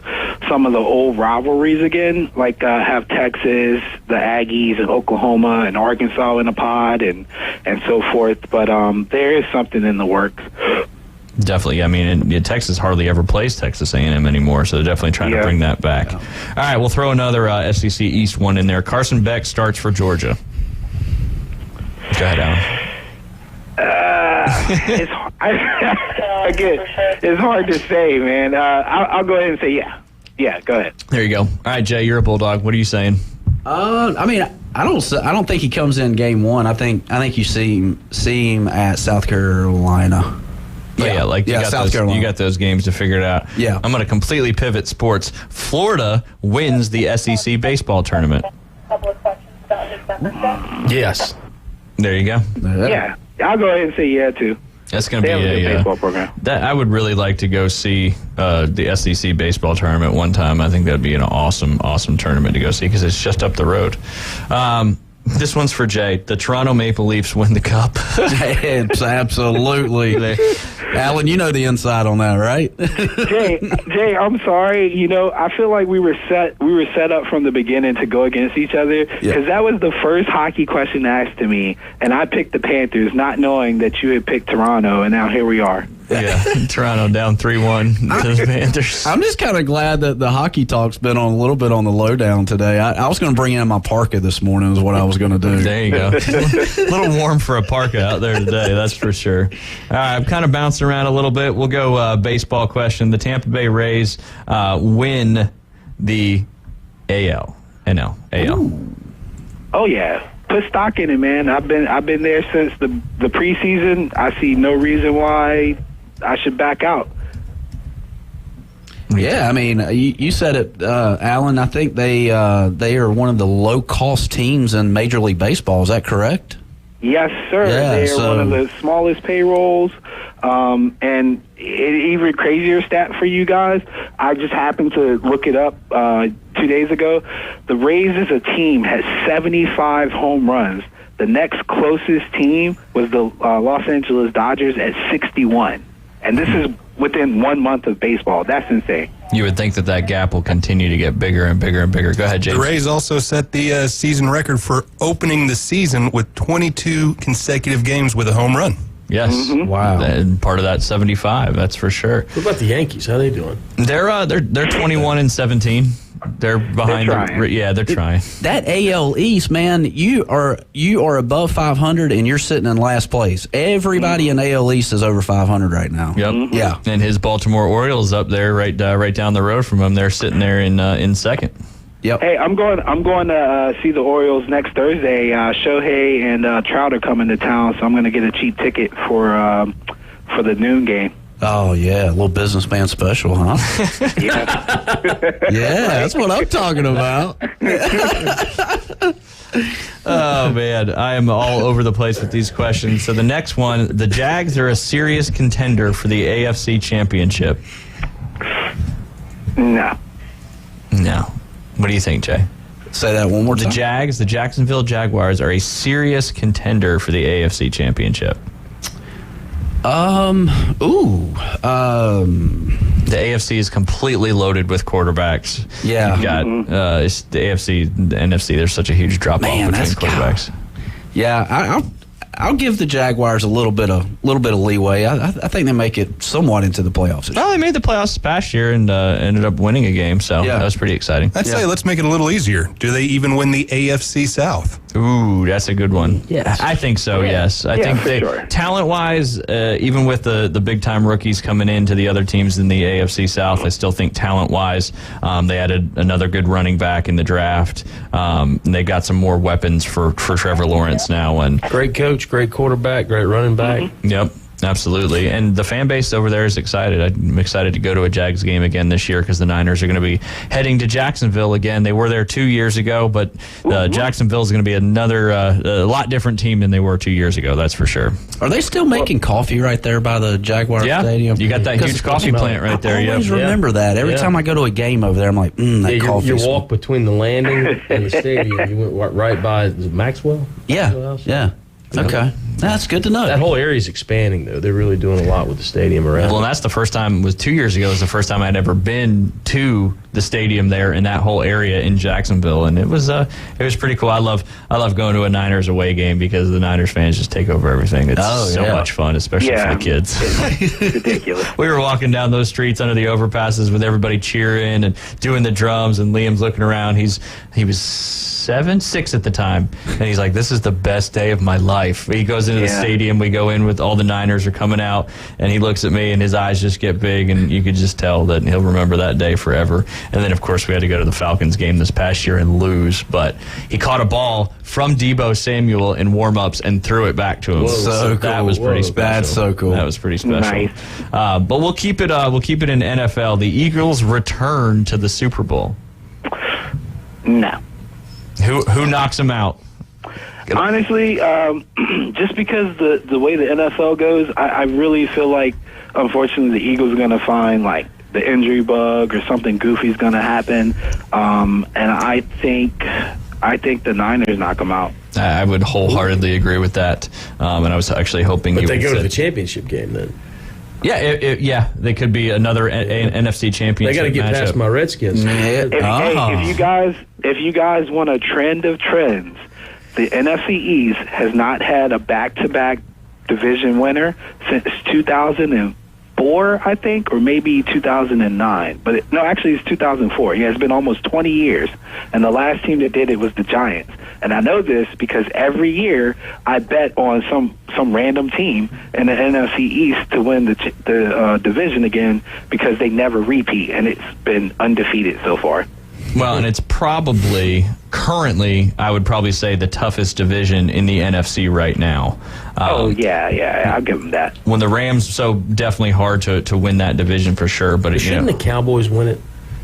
some of the old rivalries again, like have Texas, the Aggies, and Oklahoma, and Arkansas in a pod, and so forth. But there is something in the works. Definitely. I mean, Texas hardly ever plays Texas A&M anymore, so they're definitely trying to bring that back. Yeah. All right, we'll throw another SEC East one in there. Carson Beck starts for Georgia. Go ahead, Alan. It's hard to say, man. I'll go ahead and say yeah. Yeah, go ahead. There you go. All right, Jay, you're a Bulldog. What are you saying? I mean, I don't think he comes in game one. I think you see him at South Carolina. You got those games to figure it out. Yeah. I'm going to completely pivot sports. Florida wins the SEC baseball tournament. Yes. There you go. Yeah. I'll go ahead and say yeah, too. That's going to They be have a good baseball program. That I would really like to go see the SEC baseball tournament one time. I think that'd be an awesome tournament to go see because it's just up the road. This one's for Jay. The Toronto Maple Leafs win the Cup. Absolutely. Alan, you know the inside on that, right? Jay, I'm sorry. You know, I feel like we were set up from the beginning to go against each other because that was the first hockey question asked to me, and I picked the Panthers, not knowing that you had picked Toronto, and now here we are. Yeah, Toronto down 3-1 to the Panthers. I'm just kind of glad that the hockey talk's been on a little bit on the lowdown today. I was going to bring in my parka this morning is what I was going to do. There you go. A little warm for a parka out there today, that's for sure. All right, I'm kind of bouncing around a little bit. We'll go baseball question. The Tampa Bay Rays win the AL. Ooh. Oh, yeah. Put stock in it, man. I've been there since the preseason. I see no reason why I should back out. Yeah, I mean, you said it, Alan. I think they are one of the low-cost teams in Major League Baseball. Is that correct? Yes, sir. Yeah, they are one of the smallest payrolls. And an even crazier stat for you guys, I just happened to look it up 2 days ago. The Rays as a team has 75 home runs. The next closest team was the Los Angeles Dodgers at 61. And this is within 1 month of baseball. That's insane. You would think that gap will continue to get bigger and bigger and bigger. Go ahead, James. The Rays also set the season record for opening the season with 22 consecutive games with a home run. Yes. Mm-hmm. Wow. And part of that 75, that's for sure. What about the Yankees? How are they doing? They're 21-17. They're behind. They're trying. They're trying. That AL East, man, you are above 500 and you're sitting in last place. Everybody in AL East is over 500 right now. Yep. Mm-hmm. Yeah. And his Baltimore Orioles up there, right down the road from him. They're sitting there in second. Yep. Hey, I'm going to see the Orioles next Thursday. Shohei and Trout are coming to town, so I'm going to get a cheap ticket for the noon game. Oh, yeah, a little businessman special, huh? Yeah. Yeah, that's what I'm talking about. Oh, man. I am all over the place with these questions. So the next one, the Jags are a serious contender for the AFC Championship. No. What do you think, Jay? Say that one more time. The Jacksonville Jaguars are a serious contender for the AFC Championship. The AFC is completely loaded with quarterbacks. Yeah. You've got it's the AFC, the NFC. There's such a huge drop off between quarterbacks. Yeah, I'll give the Jaguars a little bit of leeway. I think they make it somewhat into the playoffs. Well, they made the playoffs this past year and ended up winning a game, so that was pretty exciting. I'd say let's make it a little easier. Do they even win the AFC South? Ooh, that's a good one. Yes. I think so, yes. I think they, talent-wise, even with the big-time rookies coming into the other teams in the AFC South, I still think talent-wise, they added another good running back in the draft. And they got some more weapons for Trevor Lawrence now. And great coach, great quarterback, great running back. Yep. Absolutely. And the fan base over there is excited. I'm excited to go to a Jags game again this year because the Niners are going to be heading to Jacksonville again. They were there 2 years ago, but Jacksonville is going to be another a lot different team than they were 2 years ago, that's for sure. Are they still making coffee right there by the Jaguar Stadium? You got that huge coffee plant right there. I always remember that. Every time I go to a game over there, I'm like, that coffee. You walk between the landing and the stadium. You went right by Maxwell? Yeah. Okay. That's good to know. That whole area is expanding, though. They're really doing a lot with the stadium around. Well, and that's the first time, 2 years ago, was the first time I'd ever been to the stadium there in that whole area in Jacksonville, and it was pretty cool. I love going to a Niners away game because the Niners fans just take over everything. It's so much fun, especially for the kids. It's ridiculous. We were walking down those streets under the overpasses with everybody cheering and doing the drums, and Liam's looking around. He was 6 at the time, and he's like, this is the best day of my life. He goes into the stadium, we go in with all the Niners are coming out, and he looks at me and his eyes just get big, and you could just tell that he'll remember that day forever. And then of course we had to go to the Falcons game this past year and lose, but he caught a ball from Deebo Samuel in warm-ups and threw it back to him. So cool. That was pretty special. That's so cool. That was pretty special. Nice. But we'll keep it in NFL. The Eagles return to the Super Bowl. No. Who knocks them out? Honestly, just because the way the NFL goes, I really feel like, unfortunately, the Eagles are going to find, like, the injury bug or something goofy is going to happen. And I think the Niners knock them out. I would wholeheartedly agree with that. And I was actually hoping But you they would go to say- the championship game then. Yeah, they could be another NFC championship. They got to get past my Redskins. Hey, if you guys want a trend of trends, the NFC East has not had a back-to-back division winner since 2004, I think, or maybe 2009. But actually, it's 2004. Yeah, it's been almost 20 years, and the last team that did it was the Giants. And I know this because every year I bet on some random team in the NFC East to win the division again because they never repeat, and it's been undefeated so far. Well, and it's probably currently, I would probably say, the toughest division in the NFC right now. Yeah, I'll give them that. When the Rams, so definitely hard to win that division for sure. But Shouldn't the Cowboys win it?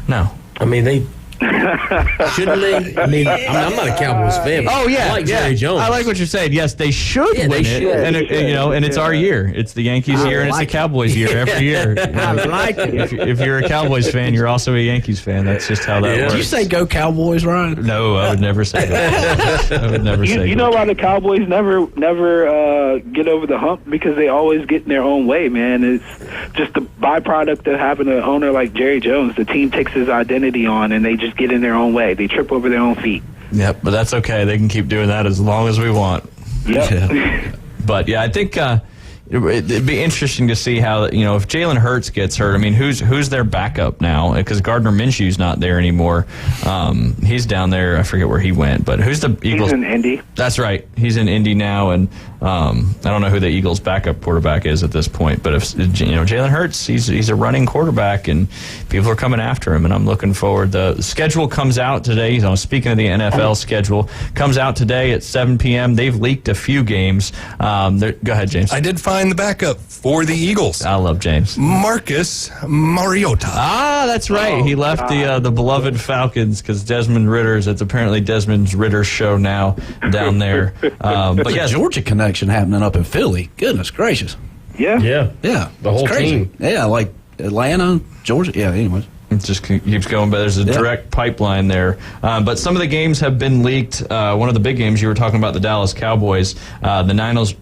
No. I mean, they... Shouldn't they? I mean, I'm not a Cowboys fan. But Oh yeah, I like Jerry Jones. I like what you're saying. Yes, they should win it, and and it's our year. It's the Yankees year, and it's the Cowboys year every year. I like it. If you're a Cowboys fan, you're also a Yankees fan. That's just how that works. Did you say go Cowboys, Ryan? No, I would never say that. I would never say. You know why the Cowboys never get over the hump? Because they always get in their own way, man. It's just the byproduct of having an owner like Jerry Jones. The team takes his identity on, and they just get in their own way. They trip over their own feet. Yep, but that's okay. They can keep doing that as long as we want. Yep. Yeah. But yeah, I think it'd be interesting to see how, if Jalen Hurts gets hurt. I mean, who's their backup now? Because Gardner Minshew's not there anymore. He's down there. I forget where he went, but who's the Eagles? He's in Indy. That's right. He's in Indy now, and I don't know who the Eagles' backup quarterback is at this point. But if Jalen Hurts, he's a running quarterback, and people are coming after him. And I'm looking forward. The schedule comes out today. Speaking of the NFL schedule, comes out today at 7 p.m. They've leaked a few games. Go ahead, James. I did find the backup for the Eagles. I love James. Marcus Mariota. Ah, that's right. He left the beloved Falcons because Desmond Ritter's. It's apparently Desmond Ritter's show now down there. But yeah, Georgia connection happening up in Philly. Goodness gracious. Yeah. The whole It's crazy. team. Yeah, like Atlanta, Georgia. Yeah, anyways. It just keeps going, but there's a direct pipeline there. But some of the games have been leaked. One of the big games, you were talking about the Dallas Cowboys. The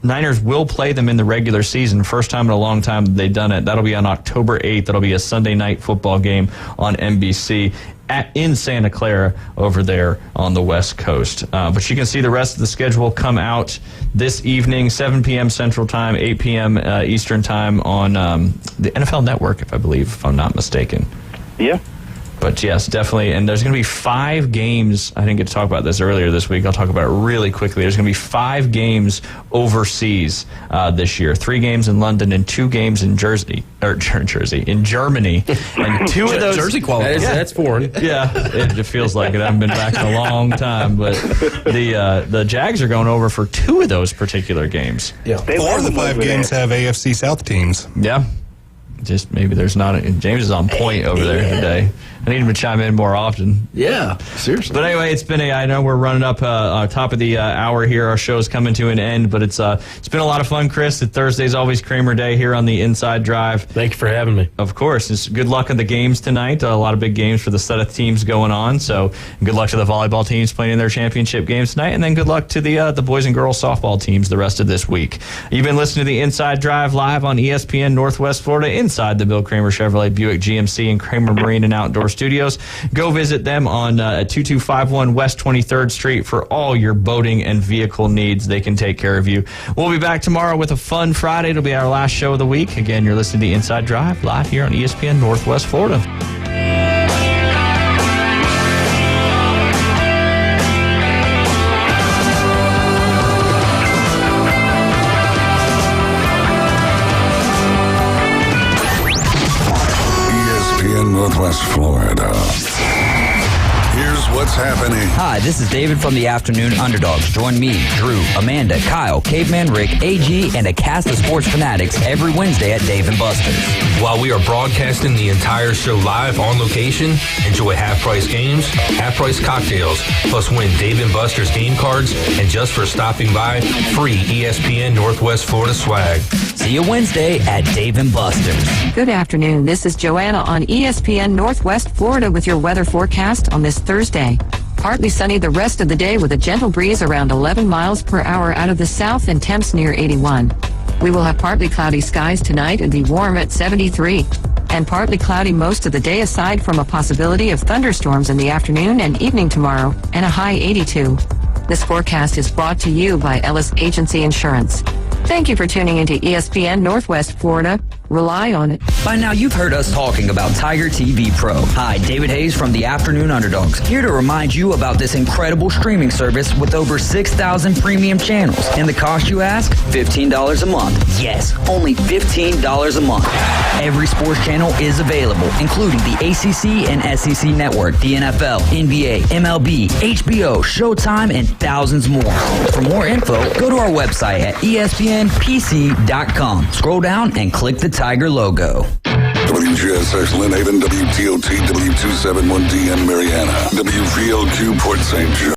Niners will play them in the regular season. First time in a long time that they've done it. That'll be on October 8th. That'll be a Sunday night football game on NBC. In Santa Clara over there on the West Coast. But you can see the rest of the schedule come out this evening, 7 p.m. Central Time, 8 p.m. Eastern Time on the NFL Network, if I'm not mistaken. Yeah. But yes, definitely. And there's going to be 5 games. I didn't get to talk about this earlier this week. I'll talk about it really quickly. There's going to be 5 games overseas this year. 3 games in London and 2 games in Germany. And 2 of those Jersey quality. That's foreign. Yeah, it feels like it. I haven't been back in a long time. But the Jags are going over for 2 of those particular games. Yeah. 4 of the 5 games have AFC South teams. Yeah. Just maybe there's not James is on point over there today. I need him to chime in more often. Yeah, seriously. But anyway, I know we're running up top of the hour here. Our show's coming to an end, but it's been a lot of fun, Chris. Thursday's always Kramer Day here on the Inside Drive. Thank you for having me. Of course. It's good luck in the games tonight. A lot of big games for the set of teams going on. So good luck to the volleyball teams playing in their championship games tonight, and then good luck to the boys and girls softball teams the rest of this week. You've been listening to the Inside Drive live on ESPN Northwest Florida inside the Bill Kramer Chevrolet Buick GMC and Kramer Marine and Outdoor Studios. Go visit them on 2251 West 23rd Street for all your boating and vehicle needs. They can take care of you. We'll be back tomorrow with a fun Friday. It'll be our last show of the week. Again, you're listening to the Inside Drive live here on ESPN Northwest Florida. ESPN Northwest Florida. Here's what's happening. Hi, this is David from the Afternoon Underdogs. Join me, Drew, Amanda, Kyle, Caveman Rick, AG, and a cast of sports fanatics every Wednesday at Dave & Buster's. While we are broadcasting the entire show live on location, enjoy half-price games, half-price cocktails, plus win Dave & Buster's game cards, and just for stopping by, free ESPN Northwest Florida swag. See you Wednesday at Dave & Buster's. Good afternoon. This is Joanna on ESPN Northwest Florida with your weather forecast on this Thursday. Partly sunny the rest of the day with a gentle breeze around 11 miles per hour out of the south and temps near 81. We will have partly cloudy skies tonight and be warm at 73. And partly cloudy most of the day aside from a possibility of thunderstorms in the afternoon and evening tomorrow and a high 82. This forecast is brought to you by Ellis Agency Insurance. Thank you for tuning into ESPN Northwest Florida. Rely on it. By now, you've heard us talking about Tiger TV Pro. Hi, David Hayes from the Afternoon Underdogs, here to remind you about this incredible streaming service with over 6,000 premium channels. And the cost, you ask? $15 a month. Yes, only $15 a month. Every sports channel is available, including the ACC and SEC Network, the NFL, NBA, MLB, HBO, Showtime, and thousands more. For more info, go to our website at ESPNPC.com. Scroll down and click the Tiger logo. WGSX Lynn Haven, WTOT, W271DM Mariana, WVLQ Port St. Joe.